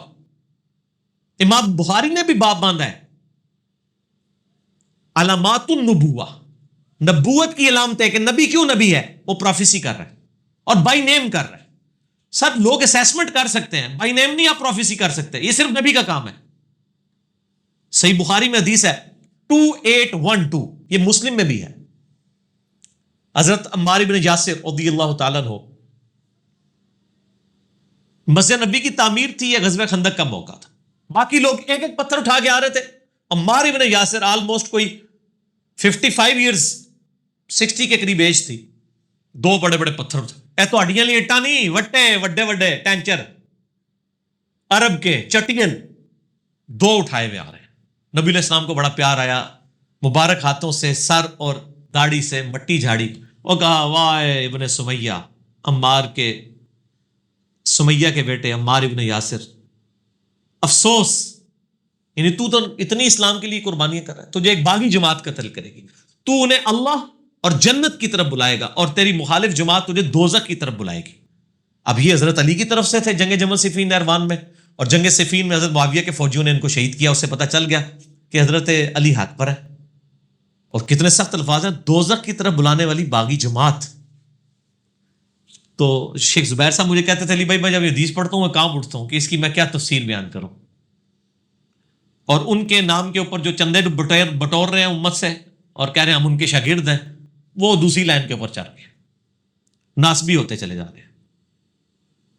امام بخاری نے بھی باب باندھا ہے علامات النبوہ، نبوت کی علامت ہے کہ نبی کیوں نبی ہے، وہ پروفیسی کر رہا ہے اور بائی نیم کر رہا ہے۔ سب لوگ اسیسمنٹ کر سکتے ہیں، بائی نیم نہیں آپ پروفیسی کر سکتے، یہ صرف نبی کا کام ہے۔ صحیح بخاری میں حدیث ہے 2812، یہ مسلم میں بھی ہے، حضرت عمار بن یاسر رضی اللہ تعالیٰ عنہ، مسجد نبی کی تعمیر تھی، یہ غزوہ خندق کا موقع تھا، باقی لوگ ایک ایک پتھر اٹھا کے آ رہے تھے، عمار بن یاسر آلموسٹ کوئی 55 ایئرز 60 کے قریب ایج تھی، 2 بڑے بڑے پتھر اے تو ہڈیاں لی اٹا نہیں، وٹے وڈے وڈے ٹینچر عرب کے چٹین 2 اٹھائے ہوئے آ رہے ہیں۔ نبی علیہ السلام کو بڑا پیار آیا، مبارک ہاتھوں سے سر اور داڑھی سے مٹی جھاڑی، وہ کہا واہ ابن سمیہ، عمار کے سمیہ کے بیٹے عمار ابن یاسر، افسوس، یعنی تو اتنی اسلام کے لیے قربانیاں کر رہا ہے، تجھے ایک باغی جماعت قتل کرے گی، تو انہیں اللہ اور جنت کی طرف بلائے گا اور تیری مخالف جماعت تجھے دوزخ کی طرف بلائے گی۔ اب یہ حضرت علی کی طرف سے تھے جنگ جمل صفین نہروان میں، اور جنگ صفین میں حضرت معاویہ کے فوجیوں نے ان کو شہید کیا، اس سے پتہ چل گیا کہ حضرت علی حق پر ہے، اور کتنے سخت الفاظ ہیں، دوزخ کی طرف بلانے والی باغی جماعت۔ تو شیخ زبیر صاحب مجھے کہتے تھے علی بھائی میں جب یہ حدیث پڑھتا ہوں میں کام اٹھتا ہوں کہ اس کی میں کیا تفسیر بیان کروں، اور ان کے نام کے اوپر جو چندے بٹور رہے ہیں امت سے اور کہہ رہے ہیں ہم ان کے شاگرد ہیں، وہ دوسری لائن کے اوپر چل رہے ہیں، ناسبی ہوتے چلے جا رہے ہیں۔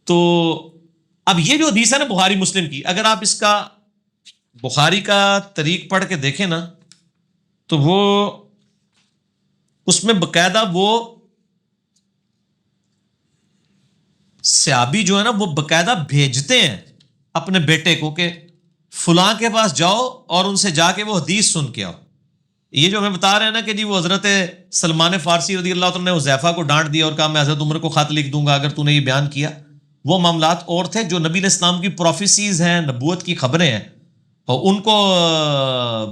تو اب یہ جو حدیث ہے نا بخاری مسلم کی، اگر آپ اس کا بخاری کا طریق پڑھ کے دیکھیں نا تو وہ اس میں باقاعدہ وہ صحابی جو ہے نا وہ باقاعدہ بھیجتے ہیں اپنے بیٹے کو کہ فلاں کے پاس جاؤ اور ان سے جا کے وہ حدیث سن کے آؤ. یہ جو ہمیں بتا رہے ہیں نا کہ جی وہ حضرت سلمان فارسی رضی اللہ عنہ نے حذیفہ کو ڈانٹ دیا اور کہا میں حضرت عمر کو خط لکھ دوں گا اگر تو نے یہ بیان کیا، وہ معاملات اور تھے. جو نبی علیہ السلام کی پروفیسیز ہیں، نبوت کی خبریں ہیں، اور ان کو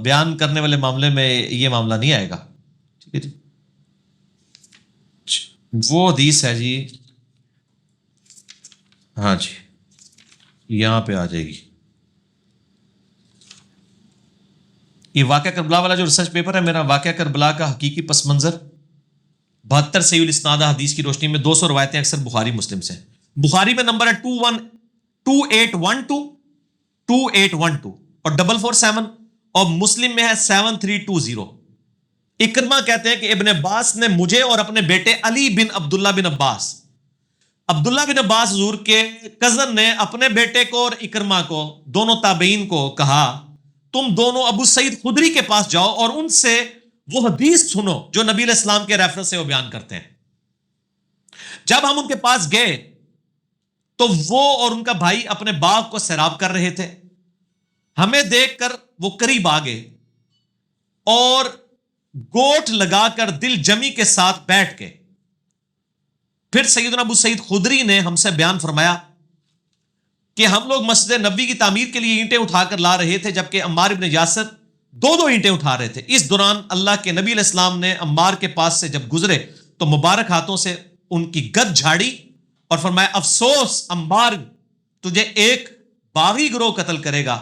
بیان کرنے والے معاملے میں یہ معاملہ نہیں آئے گا. ٹھیک ہے جی. وہ حدیث ہے جی، ہاں جی یہاں پہ آ جائے گی. یہ واقعہ کربلا والا جو ریسرچ پیپر ہے میرا، واقعہ کربلا کا حقیقی پس منظر، 72 صحیح الاسناد حدیث کی روشنی میں 200 روایتیں اکثر بخاری مسلم سے. بخاری میں نمبر ہے 2812 2812 اور 447، اور مسلم میں ہے 7320. اکرمہ کہتے ہیں کہ ابن عباس نے مجھے اور اپنے بیٹے علی بن عبداللہ بن عباس، عبداللہ بن عباس حضور کے کزن نے اپنے بیٹے کو اور اکرمہ کو، دونوں تابعین کو کہا تم دونوں ابو سعید خدری کے پاس جاؤ اور ان سے وہ حدیث سنو جو نبی علیہ السلام کے ریفرنس سے وہ بیان کرتے ہیں. جب ہم ان کے پاس گئے تو وہ اور ان کا بھائی اپنے باغ کو سیراب کر رہے تھے. ہمیں دیکھ کر وہ قریب آ گئے اور گوٹھ لگا کر دل جمی کے ساتھ بیٹھ کے پھر سیدنا ابو سعید خدری نے ہم سے بیان فرمایا کہ ہم لوگ مسجد نبی کی تعمیر کے لیے اینٹیں اٹھا کر لا رہے تھے جبکہ عمار ابن یاسر 2 اینٹیں اٹھا رہے تھے. اس دوران اللہ کے نبی علیہ السلام نے عمار کے پاس سے جب گزرے تو مبارک ہاتھوں سے ان کی گد جھاڑی اور فرمایا افسوس عمار، تجھے ایک باغی گروہ قتل کرے گا،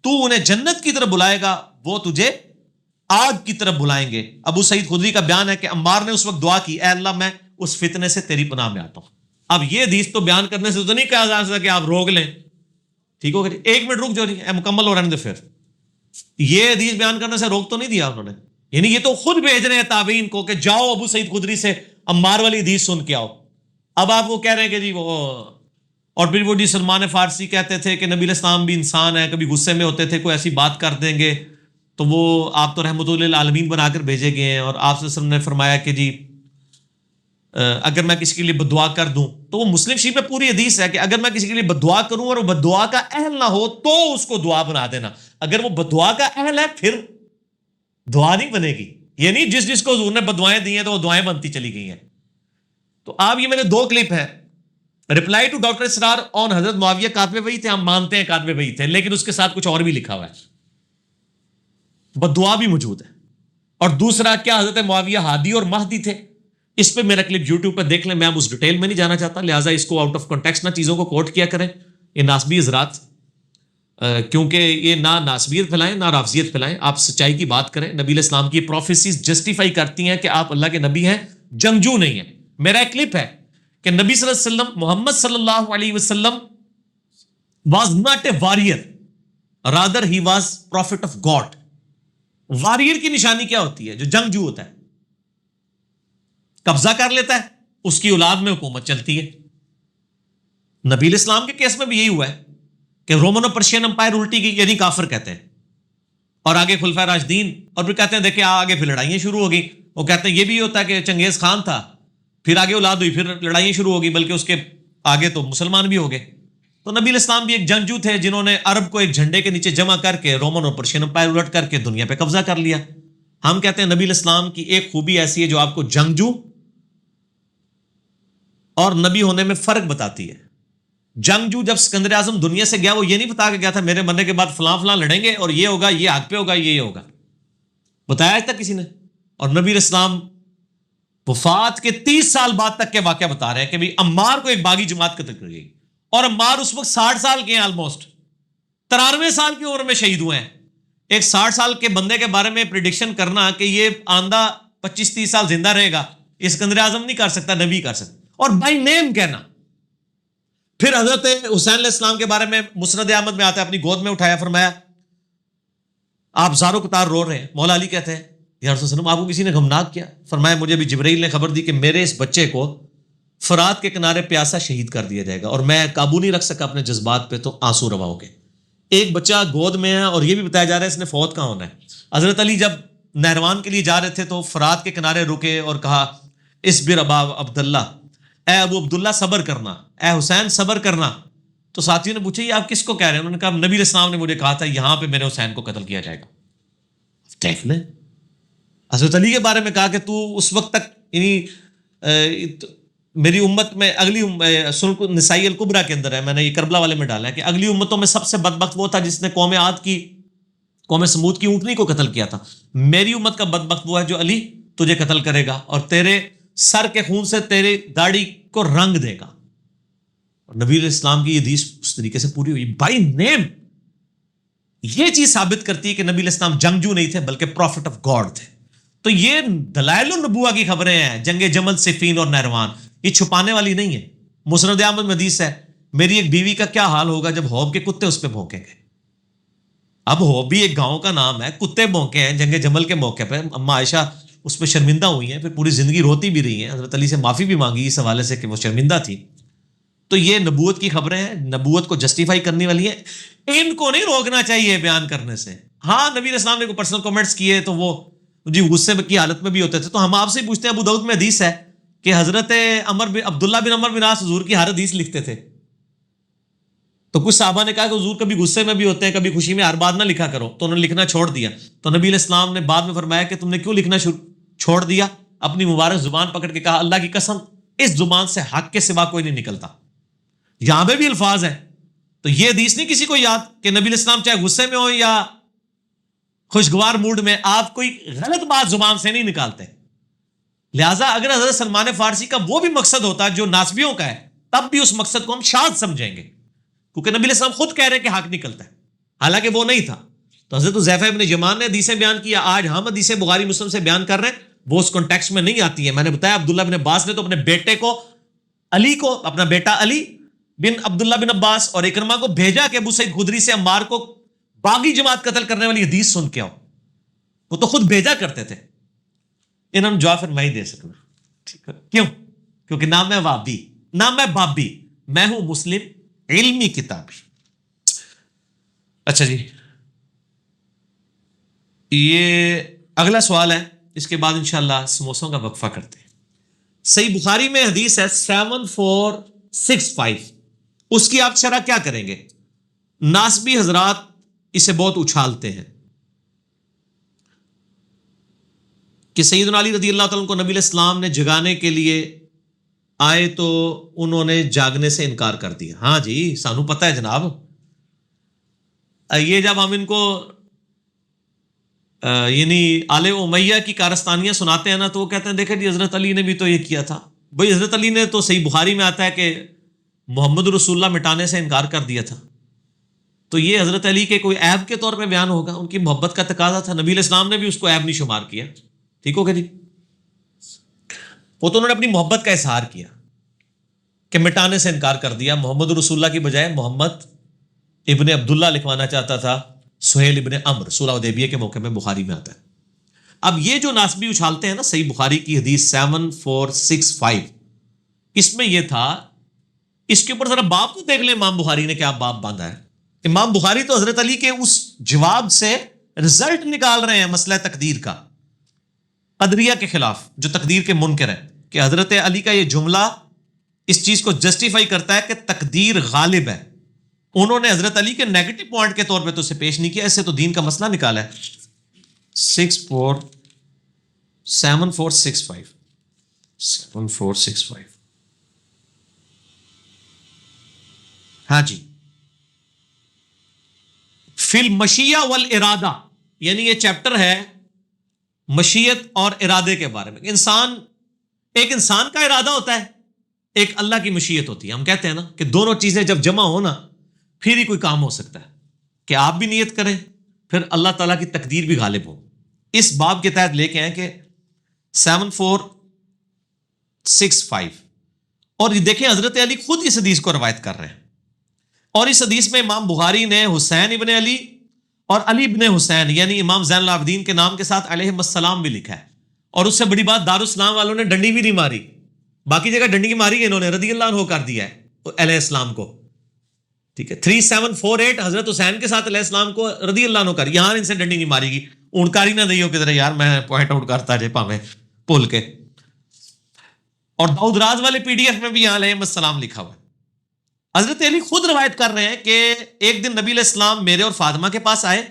تو انہیں جنت کی طرف بلائے گا، وہ تجھے آگ کی طرف بلائیں گے. ابو سعید خدری کا بیان ہے کہ عمار نے اس وقت دعا کی، اے اللہ میں اس فتنے سے تیری پناہ میں آتا ہوں. اب یہ حدیث تو بیان کرنے سے تو نہیں کہا جا سکتا کہ آپ روک لیں. ٹھیک ہو گیا، 1 منٹ رک جو نہیں مکمل ہو رہنے دے. پھر یہ حدیث بیان کرنے سے روک تو نہیں دیا انہوں نے، یعنی یہ تو خود بھیج رہے ہیں تابعین کو کہ جاؤ ابو سعید خدری سے عمار والی حدیث سن کے آؤ. اب آپ وہ کہہ رہے ہیں کہ جی وہ، اور پھر وہ جی سلمان فارسی کہتے تھے کہ نبی علیہ السلام بھی انسان ہے، کبھی غصے میں ہوتے تھے، کوئی ایسی بات کر دیں گے تو وہ آپ تو رحمت للعالمین بنا کر بھیجے گئے ہیں. اور آپ صلی اللہ علیہ وسلم نے فرمایا کہ جی اگر میں کسی کے لیے بدعا کر دوں تو وہ مسلم شریف میں پوری حدیث ہے کہ اگر میں کسی کے لیے بدعا کروں اور وہ بدعا کا اہل نہ ہو تو اس کو دعا بنا دینا. اگر وہ بدعا کا اہل ہے پھر دعا نہیں بنے گی. یعنی جس کو حضور نے بدعائیں دی ہیں تو وہ دعائیں بنتی چلی گئی ہیں. تو آپ یہ میرے 2 کلپ ہیں. رپلائی ٹو ڈاکٹر اسرار آن حضرت معاویہ کاتب وحی تھے، ہم مانتے ہیں کاتب وحی تھے، لیکن اس کے ساتھ کچھ اور بھی لکھا ہوا ہے، بدعا بھی موجود ہے. اور دوسرا، کیا حضرت معاویہ ہادی اور مہدی تھے؟ اس پہ میرا کلپ یوٹیوب پہ دیکھ لیں. میں اب اس ڈیٹیل میں نہیں جانا چاہتا، لہٰذا اس کو آؤٹ آف کانٹیکسٹ نہ چیزوں کو کوٹ کیا کریں، یہ ناسبی حضرات، کیونکہ یہ نہ ناسبیت پھیلائیں نہ رافضیت پھیلائیں. آپ سچائی کی بات کریں. نبی علیہ السلام کی پروفیسیز جسٹیفائی کرتی ہیں کہ آپ اللہ کے نبی ہیں، جنگجو نہیں ہیں. میرا ایک کلپ ہے کہ نبی صلی اللہ علیہ وسلم، محمد صلی اللہ علیہ وسلم was not a warrior, rather he was prophet of God. Warrior کی نشانی کیا ہوتی ہے؟ جو جنگجو ہوتا ہے، قبضہ کر لیتا ہے، اس کی اولاد میں حکومت چلتی ہے. نبی علیہ السلام کے کیس میں بھی یہی ہوا ہے کہ رومن اور پرشین امپائر الٹی گئی، یعنی کافر کہتے ہیں، اور آگے خلفائے راشدین، اور پھر کہتے ہیں دیکھیں آگے پھر لڑائیاں شروع ہو گئی. وہ کہتے ہیں یہ بھی ہوتا ہے کہ چنگیز خان تھا، پھر آگے اولاد ہوئی، پھر لڑائیاں شروع ہو گئی، بلکہ اس کے آگے تو مسلمان بھی ہو گئے. تو نبی علیہ السلام بھی ایک جنگجو تھے جنہوں نے عرب کو ایک جھنڈے کے نیچے جمع کر کے رومن اور پرشین امپائر الٹ کر کے دنیا پہ قبضہ کر لیا. ہم کہتے ہیں نبی علیہ السلام کی ایک خوبی ایسی ہے جو آپ کو جنگجو اور نبی ہونے میں فرق بتاتی ہے. جنگجو جب سکندر اعظم دنیا سے گیا، وہ یہ نہیں بتا کے گیا تھا میرے مرنے کے بعد فلاں فلاں لڑیں گے اور یہ ہوگا، یہ حق پہ ہوگا، یہ ہوگا، بتایا آج تک کسی نے؟ اور نبی علیہ السلام وفات کے 30 سال بعد تک کے واقعہ بتا رہے ہیں کہ بھی عمار کو ایک باغی جماعت قتل کر گئی، اور عمار اس وقت 60 سال کے ہیں، آلموسٹ 93 سال کی عمر میں شہید ہوئے ہیں. ایک 60 سال کے بندے کے بارے میں پریڈکشن کرنا کہ یہ آندہ 25-30 سال زندہ رہے گا، یہ سکندر اعظم نہیں کر سکتا، نبی کر سکتا. اور بائی نیم کہنا. پھر حضرت حسین علیہ السلام کے بارے میں مسند احمد میں آتا ہے، اپنی گود میں اٹھایا، فرمایا آپ زاروں قطار رو رہے ہیں. مولا علی کہتے ہیں یا رسول اللہ، آپ کو کسی نے غمناک کیا؟ فرمایا مجھے بھی جبرائیل نے خبر دی کہ میرے اس بچے کو فرات کے کنارے پیاسا شہید کر دیا جائے گا، اور میں قابو نہیں رکھ سکا اپنے جذبات پہ تو آنسو روا ہو گئے. ایک بچہ گود میں ہے اور یہ بھی بتایا جا رہا ہے اس نے فوت کہاں ہونا ہے. حضرت علی جب نہروان کے لیے جا رہے تھے تو فرات کے کنارے رکے اور کہا اصبر ابا عبداللہ، اے ابو عبداللہ صبر کرنا، اے حسین صبر کرنا. تو ساتھیوں نے پوچھا یہ آپ کس کو کہہ رہے ہیں؟ انہوں نے کہا نبی علیہ السلام نے مجھے کہا تھا یہاں پہ میرے حسین کو قتل کیا جائے گا. دیکھ لیں حضرت علی کے بارے میں کہا کہ تو اس وقت تک یعنی میری امت میں اگلی سنن نسائی الکبریٰ کے اندر ہے، میں نے یہ کربلا والے میں ڈالا ہے کہ اگلی امتوں میں سب سے بدبخت وہ تھا جس نے قوم عاد کی، قوم سمود کی اونٹنی کو قتل کیا تھا. میری امت کا بدبخت وہ ہے جو علی تجھے قتل کرے گا اور تیرے سر کے خون سے تیری داڑھی کو رنگ دے گا. اور نبی علیہ السلام کی یہ حدیث اس طریقے سے پوری ہوئی بائی نیم. یہ چیز ثابت کرتی ہے کہ نبی علیہ السلام جنگجو نہیں تھے بلکہ پروفٹ آف گاڈ تھے. تو یہ دلائل النبوہ کی خبریں ہیں، جنگ جمل، صفین اور نہروان، یہ چھپانے والی نہیں ہے. مسند احمد میں حدیث ہے میری ایک بیوی کا کیا حال ہوگا جب ہوب کے کتے اس پہ بھونکیں گے. اب ہوب بھی ایک گاؤں کا نام ہے، کتے بھونکے ہیں جنگ جمل کے موقع پہ. اما عائشہ اس پہ شرمندہ ہوئی ہیں، پھر پوری زندگی روتی بھی رہی ہیں، حضرت علی سے معافی بھی مانگی اس حوالے سے کہ وہ شرمندہ تھی. تو یہ نبوت کی خبریں ہیں، نبوت کو جسٹیفائی کرنے والی ہیں، ان کو نہیں روکنا چاہیے بیان کرنے سے. ہاں نبی علیہ السلام نے کوئی پرسنل کمنٹس کیے تو وہ جی غصے کی حالت میں بھی ہوتے تھے. تو ہم آپ سے پوچھتے ہیں، ابو داؤد میں حدیث ہے کہ حضرت عبداللہ بن عمر بن عاص حضور کی ہر حدیث لکھتے تھے. تو کچھ صحابہ نے کہا کہ حضور کبھی غصے میں بھی ہوتے ہیں، کبھی خوشی میں، ہر بات نہ لکھا کرو. تو انہوں نے لکھنا چھوڑ دیا. تو نبی علیہ السلام نے بعد میں فرمایا کہ تم نے کیوں لکھنا چھوڑ دیا؟ اپنی مبارک زبان پکڑ کے کہا اللہ کی قسم اس زبان سے حق کے سوا کوئی نہیں نکلتا. یہاں پہ بھی الفاظ ہیں. تو یہ حدیث نہیں کسی کو یاد کہ نبی علیہ السلام چاہے غصے میں ہو یا خوشگوار موڈ میں آپ کوئی غلط بات زبان سے نہیں نکالتے. لہٰذا اگر حضرت سلمان فارسی کا وہ بھی مقصد ہوتا جو ناسبیوں کا ہے تب بھی اس مقصد کو ہم شاذ سمجھیں گے، کیونکہ نبی علیہ السلام خود کہہ رہے ہیں کہ حق نکلتا ہے، حالانکہ وہ نہیں تھا. تو حضرت حذیفہ ابن یمان نے حدیثیں بیان کیا، آج ہم حدیثیں بخاری مسلم سے بیان کر رہے ہیں، وہ اس کانٹیکسٹ میں نہیں آتی ہیں. میں نے بتایا عبداللہ بن عباس نے تو اپنے بیٹے کو علی کو، اپنا بیٹا علی بن عبداللہ بن عباس اور اکرمہ کو بھیجا کہ ابو سعید خدری سے عمار کو باغی جماعت قتل کرنے والی حدیث سن کے آؤ. وہ تو خود بھیجا کرتے تھے. انہوں نے جواب پھر میں ہی دے سکنا. ٹھیک ہے کیوں؟ کیونکہ نام میں وابی، نام میں بابی، میں ہوں مسلم علمی کتابی. اچھا جی، یہ اگلا سوال ہے، اس کے بعد انشاءاللہ سموسوں کا وقفہ کرتے ہیں. صحیح بخاری میں حدیث ہے 7465، اس کی آپ شرح کیا کریں گے؟ ناسبی حضرات اسے بہت اچھالتے ہیں کہ سیدنا علی رضی اللہ تعالیٰ کو نبی علیہ السلام نے جگانے کے لیے آئے تو انہوں نے جاگنے سے انکار کر دیا. ہاں جی سانو پتہ ہے جناب. یہ جب ہم ان کو یعنی آل امیہ کی کارستانیاں سناتے ہیں نا تو وہ کہتے ہیں دیکھیں جی حضرت علی نے بھی تو یہ کیا تھا. بھائی حضرت علی نے تو صحیح بخاری میں آتا ہے کہ محمد رسول اللہ مٹانے سے انکار کر دیا تھا. تو یہ حضرت علی کے کوئی عیب کے طور پہ بیان ہوگا؟ ان کی محبت کا تقاضا تھا. نبی علیہ السلام نے بھی اس کو عیب نہیں شمار کیا. ٹھیک ہوگا جی. وہ تو انہوں نے اپنی محبت کا اظہار کیا کہ مٹانے سے انکار کر دیا. محمد رسول اللہ کی بجائے محمد ابن عبداللہ لکھوانا چاہتا تھا، سہیل ابن عمرو، صلح حدیبیہ کے موقع میں بخاری میں آتا ہے. اب یہ جو ناسبی اچھالتے ہیں نا صحیح بخاری کی حدیث 7465، اس میں یہ تھا، اس کے اوپر ذرا باب کو دیکھ لیں امام بخاری نے کیا باب باندھا ہے. امام بخاری تو حضرت علی کے اس جواب سے رزلٹ نکال رہے ہیں مسئلہ تقدیر کا، قدریہ کے خلاف جو تقدیر کے منکر ہیں، کہ حضرت علی کا یہ جملہ اس چیز کو جسٹیفائی کرتا ہے کہ تقدیر غالب ہے. انہوں نے حضرت علی کے نیگیٹو پوائنٹ کے طور پہ تو اسے پیش نہیں کیا، اس سے تو دین کا مسئلہ نکالا ہے. 7465 ہاں جی، فی المشیہ والارادہ، یعنی یہ چیپٹر ہے مشیت اور ارادے کے بارے میں. ایک انسان کا ارادہ ہوتا ہے، ایک اللہ کی مشیت ہوتی ہے. ہم کہتے ہیں نا کہ دونوں چیزیں جب جمع ہو نا پھر ہی کوئی کام ہو سکتا ہے، کہ آپ بھی نیت کریں پھر اللہ تعالیٰ کی تقدیر بھی غالب ہو. اس باب کے تحت لے کے آئیں کہ 7465، اور یہ دیکھیں حضرت علی خود اس حدیث کو روایت کر رہے ہیں، اور اس حدیث میں امام بخاری نے حسین ابن علی اور علی ابن حسین یعنی امام زین العابدین کے نام کے ساتھ علیہ السلام بھی لکھا ہے. اور اس سے بڑی بات دارالاسلام والوں نے ڈنڈی بھی نہیں ماری، باقی جگہ ڈنڈی ماری ہے، انہوں نے رضی اللہ عنہ کر دیا ہے علیہ السلام کو. ٹھیک ہے 3748 حضرت حسین کے ساتھ علیہ السلام کو رضی اللہ عنہ کر، یہاں ان سے ڈنڈی نہیں ماری گی. اونکاری نہ دئیو کدھر یار میں پوائنٹ آؤٹ کرتا جے پاویں بھول کے. اور داؤد راز والے پی ڈی ایف میں بھی یہاں علیہ السلام لکھا ہوا ہے. حضرت علی خود روایت کر رہے ہیں کہ ایک دن نبی علیہ السلام میرے اور فاطمہ کے پاس آئے,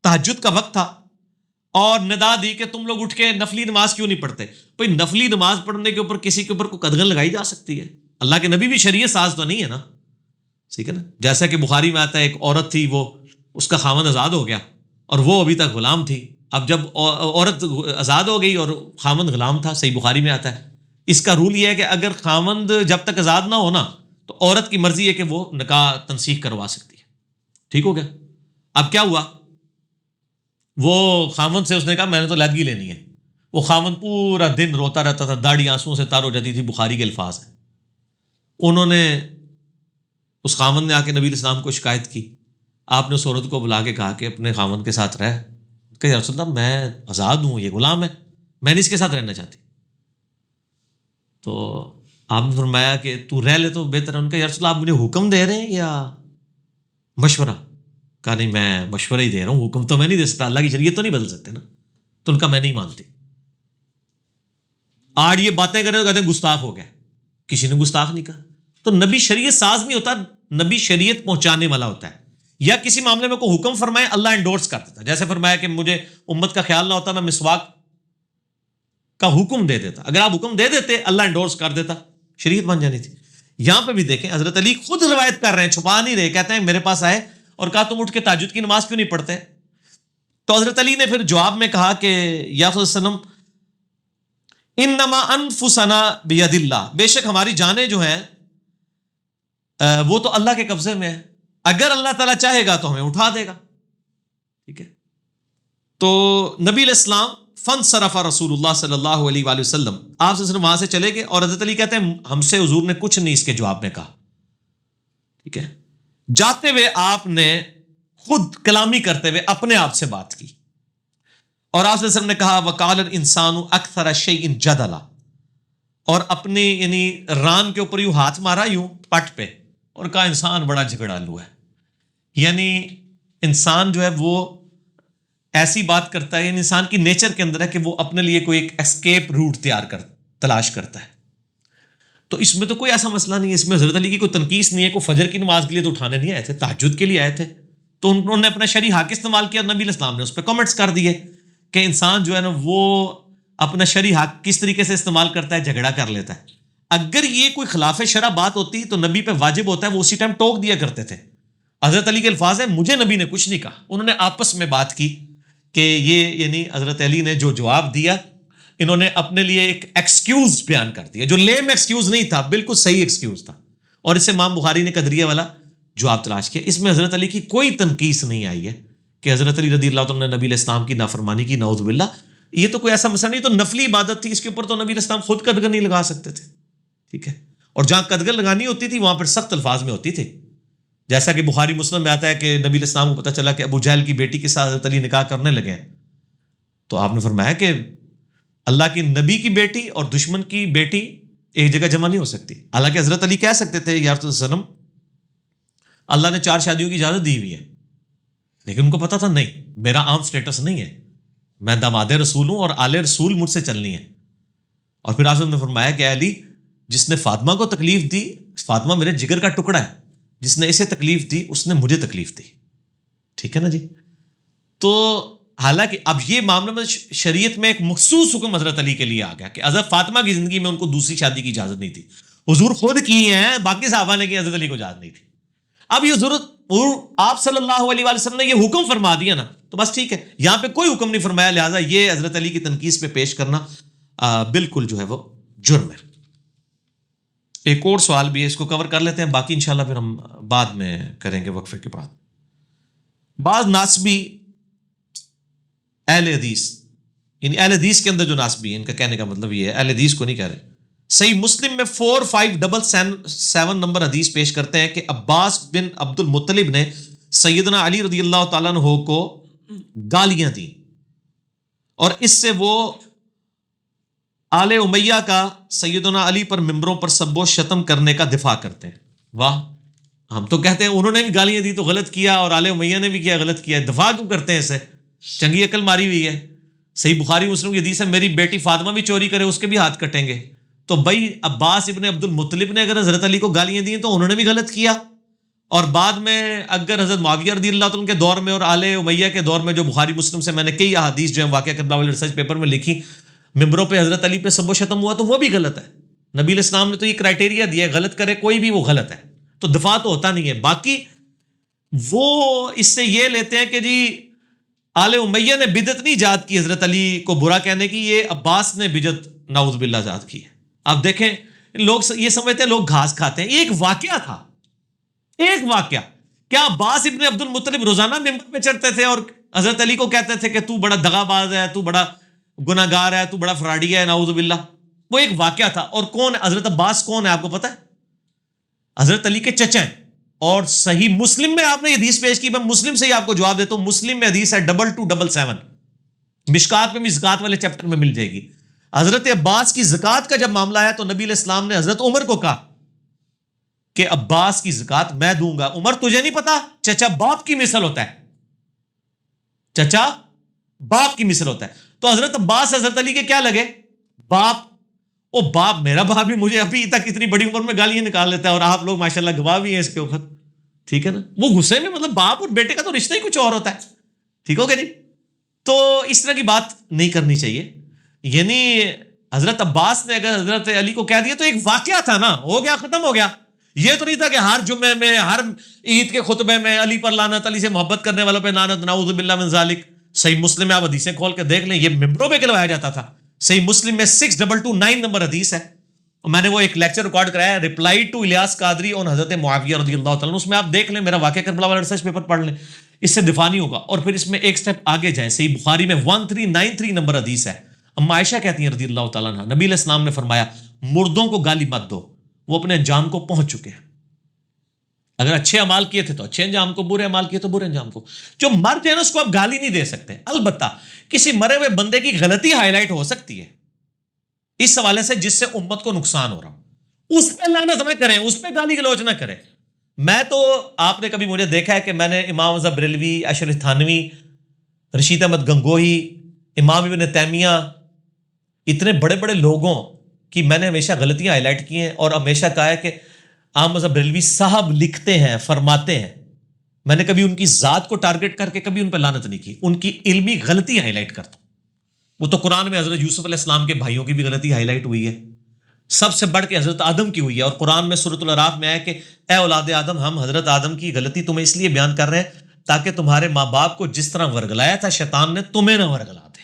تہجد کا وقت تھا, اور ندا دی کہ تم لوگ اٹھ کے نفلی نماز کیوں نہیں پڑھتے. بھائی نفلی نماز پڑھنے کے اوپر کسی کے اوپر کوئی قدغن لگائی جا سکتی ہے؟ اللہ کے نبی بھی شریعت ساز تو نہیں ہے نا, ٹھیک ہے نا. جیسا کہ بخاری میں آتا ہے ایک عورت تھی, وہ اس کا خاوند آزاد ہو گیا اور وہ ابھی تک غلام تھی. اب جب عورت آزاد ہو گئی اور خاوند غلام تھا, صحیح بخاری میں آتا ہے, اس کا رول یہ ہے کہ اگر خاوند جب تک آزاد نہ ہونا تو عورت کی مرضی ہے کہ وہ نکاح تنسیخ کروا سکتی ہے. ٹھیک ہو گیا. اب کیا ہوا, وہ خاوند سے اس نے کہا میں نے تو علیحدگی لینی ہے. وہ خاوند پورا دن روتا رہتا تھا, داڑھی آنسوں سے تار ہو جاتی تھی, بخاری کے الفاظ ہیں. انہوں نے اس خاوند نے آ کے نبی علیہ السلام کو شکایت کی. آپ نے اس عورت کو بلا کے کہا کہ اپنے خاوند کے ساتھ رہ, کہ یا رسول اللہ میں آزاد ہوں, یہ غلام ہے, میں نہیں اس کے ساتھ رہنا چاہتی. تو آپ نے فرمایا کہ تو رہ لے تو بہتر ہے. ان کا یا رسول اللہ آپ مجھے حکم دے رہے ہیں یا مشورہ؟ کہا نہیں میں مشورہ ہی دے رہا ہوں, حکم تو میں نہیں دے سکتا, اللہ کی شریعت تو نہیں بدل سکتے نا. تو ان کا میں نہیں مانتی. آج یہ باتیں کرے تو کہتے ہیں گستاخ ہو گیا. کسی نے گستاخ نہیں کہا. تو نبی شریعت ساز نہیں ہوتا, نبی شریعت پہنچانے والا ہوتا ہے. یا کسی معاملے میں کوئی حکم فرمائے اللہ انڈورس کر دیتا. جیسے فرمایا کہ مجھے امت کا خیال نہ ہوتا, میں مسواک کا حکم دے دیتا. اگر آپ حکم دے دیتے اللہ انڈورس کر دیتا, شریعت بن جانی تھی. یہاں پہ بھی دیکھیں حضرت علی خود روایت کر رہے ہیں, چھپا نہیں رہے. کہتے ہیں میرے پاس آئے اور کہا تم اٹھ کے تہجد کی نماز کیوں نہیں پڑھتے. تو حضرت علی نے پھر جواب میں کہا کہ یا رسول اللہ وسلم انما انفسنا بید اللہ, بے شک ہماری جانیں جو ہیں وہ تو اللہ کے قبضے میں ہے. اگر اللہ تعالیٰ چاہے گا تو ہمیں اٹھا دے گا. ٹھیک ہے. تو نبی علیہ السلام فانصرف رسول اللہ صلی اللہ علیہ وآلہ وسلم, آپ سے وہاں سے چلے گئے. اور حضرت علی کہتے ہیں ہم سے حضور نے کچھ نہیں اس کے جواب میں کہا. ٹھیک ہے. جاتے ہوئے آپ نے خود کلامی کرتے ہوئے اپنے آپ سے بات کی, اور آپ صلی اللہ علیہ وسلم نے کہا وقال الانسان اکثر شیء جدلا, اور اپنی یعنی ران کے اوپر یوں ہاتھ مارا یوں پٹ پہ, اور کہا انسان بڑا جھگڑالو ہے. یعنی انسان جو ہے وہ ایسی بات کرتا ہے, یعنی انسان کی نیچر کے اندر ہے کہ وہ اپنے لیے کوئی ایک اسکیپ روٹ تلاش کرتا ہے. تو اس میں تو کوئی ایسا مسئلہ نہیں ہے, اس میں حضرت علی کی کوئی تنقیص نہیں ہے. کوئی فجر کی نماز کے لیے تو اٹھانے نہیں آئے تھے, تہجد کے لیے آئے تھے. تو انہوں نے اپنا شرعی حق استعمال کیا, نبی علیہ السلام نے اس پہ کمنٹس کر دیے کہ انسان جو ہے نا وہ اپنا شرعی حق کس طریقے سے استعمال کرتا ہے, جھگڑا کر لیتا ہے. اگر یہ کوئی خلاف شرع بات ہوتی تو نبی پہ واجب ہوتا ہے وہ اسی ٹائم ٹوک دیا کرتے تھے. حضرت علی کے الفاظ ہیں مجھے نبی نے کچھ نہیں کہا. انہوں نے آپس میں بات کی کہ یہ یعنی حضرت علی نے جو جواب دیا انہوں نے اپنے لیے ایک ایکسکیوز بیان کر دیا, جو لیم ایکسکیوز نہیں تھا, بالکل صحیح ایکسکیوز تھا. اور اسے امام بخاری نے قدریہ والا جواب تلاش کیا. اس میں حضرت علی کی کوئی تنقیص نہیں آئی ہے کہ حضرت علی رضی اللہ عنہ نے نبی علیہ السلام کی نافرمانی کی, نعوذ باللہ. یہ تو کوئی ایسا مسئلہ نہیں, تو نفلی عبادت تھی, اس کے اوپر تو نبی علیہ السلام خود قدغن نہیں لگا سکتے تھے. ٹھیک ہے. اور جہاں قدغن لگانی ہوتی تھی وہاں پر سخت الفاظ میں ہوتی تھی. جیسا کہ بخاری مسلم میں آتا ہے کہ نبی علیہ السلام کو پتہ چلا کہ ابو جہل کی بیٹی کے ساتھ حضرت علی نکاح کرنے لگے ہیں, تو آپ نے فرمایا کہ اللہ کی نبی کی بیٹی اور دشمن کی بیٹی ایک جگہ جمع نہیں ہو سکتی. حالانکہ حضرت علی کہہ سکتے تھے یا رسول اللہ اللہ نے 4 شادیوں کی اجازت دی ہوئی ہے, لیکن ان کو پتا تھا نہیں میرا عام سٹیٹس نہیں ہے, میں داماد رسول ہوں اور آل رسول مجھ سے چلنی ہے. اور پھر آپ نے فرمایا کہ علی جس نے فاطمہ کو تکلیف دی, فاطمہ میرے جگر کا ٹکڑا ہے, جس نے اسے تکلیف دی اس نے مجھے تکلیف دی. ٹھیک ہے نا جی. تو حالانکہ اب یہ معاملہ میں شریعت میں ایک مخصوص حکم حضرت علی کے لیے آ گیا کہ حضرت فاطمہ کی زندگی میں ان کو دوسری شادی کی اجازت نہیں تھی. حضور خود کی ہیں, باقی صحابہ نے کی, حضرت علی کو اجازت نہیں تھی. اب یہ ضرورت آپ صلی اللہ علیہ وآلہ وسلم نے یہ حکم فرما دیا نا, تو بس ٹھیک ہے. یہاں پہ کوئی حکم نہیں فرمایا, لہٰذا یہ حضرت علی کی تنقیص پہ پیش کرنا بالکل جو ہے وہ جرم ہے. ایک اور سوال بھی ہے, اس کو کور کر لیتے ہیں, باقی انشاءاللہ پھر ہم بعد میں کریں گے وقفے کے بعد. بعض ناسبی اہل حدیث, یعنی اہل حدیث کے اندر جو ناسبی ہیں, ان کا کہنے کا مطلب یہ ہے, اہل حدیث کو نہیں کہہ رہے, صحیح مسلم میں 4577 نمبر حدیث پیش کرتے ہیں کہ عباس بن عبد المطلب نے سیدنا علی رضی اللہ تعالیٰ عنہ کو گالیاں دیں, اور اس سے وہ آل امیہ کا سیدنا علی پر ممبروں پر سب و شتم کرنے کا دفاع کرتے ہیں. واہ, ہم تو کہتے ہیں انہوں نے بھی گالیاں دی تو غلط کیا, اور آل امیہ نے بھی کیا غلط کیا, دفاع کیوں کرتے ہیں اسے؟ چنگی عقل ماری ہوئی ہے. صحیح بخاری مسلم کی حدیث ہے میری بیٹی فاطمہ بھی چوری کرے اس کے بھی ہاتھ کٹیں گے. تو بھائی عباس ابن عبد المطلب نے اگر حضرت علی کو گالیاں دی تو انہوں نے بھی غلط کیا. اور بعد میں اگر حضرت معاویہ رضی اللہ عنہ کے دور میں اور آل امیہ کے دور میں جو بخاری مسلم سے میں نے کئی احادیث جو ہیں واقعہ کربلا والے ریسرچ پیپر میں لکھی, ممبروں پہ حضرت علی پہ سب و شتم ہوا تو وہ بھی غلط ہے. نبی علیہ السلام نے تو یہ کرائٹیریا دیا ہے غلط کرے کوئی بھی وہ غلط ہے, تو دفاع تو ہوتا نہیں ہے. باقی وہ اس سے یہ لیتے ہیں کہ جی آل امیہ نے بدعت نہیں ایجاد کی حضرت علی کو برا کہنے کی, یہ عباس نے بدعت نعوذ باللہ ایجاد کی ہے. آپ دیکھیں لوگ یہ سمجھتے ہیں لوگ گھاس کھاتے ہیں, یہ ایک واقعہ تھا, ایک واقعہ. کیا عباس ابن عبد المطلب روزانہ ممبر پہ چڑھتے تھے اور حضرت علی کو کہتے تھے کہ تو بڑا دغا باز ہے, تو بڑا گناہگار ہے, تو بڑا فراڈی ہے, نعوذ باللہ؟ وہ ایک واقعہ تھا. اور کون ہے حضرت عباس, کون ہے آپ کو پتہ ہے؟ حضرت علی کے چچا ہیں. اور صحیح مسلم میں آپ نے یہ حدیث پیش کی, میں مسلم سے ہی آپ کو جواب دیتا ہوں. مسلم میں حدیث ہے 2277, مشکات میں بھی زکات والے چیپٹر میں مل جائے گی. حضرت عباس کی زکات کا جب معاملہ آیا تو نبی علیہ السلام نے حضرت عمر کو کہا کہ عباس کی زکات میں دوں گا. عمر تجھے نہیں پتا چچا باپ کی مثل ہوتا ہے, چچا باپ کی مثل ہوتا ہے. تو حضرت عباس حضرت علی کے کیا لگے؟ باپ. او باپ, میرا باپ بھی مجھے ابھی تک اتنی بڑی عمر میں گالیاں نکال لیتا ہے اور آپ لوگ ماشاءاللہ گواہ بھی ہیں اس کے اوپر, ٹھیک ہے نا. وہ غصے میں, مطلب باپ اور بیٹے کا تو رشتہ ہی کچھ اور ہوتا ہے, ٹھیک ہو گیا جی. تو اس طرح کی بات نہیں کرنی چاہیے. یعنی حضرت عباس نے اگر حضرت علی کو کہہ دیا تو ایک واقعہ تھا نا, ہو گیا, ختم ہو گیا. یہ تو نہیں تھا کہ ہر جمعے میں ہر عید کے خطبے میں علی پر لعنت, علی سے محبت کرنے والوں پہ لعنت, نعوذ باللہ من ذالک. صحیح مسلم میں آپ حدیثیں کھول کے دیکھ لیں, یہ ممبروں پہ کہلوایا جاتا تھا. صحیح مسلم میں 6229 نمبر حدیث ہے. میں نے وہ ایک لیکچر ریکارڈ کرایا ہے, ریپلائی ٹو الیاس قادری اور حضرت معاویہ رضی اللہ تعالیٰ, اس میں آپ دیکھ لیں, میرا واقعہ کربلا والا ریسرچ پیپر پڑھ لیں, اس سے دفاع نہیں ہوگا. اور پھر اس میں ایک سٹیپ آگے جائیں, صحیح بخاری میں 1393 نمبر حدیث ہے. اما عائشہ کہتی ہیں رضی اللہ تعالیٰ عنہ, نبی علیہ السلام نے فرمایا مردوں کو گالی مت دو, وہ اپنے انجام کو پہنچ چکے ہیں. اگر اچھے اعمال کیے تھے تو اچھے انجام کو, برے اعمال کیے تو برے انجام کو. جو مر جائے نا اس کو آپ گالی نہیں دے سکتے. البتہ کسی مرے ہوئے بندے کی غلطی ہائی لائٹ ہو سکتی ہے اس حوالے سے جس سے امت کو نقصان ہو رہا ہو, اس پہ لعنت نہ کریں, اس پہ گالی گلوچ نہ کریں. میں تو, آپ نے کبھی مجھے دیکھا ہے کہ میں نے امام اعظم بریلوی, اشرف تھانوی, رشید احمد گنگوہی, امام ابن تیمیہ, اتنے بڑے بڑے لوگوں کی میں نے ہمیشہ غلطیاں ہائی لائٹ کی ہیں اور ہمیشہ کہا ہے کہ امام اعظم بریلوی صاحب لکھتے ہیں, فرماتے ہیں. میں نے کبھی ان کی ذات کو ٹارگٹ کر کے کبھی ان پہ لعنت نہیں کی, ان کی علمی غلطی ہائی لائٹ کرتا ہوں. وہ تو قرآن میں حضرت یوسف علیہ السلام کے بھائیوں کی بھی غلطی ہائی لائٹ ہوئی ہے, سب سے بڑھ کے حضرت آدم کی ہوئی ہے. اور قرآن میں سورۃ الاعراف میں آیا کہ اے اولاد آدم, ہم حضرت آدم کی غلطی تمہیں اس لیے بیان کر رہے ہیں تاکہ تمہارے ماں باپ کو جس طرح ورگلایا تھا شیطان نے, تمہیں نہ ورگلا دے.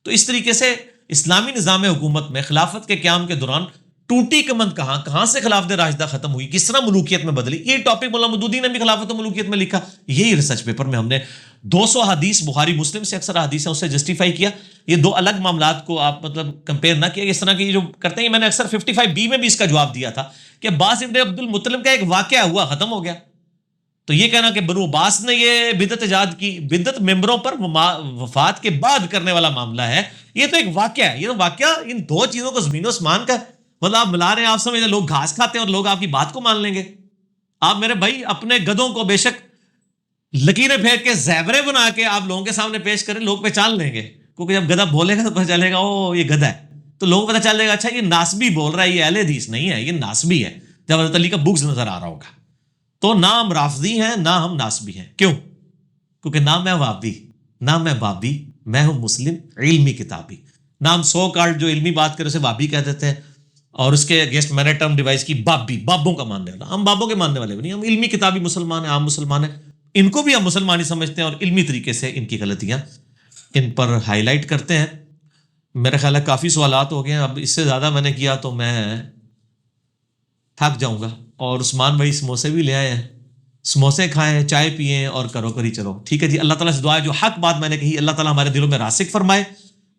تو اس طریقے سے اسلامی نظام حکومت میں خلافت کے قیام کے دوران ٹوٹی کمند کہاں سے خلافت راشدہ ختم ہوئی, کس طرح ملوکیت میں بدلی, یہ ٹاپک مولانا مودودی نے بھی خلافت و ملوکیت میں لکھا. یہی ریسرچ پیپر میں ہم نے 200 حدیث بخاری مسلم سے اکثر حدیث ہیں اس سے جسٹیفائی کیا. یہ دو الگ معاملات کو آپ مطلب کمپیئر نہ کیا اس طرح کی جو کرتے ہیں. میں نے اکثر 55B میں بھی اس کا جواب دیا تھا کہ عباس ابن عبد المطلب کا ایک واقعہ ہوا, ختم ہو گیا. تو یہ کہنا کہ بنو عباس نے یہ بدعت ایجاد کی, بدعت ممبروں پر وفات کے بعد کرنے والا معاملہ ہے, یہ تو ایک واقعہ ہے. یہ تو واقعہ ان دو چیزوں کو زمین و آسمان کا, مطلب آپ ملا رہے ہیں, آپ سمجھیں لوگ گھاس کھاتے ہیں اور لوگ آپ کی بات کو مان لیں گے. آپ میرے بھائی اپنے گدھوں کو بے شک لکیریں پھینک کے زیوریں بنا کے آپ لوگوں کے سامنے پیش کریں, لوگ پہچان لیں گے. کیونکہ جب گدھا بولے گا تو پتہ چلے گا او یہ گدھا ہے, تو لوگوں کو پتہ چلے گا اچھا یہ ناسبی بول رہا ہے, یہ اہل حدیث نہیں ہے, یہ ناسبی ہے. جب حضرت علی کا بغض نظر آ رہا ہوگا تو نہ ہم رافضی ہیں نہ ہم ناسبی ہیں. کیوں؟ کیونکہ نہ میں وابی نہ میں بابی, میں ہوں مسلم علمی کتابی. نہ ہم سو کارڈ جو علمی بات کرے اسے وابی کہہ دیتے ہیں, اور اس کے اگینسٹ میں نے ٹرم ڈیوائز کی بابی, بابوں کا ماننے والا. ہم بابوں کے ماننے والے بھی نہیں, ہم علمی کتابی مسلمان ہیں, عام مسلمان ہیں. ان کو بھی ہم مسلمان ہی سمجھتے ہیں اور علمی طریقے سے ان کی غلطیاں ان پر ہائی لائٹ کرتے ہیں. میرا خیال ہے کافی سوالات ہو گئے ہیں, اب اس سے زیادہ میں نے کیا تو میں تھک جاؤں گا. اور عثمان بھائی سموسے بھی لے آئے ہیں, سموسے کھائیں, چائے پئیں اور کرو کری چلو, ٹھیک ہے جی. اللہ تعالیٰ سے دعا ہے جو حق بات میں نے کہی اللہ تعالیٰ ہمارے دلوں میں راسخ فرمائے.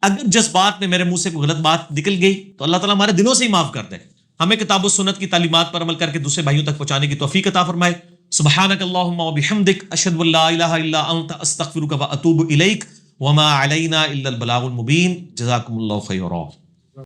اگر جس بات میں میرے منہ سے کوئی غلط بات نکل گئی تو اللہ تعالیٰ ہمارے دلوں سے ہی معاف کر دے. ہمیں کتاب و سنت کی تعلیمات پر عمل کر کے دوسرے بھائیوں تک پہنچانے کی توفیق عطا فرمائے. سبحانک اللہم و بحمدک, اشہد ان لا الہ الا انت, استغفرک و اتوب الیک, وما علینا الا البلاغ المبین. جزاکم اللہ خیرا.